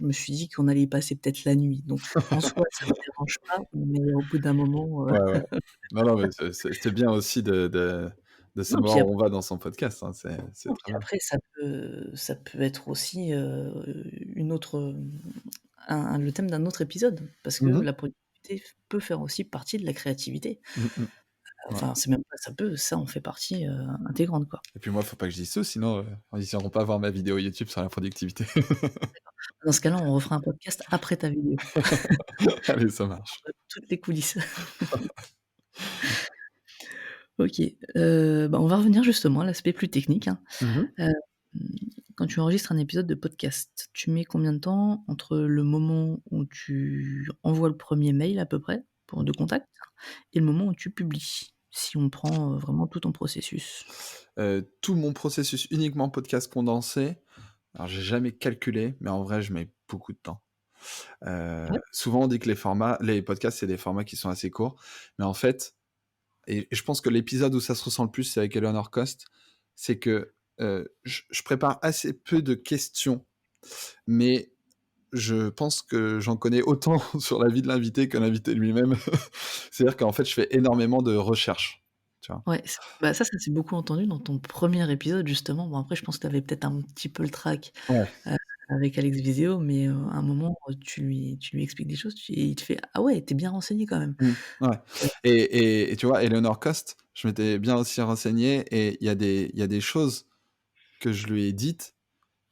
me suis dit qu'on allait y passer peut-être la nuit, donc en soi, ça me dérange pas, mais au bout d'un moment, Ouais, ouais. Non, non, mais c'est bien aussi de non, savoir puis où on va dans son podcast, hein, c'est non, très puis bien. après ça peut être aussi, une autre, un le thème d'un autre épisode, parce que Mmh mh. la productivité peut faire aussi partie de la créativité. Mmh mh. Ouais. Enfin, c'est même pas ça peut, ça en fait partie, intégrante, quoi. Et puis moi, faut pas que je dise tout, sinon, ils iront pas voir ma vidéo YouTube sur la productivité. Dans ce cas-là, on refera un podcast après ta vidéo. Allez, ça marche. Toutes les coulisses. OK, bah, on va revenir justement à l'aspect plus technique, hein. Mmh mh. Hem, quand tu enregistres un épisode de podcast, tu mets combien de temps entre le moment où tu envoies le premier mail à peu près, pour de contact et le moment où tu publies? Si on prend, vraiment tout ton processus. Tout mon processus uniquement podcast condensé, alors j'ai jamais calculé, mais en vrai, je mets beaucoup de temps. Ouais, Souvent on dit que les podcasts, c'est des formats qui sont assez courts, mais en fait et je pense que l'épisode où ça se ressent le plus, c'est avec Eleanor Cost, c'est que, je prépare assez peu de questions, mais je pense que j'en connais autant sur la vie de l'invité que l'invité lui-même. C'est-à-dire qu'en fait, je fais énormément de recherches, tu vois? ouais, bah, ça s'est beaucoup entendu dans ton premier épisode justement. Bon après je pense que tu avais peut-être un petit peu le trac, Ouais. avec Alex Viseo, mais, à un moment, tu lui expliques des choses, et il te fait: «Ah ouais, tu es bien renseigné quand même». Mmh. Ouais et tu vois, Eleanor Cost, je m'étais bien aussi renseigné et il y a des choses que je lui ai dites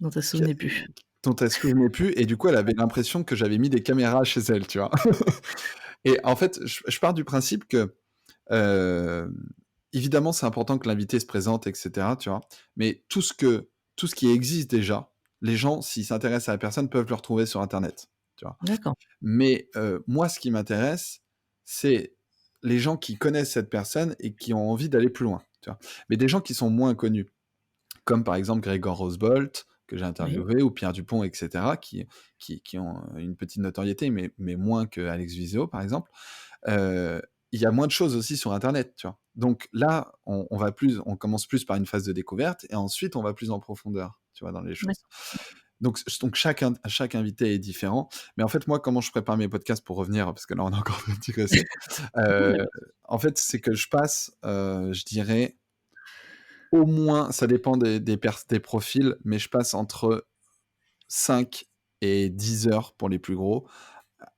Dont tu te que souvenais plus. dont elle se souvenait plus et du coup, elle avait l'impression que j'avais mis des caméras chez elle, tu vois? Et en fait, je pars du principe que, hem, évidemment, c'est important que l'invité se présente et cetera, tu vois? Mais tout ce qui existe déjà, les gens, s'ils s'intéressent à la personne, peuvent le retrouver sur internet, tu vois? D'accord, Mais, moi, ce qui m'intéresse, c'est les gens qui connaissent cette personne et qui ont envie d'aller plus loin, tu vois? Mais des gens qui sont moins connus, comme par exemple Gregor Rosebolt, que j'ai oui, interviewé, ou Pierre Dupont et cetera, qui ont une petite notoriété, mais moins que Alex Viseo, par exemple. Heu, il y a moins de choses aussi sur internet, tu vois? Donc là, on commence plus par une phase de découverte et ensuite on va plus en profondeur, tu vois, dans les choses. d'accord. Donc chaque invité est différent. Mais en fait, moi, comment je prépare mes podcasts pour revenir, parce que là, on a encore digressé. Non, il y Heu, a pas en fait, c'est que je passe, je dirais au moins, ça dépend des profils, mais je passe entre 5 et 10 heures pour les plus gros,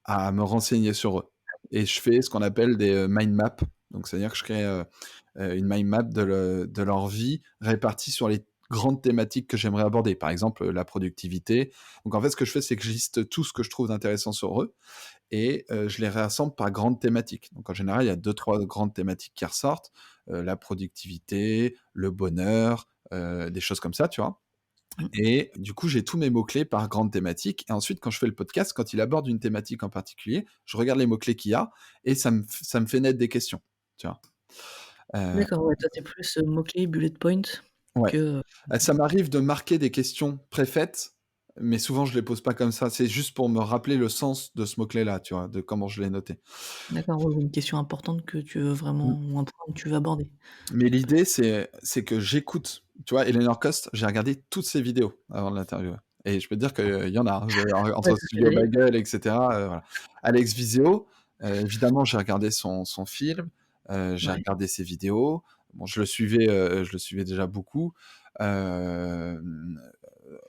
à me renseigner sur eux et je fais ce qu'on appelle des, mind maps. Donc c'est-à-dire que je crée, une mind map de leur vie répartie sur les grandes thématiques que j'aimerais aborder. Par exemple, la productivité. Donc en fait, ce que je fais, c'est que je liste tout ce que je trouve d'intéressant sur eux et je les réassemble par grandes thématiques. Donc en général, il y a deux trois grandes thématiques qui ressortent, la productivité, le bonheur, des choses comme ça, tu vois? mmh, Et du coup, j'ai tous mes mots-clés par grande thématique et ensuite quand je fais le podcast, quand il aborde une thématique en particulier, je regarde les mots-clés qu'il y a et ça me fait naître des questions, tu vois? Heu, d'accord, ouais, toi, tu es plus, mots-clés, bullet point ouais. que, Ça m'arrive de marquer des questions préfaites, mais souvent je les pose pas comme ça. C'est juste pour me rappeler le sens de ce mot-clé-là, tu vois? De comment je l'ai noté. d'accord, ouais, ou une question importante que tu veux Mmh. vraiment, ou un point que tu veux aborder. Mais l'idée, c'est que j'écoute. Tu vois, Eleanor Cost, j'ai regardé toutes ses vidéos avant de l'interviewer et je peux te dire qu'il y en a, hein, Ouais, entre c'est ce que Studio j'allais Bagel et cetera, voilà. Alex Viseo, évidemment, j'ai regardé son film, j'ai ouais, regardé ses vidéos. Bon, je le suivais déjà beaucoup. Hem,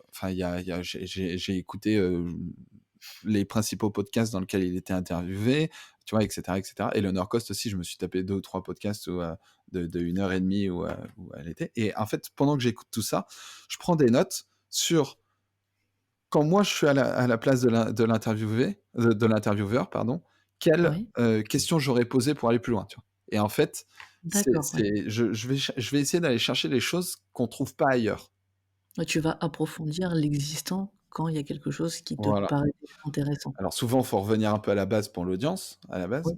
enfin, j'ai écouté, les principaux podcasts dans lesquels il était interviewé, tu vois? Et cetera, et cetera. Eleanor Cost aussi, je me suis tapé 2 ou 3 podcasts où, de 1 heure et demie où elle était et en fait, pendant que j'écoute tout ça, je prends des notes sur quand moi je suis à la place de l'intervieweur, pardon, quelles, ouais, questions j'aurais posées pour aller plus loin, tu vois? Et en fait, d'accord, ouais. je vais essayer d'aller chercher les choses qu'on trouve pas ailleurs. Ouais, tu vas approfondir l'existant quand il y a quelque chose qui te Voilà. paraît intéressant. Alors souvent, il faut revenir un peu à la base pour l'audience, à la base, Oui,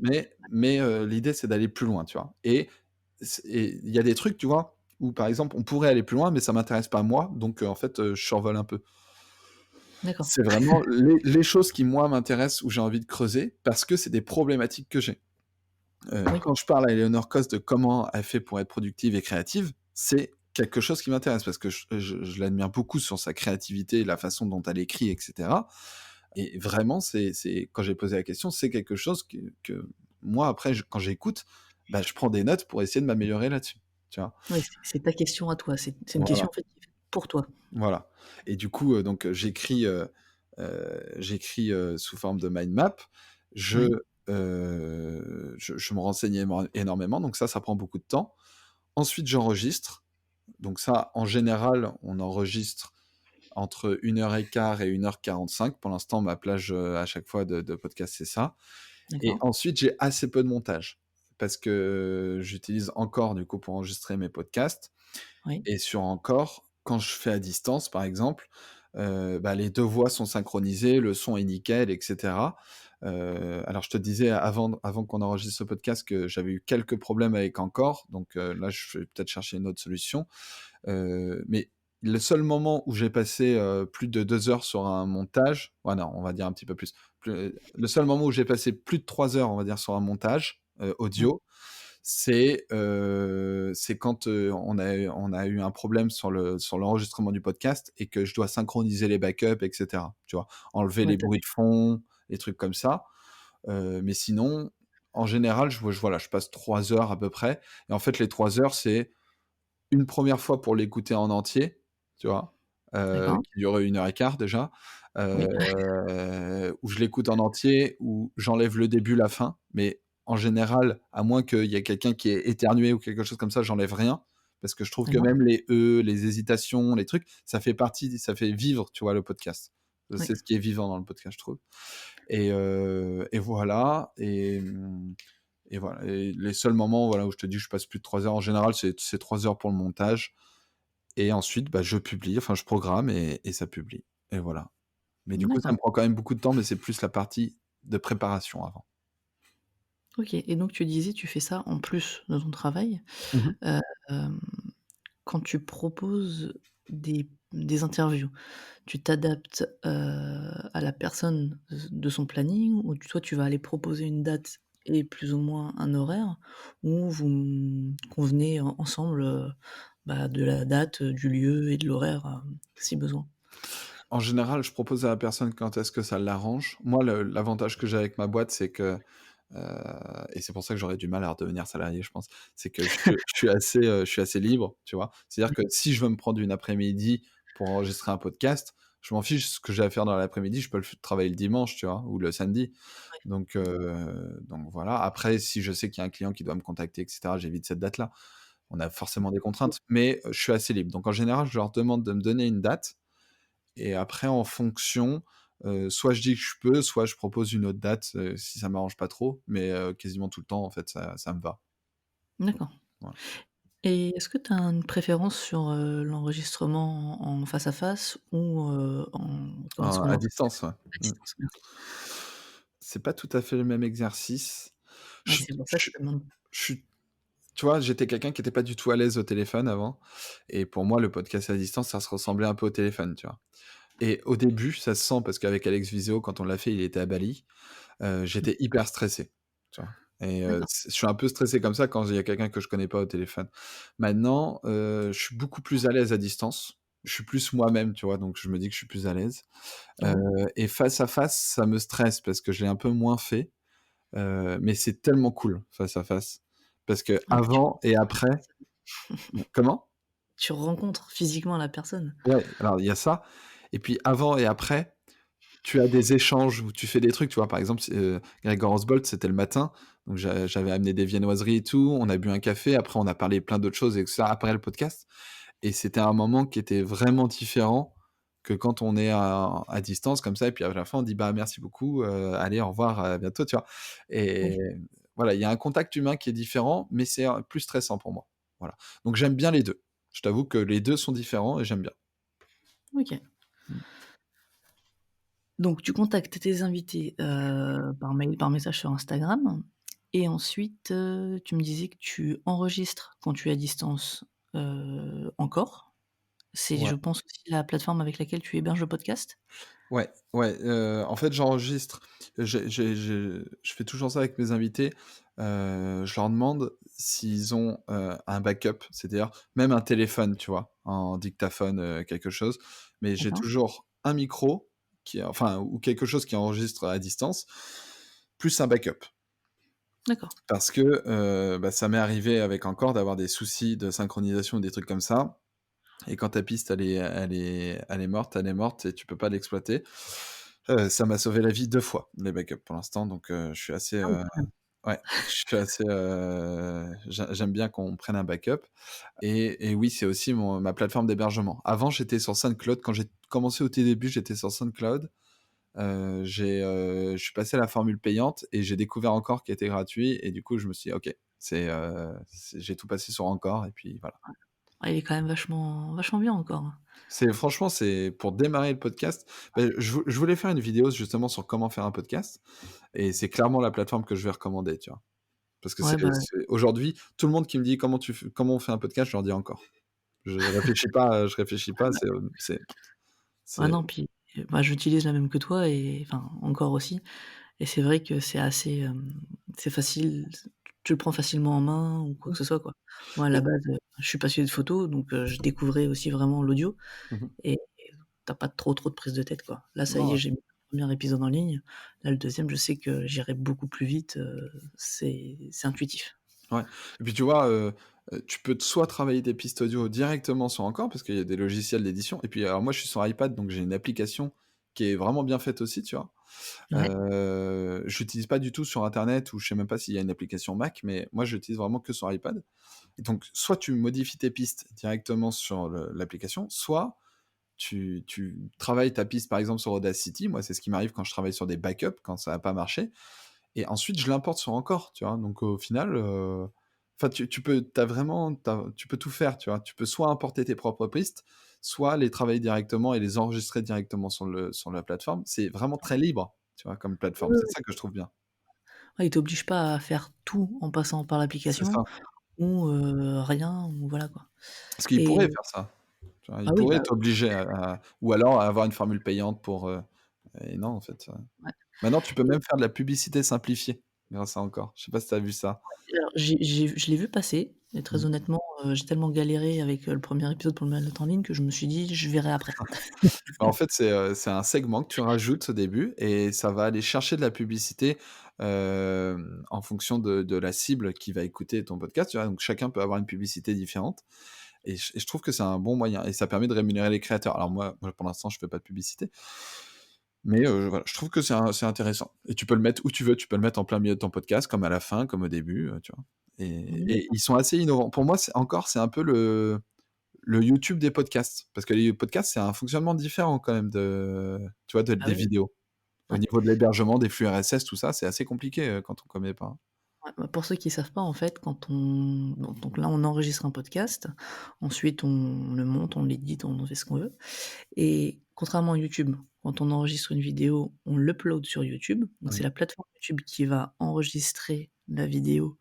mais l'idée, c'est d'aller plus loin, tu vois? Et il y a des trucs, tu vois, où par exemple, on pourrait aller plus loin, mais ça m'intéresse pas moi, donc en fait, je survole un peu. d'accord. C'est vraiment les choses qui, moi, m'intéressent, où j'ai envie de creuser, parce que c'est des problématiques que j'ai. Oui, Quand je parle à Eleanor Cost de comment elle fait pour être productive et créative, c'est quelque chose qui m'intéresse parce que je l'admire beaucoup sur sa créativité, la façon dont elle écrit, et cetera. Et vraiment, c'est quand j'ai posé la question, c'est quelque chose que moi, après, quand j'écoute, bah, je prends des notes pour essayer de m'améliorer là-dessus, tu vois? oui, c'est ta question à toi, c'est une Voilà, question en fait qui est faite pour toi. voilà. Et du coup, donc j'écris, sous forme de mind map. Je, Oui, je me renseigne énormément, donc ça prend beaucoup de temps. Ensuite, j'enregistre. Donc ça, en général, on enregistre entre 1 h 15 et 1 h 45. Pour l'instant, ma plage, à chaque fois de podcast, c'est ça. Et d'accord. ensuite, j'ai assez peu de montage parce que j'utilise Anchor, du coup, pour enregistrer mes podcasts. Oui, Et sur Anchor, quand je fais à distance, par exemple, bah, les 2 voix sont synchronisées, le son est nickel, et cetera. Alors je te disais avant qu'on enregistre ce podcast que j'avais eu quelques problèmes avec Anchor, donc là, je vais peut-être chercher une autre solution. Mais le seul moment où j'ai passé, plus de 2 heures sur un montage, ouais, non, on va dire un petit peu plus. Le seul moment où j'ai passé plus de 3 heures, on va dire, sur un montage, oui, audio, c'est quand, on a eu un problème sur l'enregistrement du podcast et que je dois synchroniser les backups, et cetera, tu vois? Enlever ouais, les bruits de fond, les trucs comme ça. Mais sinon, en général, voilà, je passe 3 heures à peu près et en fait, les 3 heures, c'est une première fois pour l'écouter en entier, tu vois? d'accord, Qui durait 1 h 15 déjà, oui, où je l'écoute en entier, où j'enlève le début, la fin, mais en général, à moins qu'il y ait quelqu'un qui ait éternué ou quelque chose comme ça, j'enlève rien. Parce que je trouve que d'accord, même les les hésitations, les trucs, ça fait vivre, tu vois, le podcast. oui, C'est ce qui est vivant dans le podcast, je trouve. Et voilà et voilà et les seuls moments, voilà, où je te dis que je passe plus de 3 heures en général, c'est 3 heures pour le montage et ensuite, bah, je publie, enfin je programme et ça publie et voilà. Mais du coup, ça d'accord. me prend quand même beaucoup de temps, mais c'est plus la partie de préparation avant. OK, et donc tu disais, tu fais ça en plus de ton travail. Mmh. Hem, Quand tu proposes des interviews, tu t'adaptes, à la personne de son planning, ou toi tu vas aller proposer une date et plus ou moins un horaire, ou vous, convenez ensemble, bah, de la date, du lieu et de l'horaire, si besoin? En général, je propose à la personne quand est-ce que ça l'arrange. Moi, l'avantage que j'ai avec ma boîte, c'est que, et c'est pour ça que j'aurais du mal à redevenir salarié, je pense, c'est que je suis assez libre, tu vois? C'est-à-dire Oui, que si je veux me prendre une après-midi pour enregistrer un podcast, je m'en fiche, ce que j'ai à faire dans l'après-midi, je peux le travailler le dimanche, tu vois? Ou le samedi. Donc voilà. Après, si je sais qu'il y a un client qui doit me contacter, et cetera, j'évite cette date-là. On a forcément des oui. contraintes, mais je suis assez libre. Donc en général, je leur demande de me donner une date et après en fonction, soit je dis que je peux, soit je propose une autre date, si ça m'arrange pas trop, mais quasiment tout le temps, en fait, ça me va. D'accord. Voilà. Et est-ce que tu as une préférence sur, l'enregistrement en face à face, ou, comment est-ce qu'on À appelle ça? distance, ouais. À Mmh. distance, merci. C'est pas tout à fait le même exercice. Ouais, Je c'est pour ça que je je te demande. je suis Tu vois, j'étais quelqu'un qui était pas du tout à l'aise au téléphone avant et pour moi, le podcast à distance, ça se ressemblait un peu au téléphone, tu vois? Et au début, ça se sent parce qu'avec Alex Viseo, quand on l'a fait, il était à Bali, j'étais hyper stressé, tu vois? Et D'accord. je suis un peu stressé comme ça quand il y a quelqu'un que je connais pas au téléphone. Maintenant, je suis beaucoup plus à l'aise à distance. Je suis plus moi-même, tu vois? Donc je me dis que je suis plus à l'aise. Heu Oui. et face à face, ça me stresse parce que je l'ai un peu moins fait, mais c'est tellement cool face à face. Parce Ah oui, tu qu'avant et rencontres la après personne. comment? Tu rencontres physiquement la personne. Ouais, alors il y a ça et puis avant et après, tu as des échanges où tu fais des trucs, tu vois? Par exemple, Gregor Osbold, c'était le matin, donc j'avais amené des viennoiseries et tout, on a bu un café, après on a parlé plein d'autres choses et que ça après le podcast et c'était un moment qui était vraiment différent que quand on est à distance comme ça et puis à la fin on dit: «Bah, merci beaucoup, allez au revoir, à bientôt», tu vois? Et Oui, voilà, il y a un contact humain qui est différent, mais c'est, plus stressant pour moi. Voilà, donc j'aime bien les 2. Je t'avoue que les 2 sont différents et j'aime bien. OK. Mmh. Donc tu contactes tes invités, par mail, par message sur Instagram et ensuite, tu me disais que tu enregistres quand tu es à distance, encore. C'est, Ouais. je pense, aussi la plateforme avec laquelle tu héberges le podcast? Ouais, ouais, en fait, j'enregistre. Je fais toujours ça avec mes invités. Je leur demande s'ils ont, un backup, c'est-à-dire même un téléphone, tu vois? En dictaphone, quelque chose. Mais j'ai D'accord, toujours un micro ou quelque chose qui enregistre à distance, plus un backup. d'accord. Parce que, bah, ça m'est arrivé avec Anchor d'avoir des soucis de synchronisation ou des trucs comme ça. Et quand ta piste elle est morte et tu peux pas l'exploiter. Ça m'a sauvé la vie 2 fois, les backups pour l'instant, donc je suis assez, Ah oui, quand même. ouais, je suis assez, j'aime bien qu'on prenne un backup et oui, c'est aussi ma plateforme d'hébergement. Avant, j'étais sur SoundCloud. Quand j'ai commencé au tout début, j'étais sur SoundCloud. Je suis passé à la formule payante et j'ai découvert Encore qui était gratuit et du coup, je me suis dit: «OK, j'ai tout passé sur Encore» et puis voilà. Ah, il est quand même vachement bien encore. Franchement, c'est pour démarrer le podcast. Je voulais faire une vidéo justement sur comment faire un podcast et c'est clairement la plateforme que je vais recommander, tu vois? Parce que Ouais, bah, c'est aujourd'hui, tout le monde qui me dit: comment on fait un podcast?» Je leur dis: «Encore». Je réfléchis pas, ah c'est non, puis, bah, j'utilise la même que toi et enfin, encore aussi. Et c'est vrai que c'est assez, c'est facile, tu le prends facilement en main ou quoi mmh, que ce soit, quoi. Moi, à la et base, je suis passionné de photo, donc je découvrais aussi vraiment l'audio mmh mh. et tu as pas trop de prise de tête, quoi. Là, ça y est, Non, j'ai mis le 1er épisode en ligne. Là, le deuxième, je sais que j'irai beaucoup plus vite, c'est intuitif. ouais, et puis tu vois, tu peux soit travailler tes pistes audio directement sur Encore parce qu'il y a des logiciels d'édition et puis alors moi je suis sur iPad donc j'ai une application qui est vraiment bien faite aussi, tu vois? Ouais, J'utilise pas du tout sur internet ou je sais même pas s'il y a une application Mac, mais moi j'utilise vraiment que sur iPad. Et donc soit tu modifies tes pistes directement sur l'application, soit tu travailles ta piste par exemple sur Audacity. Moi, c'est ce qui m'arrive quand je travaille sur des backups, quand ça a pas marché et ensuite je l'importe sur Encore, tu vois? Donc au final, enfin tu peux tout faire, tu vois? Tu peux soit importer tes propres pistes, soit les travailler directement et les enregistrer directement sur la plateforme. C'est vraiment très libre, tu vois, comme ouais, plateforme. C'est ouais. ça que je trouve bien. Ouais, ils t'obligent pas à faire tout en passant par C'est l'application ça. ou rien ou voilà, quoi. Parce qu'ils Et pourraient faire ça, tu vois? ah Ils oui, pourraient bah, t'obliger à ou alors à avoir une formule payante pour, et non, en fait, ouais. maintenant tu peux Et même faire de la publicité simplifiée grâce à Encore. Je sais pas si tu as vu ça? alors je l'ai vu passer et très Mmh. honnêtement, j'ai tellement galéré avec, le 1er épisode pour le mettre en ligne que je me suis dit: «Je verrai après». Bah, en fait, c'est un segment que tu rajoutes au début et ça va aller chercher de la publicité, en fonction de la cible qui va écouter ton podcast, tu vois? Donc chacun peut avoir une publicité différente et je trouve que c'est un bon moyen et ça permet de rémunérer les créateurs. Alors moi pour l'instant, je fais pas de publicité, mais voilà, je trouve que c'est intéressant et tu peux le mettre où tu veux. Tu peux le mettre en plein milieu de ton podcast, comme à la fin, comme au début, tu vois? Et D'accord. ils sont assez innovants. Pour moi, c'est un peu le YouTube des podcasts. Parce que les podcasts, c'est un fonctionnement différent quand même tu vois, Ah des oui, vidéos. Au ouais. niveau de l'hébergement, des flux RSS, tout ça, c'est assez compliqué, quand on connaît pas. Ouais, bah, pour ceux qui savent pas, en fait, quand on donc là, on enregistre un podcast, ensuite on le monte, on l'édite, on en fait ce qu'on veut et contrairement à YouTube, quand on enregistre une vidéo, on l'upload sur YouTube, donc c'est Oui. la plateforme YouTube qui va enregistrer la vidéo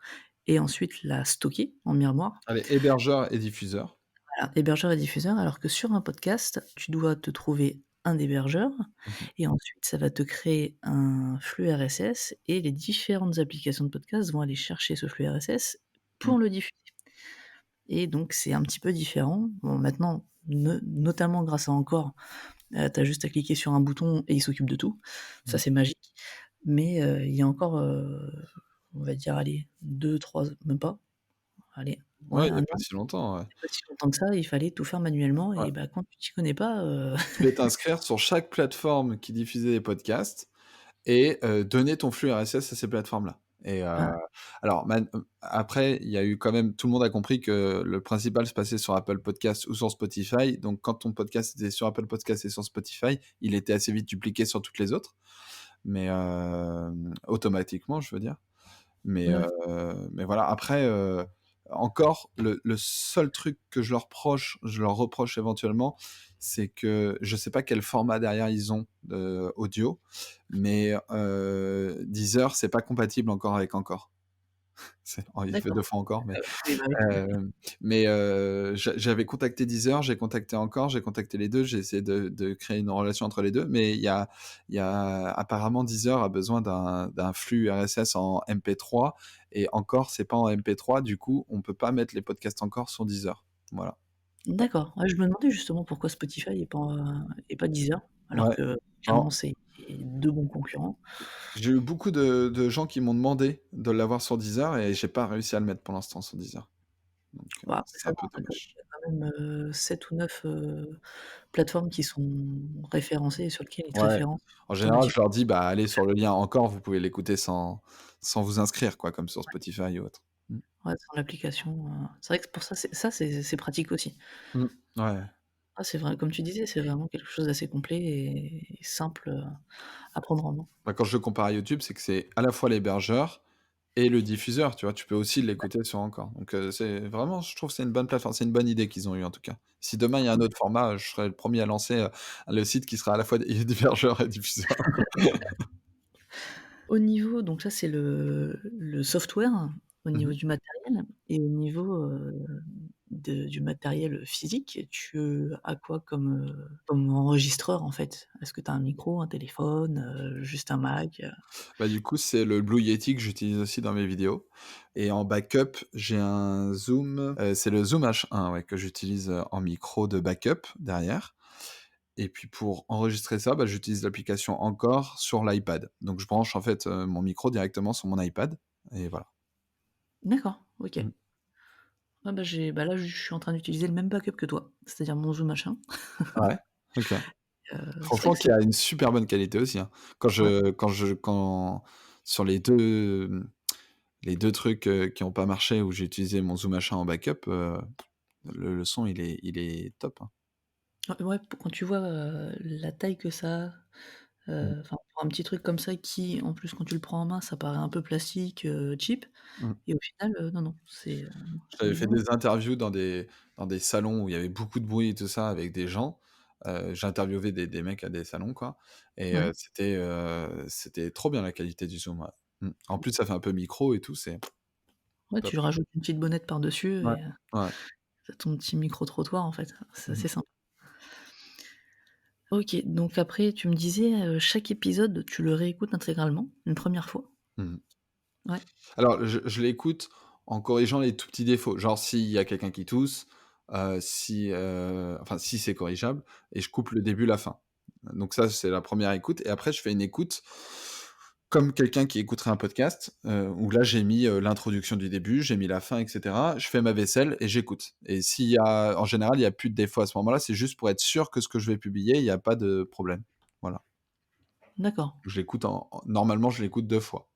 et ensuite la stocker en miroir. Allez, hébergeur et diffuseur. Voilà, hébergeur et diffuseur, alors que sur un podcast, tu dois te trouver un hébergeur Mmh mh. et ensuite ça va te créer un flux RSS et les différentes applications de podcast vont aller chercher ce flux RSS Mmh. pour le diffuser et donc c'est un petit peu différent. Bon maintenant, notamment grâce à Encore, tu as juste à cliquer sur un bouton et il s'occupe de tout. Ça Mmh. c'est magique, mais il y a encore, on va dire, allez, 2-3, même pas, allez, ouais, Ouais, il y a 1 pas an. si longtemps, ouais. Pas si longtemps que ça, il fallait tout faire manuellement Ouais. et bah, quand tu t'y connais pas, Tu devais t'inscrire sur chaque plateforme qui diffusait des podcasts et donner ton flux RSS à ces plateformes-là et ah, alors après, il y a eu quand même tout le monde a compris que le principal se passait sur Apple Podcasts ou sur Spotify, donc quand ton podcast était sur Apple Podcasts et sur Spotify, il était assez vite dupliqué sur toutes les autres, mais automatiquement, je veux dire. Mais ouais, ouais. mais voilà, après, encore le seul truc que je leur reproche éventuellement, c'est que je sais pas quel format derrière ils ont, audio, mais Deezer, c'est pas compatible encore avec Encore. Il fait D'accord. 2 fois Encore, Oui, bah, oui. j'avais contacté Deezer, j'ai contacté Encore, j'ai contacté les 2, j'ai essayé de créer une relation entre les 2, mais il y a apparemment Deezer a besoin d'un flux RSS en MP3 et Encore, c'est pas en MP3, du coup, on peut pas mettre les podcasts Encore sur Deezer. Voilà. D'accord. Ouais, je me demandais justement pourquoi Spotify et pas Deezer, alors Ouais. que clairement Alors, c'est 2 bons concurrents. j'ai eu beaucoup de gens qui m'ont demandé de l'avoir sur Deezer et j'ai pas réussi à le mettre pour l'instant sur Deezer. Donc, Bah, après c'est ça un va, peu en fait, dommage. il y a quand même, 7 ou 9 plateformes qui sont référencées et sur lesquelles ils te Ouais. référencent En général, je automatiquement. leur dis: «Bah, allez sur le lien Encore, vous pouvez l'écouter sans vous inscrire quoi, comme sur Spotify ou autre». Mmh. Ouais, sur l'application, c'est vrai que pour ça, c'est pratique aussi. Mmh. Ouais. Ah, c'est vrai, comme tu disais, c'est vraiment quelque chose d'assez complet et simple, à prendre en main. Bah, quand je le compare à YouTube, c'est que c'est à la fois l'hébergeur et le diffuseur, tu vois? Tu peux aussi l'écouter sur Encore. Donc, c'est vraiment je trouve que c'est une bonne plateforme, c'est une bonne idée qu'ils ont eue en tout cas. Si demain il y a un autre format, je serai le premier à lancer, le site qui sera à la fois d'hébergeur et diffuseur. Au niveau donc ça, c'est le software, au Mmh niveau mh. du matériel et au niveau, du matériel physique, tu as quoi comme enregistreur, en fait? Est-ce que tu as un micro, un téléphone, juste un Mac? Bah, du coup, c'est le Blue Yeti que j'utilise aussi dans mes vidéos et en backup, j'ai un Zoom, c'est le Zoom H1, ouais, que j'utilise, en micro de backup derrière et puis pour enregistrer ça, bah, j'utilise l'application Encore sur l'iPad. Donc je branche en fait, mon micro directement sur mon iPad et voilà. D'accord, OK. Mmh. Ah bah, là, je suis en train d'utiliser le même backup que toi, c'est-à-dire mon Zoom H1. Ouais, OK. C'est vrai Franchement, que qui c'est a une super bonne qualité aussi, hein. ouais, Quand sur les 2 trucs, qui ont pas marché où j'ai utilisé mon Zoom H1 en backup, le son il est top, hein. ouais, quand tu vois, la taille que ça a, Mmh. enfin, pour un petit truc comme ça qui, en plus, quand tu le prends en main, ça paraît un peu plastique, cheap Mmh. et au final, non, non, il J'avais est fait vraiment des interviews dans des salons où il y avait beaucoup de bruit et tout ça avec des gens. J'ai interviewé des mecs à des salons quoi et ouais, c'était trop bien la qualité du Zoom, ouais. Mmh. En plus, ça fait un peu micro et tout, c'est ouais, top. tu rajoutes une petite bonnette par-dessus Ouais, et ouais. tu ton petit micro-trottoir, en fait. C'est Mmh assez mh. sympa. OK, donc après tu me disais, chaque épisode, tu le réécoutes intégralement, une première fois? Mmh. Ouais, Alors je l'écoute en corrigeant les tout petits défauts, genre s'il y a quelqu'un qui tousse, enfin si c'est corrigeable et je coupe le début, la fin. Donc ça, c'est la première écoute et après je fais une écoute comme quelqu'un qui écouterait un podcast, où là j'ai mis, l'introduction du début, j'ai mis la fin et cetera. Je fais ma vaisselle et j'écoute et s'il y a en général, il y a plus de défauts à ce moment-là, c'est juste pour être sûr que ce que je vais publier, il y a pas de problème. Voilà. d'accord, Je l'écoute normalement, je l'écoute 2 fois.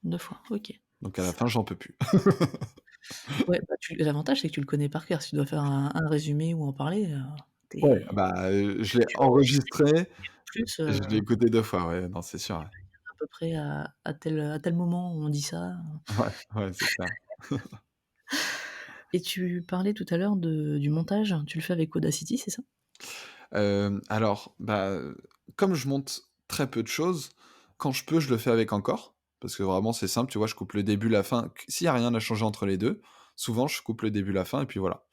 2 fois, OK. Donc à la fin, j'en peux plus. Ouais, bah, l'avantage, c'est que tu le connais par cœur. Si tu dois faire un résumé ou en parler, Ouais, tu bah, je l'ai tu vas enregistrer enregistré, plus, je l'ai écouté 2 fois, ouais, non, c'est sûr, ouais. à peu près à tel moment on dit ça. Ouais, ouais, c'est clair. Et tu parlais tout à l'heure du montage, tu le fais avec Audacity, c'est ça? Alors, bah, comme je monte très peu de choses, quand je peux, je le fais avec Encore, parce que vraiment c'est simple, tu vois? Je coupe le début, la fin. S'il y a rien à changer entre les 2, souvent je coupe le début, la fin et puis voilà.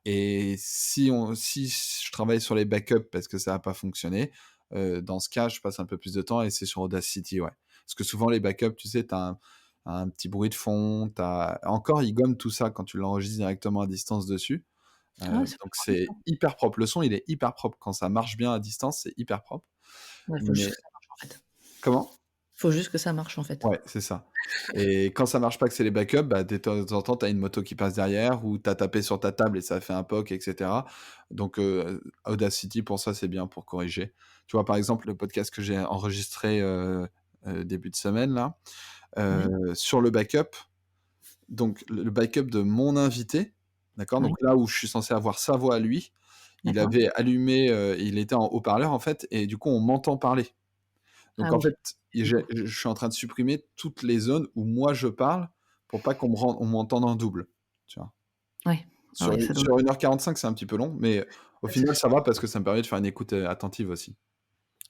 Et si je travaille sur les backups parce que ça a pas fonctionné, dans ce cas, je passe un peu plus de temps et c'est sur Audacity, ouais. Parce que souvent les backups, tu sais, tu as un petit bruit de fond, Encore, il gomme tout ça quand tu l'enregistres directement à distance dessus. Ah, c'est Donc vachement c'est bien. hyper propre. Le son, il est hyper propre. Quand ça marche bien à distance, c'est hyper propre. Ouais, faut juste Mais que ça marche, en fait. comment? Faut juste que ça marche, en fait. Ouais, c'est ça. Et quand ça marche pas, que c'est les backups, bah, de temps en temps, tu as une moto qui passe derrière ou tu as tapé sur ta table et ça a fait un POC et cetera. Donc Audacity, pour ça, c'est bien pour corriger. Tu vois, par exemple, le podcast que j'ai enregistré, début de semaine là, Ouais, sur le backup, donc le backup de mon invité, d'accord? ouais, Donc là où je suis censé avoir sa voix à lui, il d'accord. avait allumé, il était en haut-parleur en fait et du coup on m'entend parler. Donc Ah en oui, fait, du coup. je suis en train de supprimer toutes les zones où moi je parle pour pas on m'entende en double, tu vois? Ouais, Ah Sur ouais, ça doit sur 1h45, c'est un petit peu long, mais au ouais, c'est final, ça. ça va parce que ça me permet de faire une écoute, attentive aussi.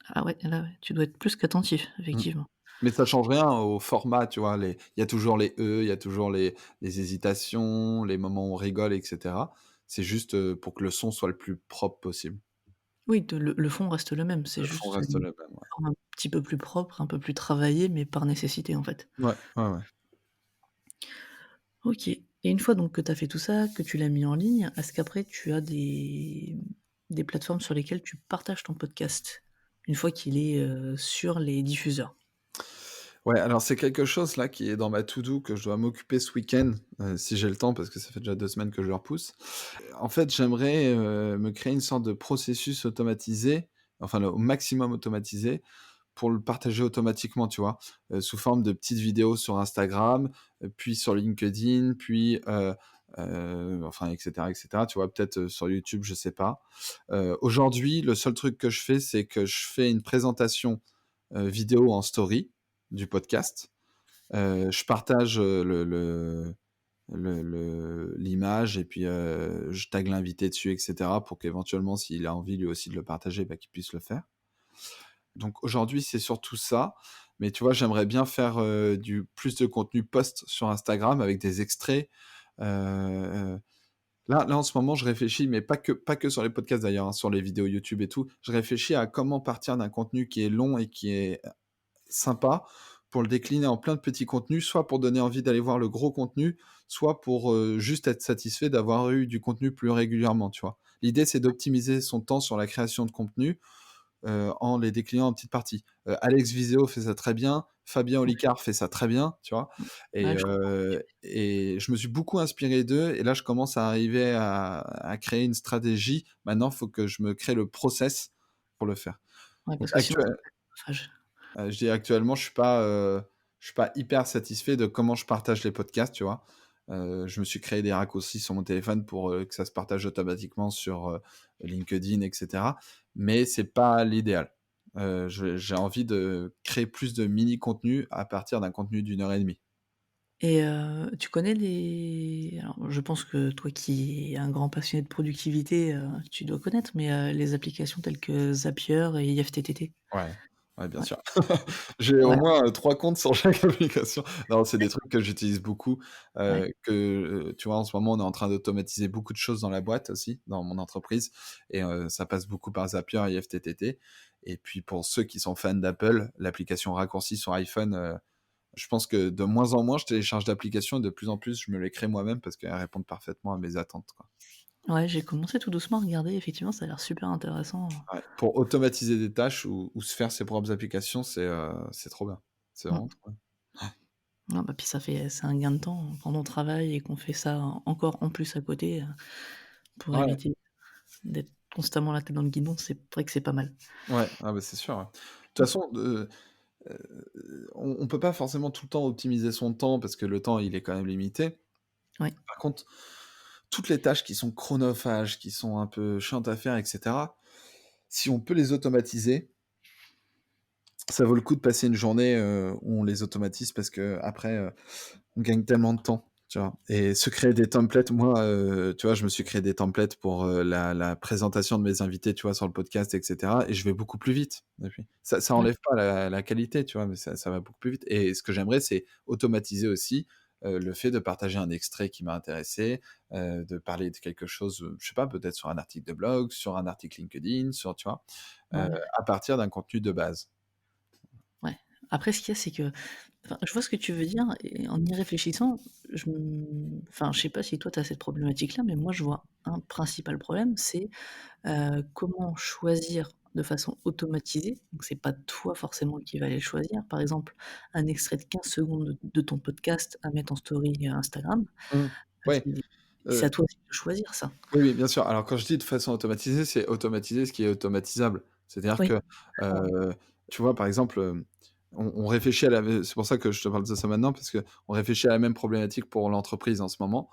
Ah ouais, là, ouais, tu dois être plus qu'attentif, Mmh. effectivement. Mais ça change rien au format, tu vois? Il y a toujours les il y a toujours les hésitations, les moments où on rigole et cetera. C'est juste, pour que le son soit le plus propre possible. Oui, de le fond reste le même, c'est Le fond juste reste une le même, ouais. forme un petit peu plus propre, un peu plus travaillée, mais par nécessité, en fait. Ouais, ouais, ouais. OK, et une fois donc que tu as fait tout ça, que tu l'as mis en ligne, est-ce qu'après tu as des plateformes sur lesquelles tu partages ton podcast? Une fois qu'il est, sur les diffuseurs? Ouais, alors c'est quelque chose là qui est dans ma to do que je dois m'occuper ce week-end, si j'ai le temps parce que ça fait déjà 2 semaines que je le repousse. En fait, j'aimerais, me créer une sorte de processus automatisé, enfin le au maximum automatisé pour le partager automatiquement, tu vois? Sous forme de petites vidéos sur Instagram, puis sur LinkedIn, puis, enfin et cetera, tu vois? Peut-être, sur YouTube, je sais pas. Aujourd'hui, le seul truc que je fais, c'est que je fais une présentation, vidéo en story du podcast. Je partage, l'image et puis, je tag l'invité dessus et cetera pour qu'éventuellement s'il a envie lui aussi de le partager, bah, qu'il puisse le faire. Donc aujourd'hui, c'est surtout ça, mais tu vois, j'aimerais bien faire, du plus de contenu post sur Instagram avec des extraits. Heu, là, en ce moment, je réfléchis, mais pas que sur les podcasts d'ailleurs, hein, sur les vidéos YouTube et tout. Je réfléchis à comment partir d'un contenu qui est long et qui est sympa pour le décliner en plein de petits contenus, soit pour donner envie d'aller voir le gros contenu, soit pour, juste être satisfait d'avoir eu du contenu plus régulièrement, tu vois? L'idée, c'est d'optimiser son temps sur la création de contenu, en les déclinant en petites parties. Alex Viseo fait ça très bien, Fabien Ouais, Olicard fait ça très bien, tu vois? ouais, Et je comprends. je me suis beaucoup inspiré d'eux et là, je commence à arriver à créer une stratégie. Maintenant, il faut que je me crée le process pour le faire. Ouais, Donc parce que sinon c'est chronophage. je dis actuellement, je suis pas hyper satisfait de comment je partage les podcasts, tu vois? Je me suis créé des raccourcis sur mon téléphone pour, que ça se partage automatiquement sur, LinkedIn et cetera, mais c'est pas l'idéal. J'ai envie de créer plus de mini contenus à partir d'un contenu d'1 heure et demie. Et tu connais les alors je pense que toi qui es un grand passionné de productivité, tu dois connaître, mais les applications telles que Zapier et IFTTT? Ouais, ouais, bien Ouais, sûr. J'ai au ouais, moins, 3 comptes sur chaque application. Non, c'est des trucs que j'utilise beaucoup, ouais, tu vois, en ce moment, on est en train d'automatiser beaucoup de choses dans la boîte aussi, dans mon entreprise et ça passe beaucoup par Zapier et FTTT et puis pour ceux qui sont fans d'Apple, l'application raccourci sur iPhone, je pense que de moins en moins, je télécharge d'applications et de plus en plus, je me les crée moi-même parce qu'elles répondent parfaitement à mes attentes, quoi. ouais, j'ai commencé tout doucement à regarder, effectivement, ça a l'air super intéressant. Ouais, pour automatiser des tâches ou se faire ses propres applications, c'est trop bien. C'est vraiment Mmh. trop bien. Ah bah, puis c'est un gain de temps quand on travaille et qu'on fait ça encore en plus à côté, pour Ouais, éviter d'être constamment la tête dans le guidon, c'est vrai que c'est pas mal. ouais, ah bah, c'est sûr, ouais. De toute Mmh. façon, on peut pas forcément tout le temps optimiser son temps parce que le temps, il est quand même limité. Ouais, Par contre, toutes les tâches qui sont chronophages, qui sont un peu chiantes à faire et cetera, si on peut les automatiser, ça vaut le coup de passer une journée, où on les automatise parce qu'après, on gagne tellement de temps, tu vois? Et se créer des templates, moi, tu vois, je me suis créé des templates pour, la présentation de mes invités, tu vois, sur le podcast et cetera et je vais beaucoup plus vite depuis. Ça ouais, enlève pas la qualité, tu vois? Mais ça va beaucoup plus vite et ce que j'aimerais, c'est automatiser aussi, le fait de partager un extrait qui m'a intéressé, de parler de quelque chose, je sais pas, peut-être sur un article de blog, sur un article LinkedIn, sur tu vois? Heu, ouais, à partir d'un contenu de base. ouais. Après ce qu'il y a, c'est que enfin, je vois ce que tu veux dire et en y réfléchissant, enfin, je sais pas si toi tu as cette problématique-là, mais moi je vois un principal problème, c'est, comment choisir de façon automatisée, donc c'est pas toi forcément qui va aller le choisir. Par exemple, un extrait de 15 secondes de ton podcast à mettre en story, Instagram, Mmh. Ouais, c'est à toi aussi de choisir ça. oui, oui, bien sûr. Alors quand je dis de façon automatisée, c'est automatiser ce qui est automatisable. C'est-à-dire Oui, que, d'accord, heu, tu vois, par exemple, on réfléchit à la c'est pour ça que je te parle de ça maintenant, parce qu'on réfléchit à la même problématique pour l'entreprise en ce moment.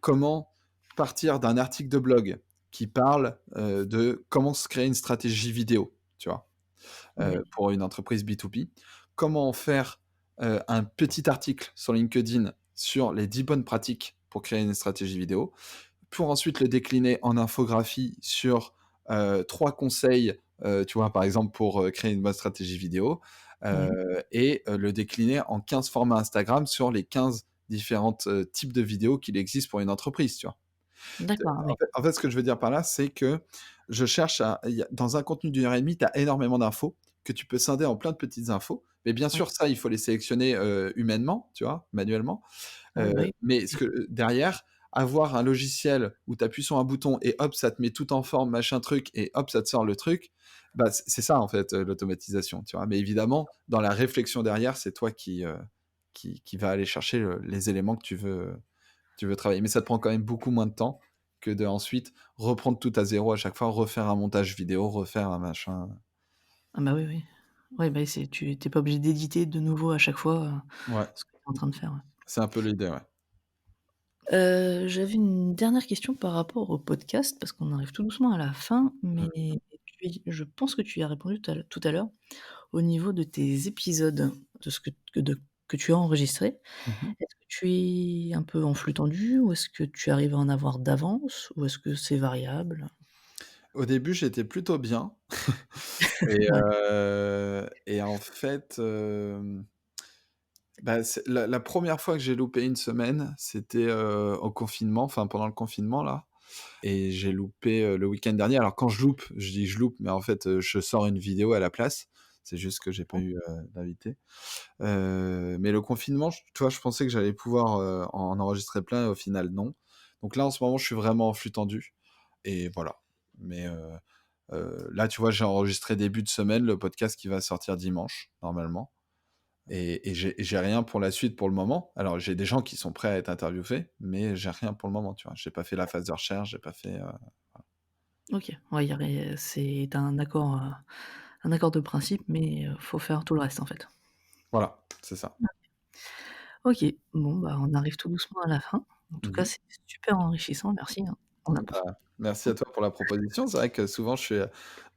Comment partir d'un article de blog qui parle, de comment se créer une stratégie vidéo, tu vois? oui, Pour une entreprise B2B. Comment faire, un petit article sur LinkedIn sur les 10 bonnes pratiques pour créer une stratégie vidéo, pour ensuite le décliner en infographie sur 3 conseils, tu vois, par exemple, pour créer une bonne stratégie vidéo, Oui. et le décliner en 15 formats Instagram sur les 15 différentes types de vidéos qu'il existe pour une entreprise, tu vois. D'accord, ah oui. En fait, ce que je veux dire par là, c'est que je cherche à il y a dans un contenu d'1 heure et demie, tu as énormément d'infos que tu peux scinder en plein de petites infos. Mais bien Oui. sûr, ça, il faut les sélectionner, humainement, tu vois, manuellement. Oui, bah, oui. Mais ce que derrière, avoir un logiciel où tu appuies sur un bouton et hop, ça te met tout en forme, machin truc et hop, ça te sort le truc, bah, c'est ça en fait, l'automatisation, tu vois? Mais évidemment, dans la réflexion derrière, c'est toi qui va aller chercher, les éléments que tu veux travailler. Mais ça te prend quand même beaucoup moins de temps que de ensuite reprendre tout à zéro à chaque fois, refaire un montage vidéo, refaire un machin. Ah bah, oui, oui. Ouais, bah, c'est tu tu pas obligé d'éditer de nouveau à chaque fois, Ouais, ce que tu es en train de faire, ouais. c'est un peu l'idée, ouais. J'avais une dernière question par rapport au podcast, parce qu'on arrive tout doucement à la fin, mais Mmh. je pense que tu y as répondu tout à l'heure. Au niveau de tes épisodes, de ce que tu as enregistré, Mmh mh. est-ce que tu es un peu en flux tendu ou est-ce que tu arrives à en avoir d'avance ou est-ce que c'est variable? Au début, j'étais plutôt bien et Ouais, en fait, bah, c'est la 1re fois que j'ai loupé une semaine, c'était, au confinement, enfin pendant le confinement là et j'ai loupé, le week-end dernier. Alors quand je loupe, je dis: «Je loupe», mais en fait, je sors une vidéo à la place. C'est juste que j'ai pas eu, d'invité. Mais le confinement, tu vois, je pensais que j'allais pouvoir, en enregistrer plein et au final non. Donc là, en ce moment, je suis vraiment en flux tendu et voilà. Mais là, tu vois, j'ai enregistré début de semaine le podcast qui va sortir dimanche, normalement et j'ai rien pour la suite pour le moment. Alors j'ai des gens qui sont prêts à être interviewés, mais j'ai rien pour le moment, tu vois? J'ai pas fait la phase de recherche, j'ai pas fait, OK. Ouais, il y aurait c'est tu as un accord de principe, mais faut faire tout le reste, en fait. voilà, c'est ça. OK, bon, bah, on arrive tout doucement à la fin. En tout cas, Mmh. c'est super enrichissant, merci, hein. On apprend. Bah, merci à toi pour la proposition. C'est vrai que souvent je suis,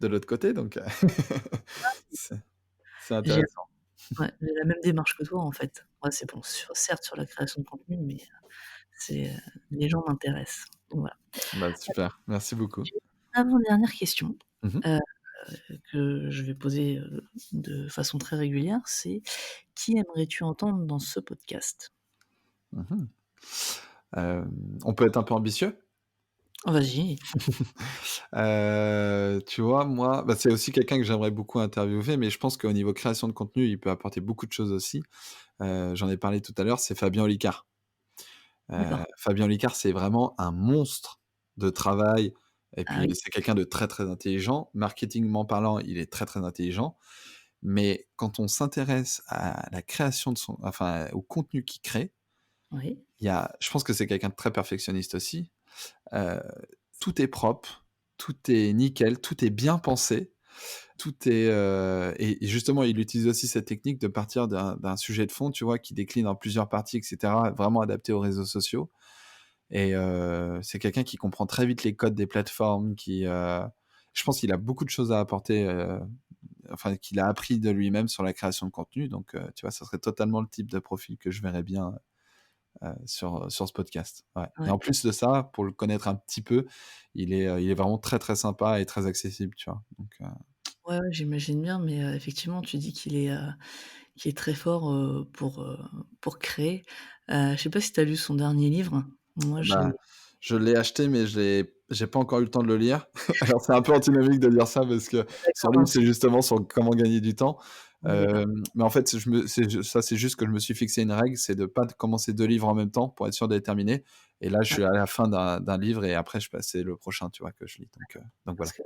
de l'autre côté donc c'est c'est J'ai intéressant. Ouais, j'ai la même démarche que toi, en fait. Moi, c'est bon, certes sur la création de contenu, mais c'est, les gens m'intéressent, donc voilà. Bah, super, merci beaucoup. J'ai une avant-dernière question, Mmh mh. heu, que je vais poser, de façon très régulière, c'est: qui aimerais-tu entendre dans ce podcast? Mmh. On peut être un peu ambitieux? Vas-y. Tu vois, moi, bah, c'est aussi quelqu'un que j'aimerais beaucoup interviewer, mais je pense qu'au niveau création de contenu, il peut apporter beaucoup de choses aussi. J'en ai parlé tout à l'heure, c'est Fabien Olicard. D'accord. Fabien Olicard, c'est vraiment un monstre de travail et Ah puis oui, c'est quelqu'un de très, très intelligent. Marketingment parlant, il est très, très intelligent, mais quand on s'intéresse à la création de son enfin, au contenu qu'il crée, oui, je pense que c'est quelqu'un de très perfectionniste aussi. Heu, Tout est propre, tout est nickel, tout est bien pensé, tout est, et justement, il utilise aussi cette technique de partir d'un sujet de fond, tu vois? Qui décline en plusieurs parties et cetera, vraiment adapté aux réseaux sociaux et c'est quelqu'un qui comprend très vite les codes des plateformes, je pense qu'il a beaucoup de choses à apporter, enfin qu'il a appris de lui-même sur la création de contenu donc tu vois? Ça serait totalement le type de profil que je verrais bien, sur ce podcast, ouais et ouais. en plus de ça, pour le connaître un petit peu, il est vraiment très, très sympa et très accessible, tu vois? Donc Ouais, ouais, j'imagine bien, mais effectivement, tu dis qu'il est très fort, pour créer. Je sais pas si tu as lu son dernier livre? Moi, je bah, l'ai je l'ai acheté mais j'ai pas encore eu le temps de le lire. Alors c'est un peu antinomique de dire ça parce que son d'accord, livre, mince. c'est justement sur comment gagner du temps, On est d'accord. mais en fait, c'est juste que je me suis fixé une règle, c'est de pas commencer 2 livres en même temps pour être sûr de les terminer et là, je Ouais, suis à la fin d'un livre et après je passais le prochain, tu vois? Que je lis donc parce voilà. que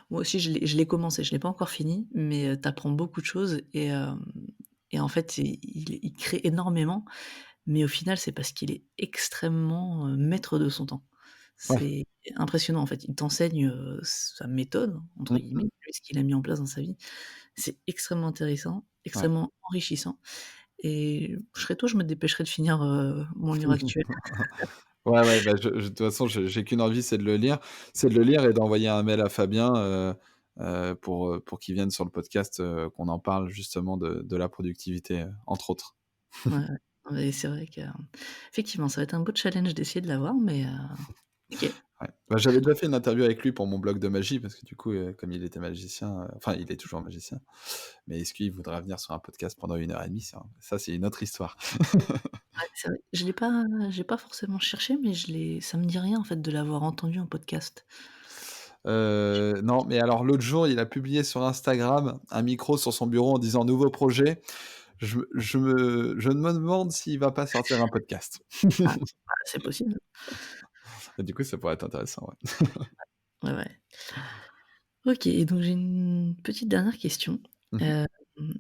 moi aussi je l'ai commencé, je l'ai pas encore fini, mais tu apprends beaucoup de choses et en fait, il crée énormément, mais au final, c'est parce qu'il est extrêmement, maître de son temps. Ouais. C'est impressionnant, en fait. Il t'enseigne, sa «méthode» entre Mmh guillemets, mh. lui, ce qu'il a mis en place dans sa vie. C'est extrêmement intéressant, Ouais. extrêmement enrichissant et je serais toi, je me dépêcherais de finir, mon livre actuel. Ouais, ouais, bah, de toute façon, j'ai qu'une envie, c'est de le lire. C'est de le lire et d'envoyer un mail à Fabien, pour qu'il vienne sur le podcast, qu'on en parle justement de la productivité, entre autres. Ouais, ouais. Mais c'est vrai que, effectivement, ça va être un beau challenge d'essayer de l'avoir, mais OK. Ouais. Bah, j'avais déjà fait une interview avec lui pour mon blog de magie parce que du coup, comme il était magicien, enfin il est toujours magicien, mais est-ce qu'il voudrait venir sur un podcast pendant 1 heure et demie? Ça, c'est une autre histoire. Ouais, c'est vrai. J'ai pas forcément cherché, mais ça me dit rien, en fait, de l'avoir entendu en podcast. Non, mais alors l'autre jour, il a publié sur Instagram un micro sur son bureau en disant: «Nouveau projet». Je me demande s'il va pas sortir un podcast. Ah, bah, c'est possible. Et du coup, ça pourrait être intéressant, ouais. Ouais, ouais. OK, et donc j'ai une petite dernière question. Mmh. Hem,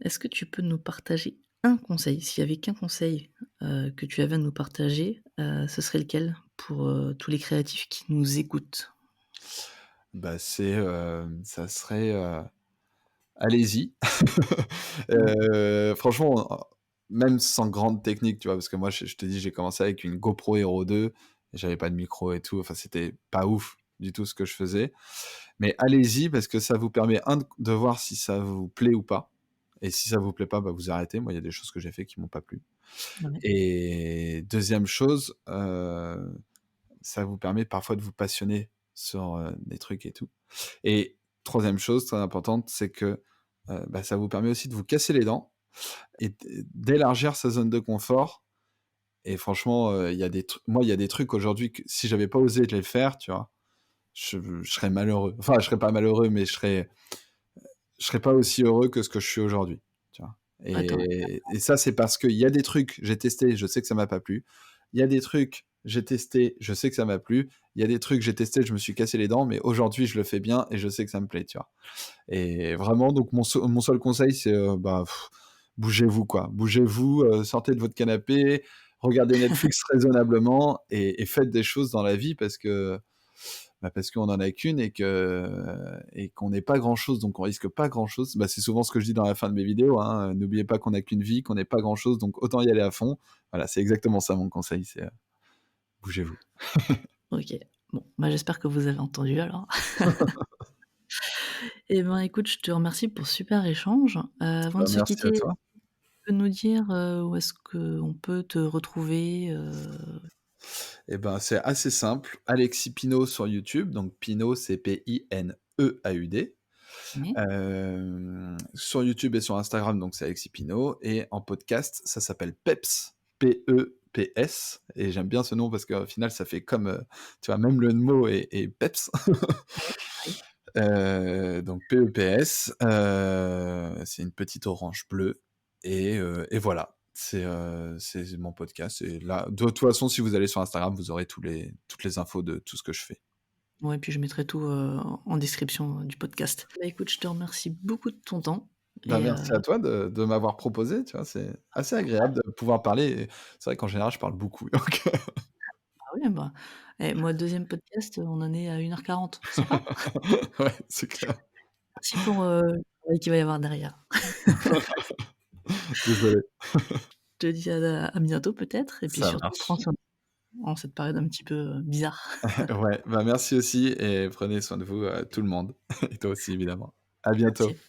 Est-ce que tu peux nous partager un conseil? S'il y avait qu'un conseil, que tu avais à nous partager, ce serait lequel pour, tous les créatifs qui nous écoutent? Bah, ça serait, allez-y. Ouais, Franchement, même sans grande technique, tu vois? Parce que moi, je te dis, j'ai commencé avec une GoPro Hero 2 et j'avais pas de micro et tout. Enfin, c'était pas ouf du tout ce que je faisais. Mais allez-y parce que ça vous permet, de voir si ça vous plaît ou pas, et si ça vous plaît pas, bah, vous arrêtez. Moi, il y a des choses que j'ai fait qui m'ont pas plu, ouais, et deuxième chose, ça vous permet parfois de vous passionner sur, des trucs et tout, et troisième chose très importante, c'est que, bah, ça vous permet aussi de vous casser les dents et d'élargir sa zone de confort. Et franchement, il y a des trucs, moi, il y a des trucs aujourd'hui que si j'avais pas osé les faire, tu vois? Je serais malheureux. Enfin, je serais pas malheureux, mais je serais pas aussi heureux que ce que je suis aujourd'hui, tu vois? ouais, tu Et ça, c'est parce qu'il y a des trucs, j'ai testé, je sais que ça m'a pas plu. Il y a des trucs, j'ai testé, je sais que ça m'a plu. Il y a des trucs, j'ai testé, je me suis cassé les dents, mais aujourd'hui, je le fais bien et je sais que ça me plaît, tu vois? Et vraiment, donc mon seul conseil, c'est, bah, bougez-vous, quoi. Bougez-vous, sortez de votre canapé, regardez Netflix raisonnablement et faites des choses dans la vie parce que, bah, parce qu'on en a qu'une et qu'on n'est pas grand-chose, donc on risque pas grand-chose. Bah, c'est souvent ce que je dis dans la fin de mes vidéos, hein, n'oubliez pas qu'on n'a qu'une vie, qu'on n'est pas grand-chose, donc autant y aller à fond. Voilà, c'est exactement ça mon conseil, c'est, bougez-vous. OK. Bon, bah, j'espère que vous avez entendu alors. Eh ben, écoute, je te remercie pour ce super échange. Avant Bah, de se merci à quitter, toi. tu peux nous dire, où est-ce qu'on peut te retrouver, Et ben, c'est assez simple. Alexis Pinault sur YouTube, donc Pinault, c'est Pineaud. ouais, Sur YouTube et sur Instagram, donc c'est Alexis Pinault. Et en podcast, ça s'appelle Peps, Peps. Et j'aime bien ce nom parce qu'au final, ça fait comme, tu vois, même le mot est Peps. oui. Donc Peps, c'est une petite orange bleue, et voilà. C'est mon podcast, et là de toute façon, si vous allez sur Instagram, vous aurez toutes les infos de tout ce que je fais. Ouais, puis je mettrai tout, en description, du podcast. Bah, écoute, je te remercie beaucoup de ton temps Bah, et merci à toi de m'avoir proposé, tu vois? C'est assez agréable de pouvoir parler, et c'est vrai qu'en général, je parle beaucoup, donc ah oui, bah, et moi, deuxième podcast, on en est à 1h40. Sympa. ouais, c'est clair. Merci pour, le travail qu'il va y avoir derrière. Désolé. Je te dis à bientôt peut-être, et puis Ça surtout marche. prends soin de toi en cette période un petit peu, bizarre. Ouais, bah, merci aussi et prenez soin de vous, tout le monde et toi aussi évidemment. À bientôt. Merci.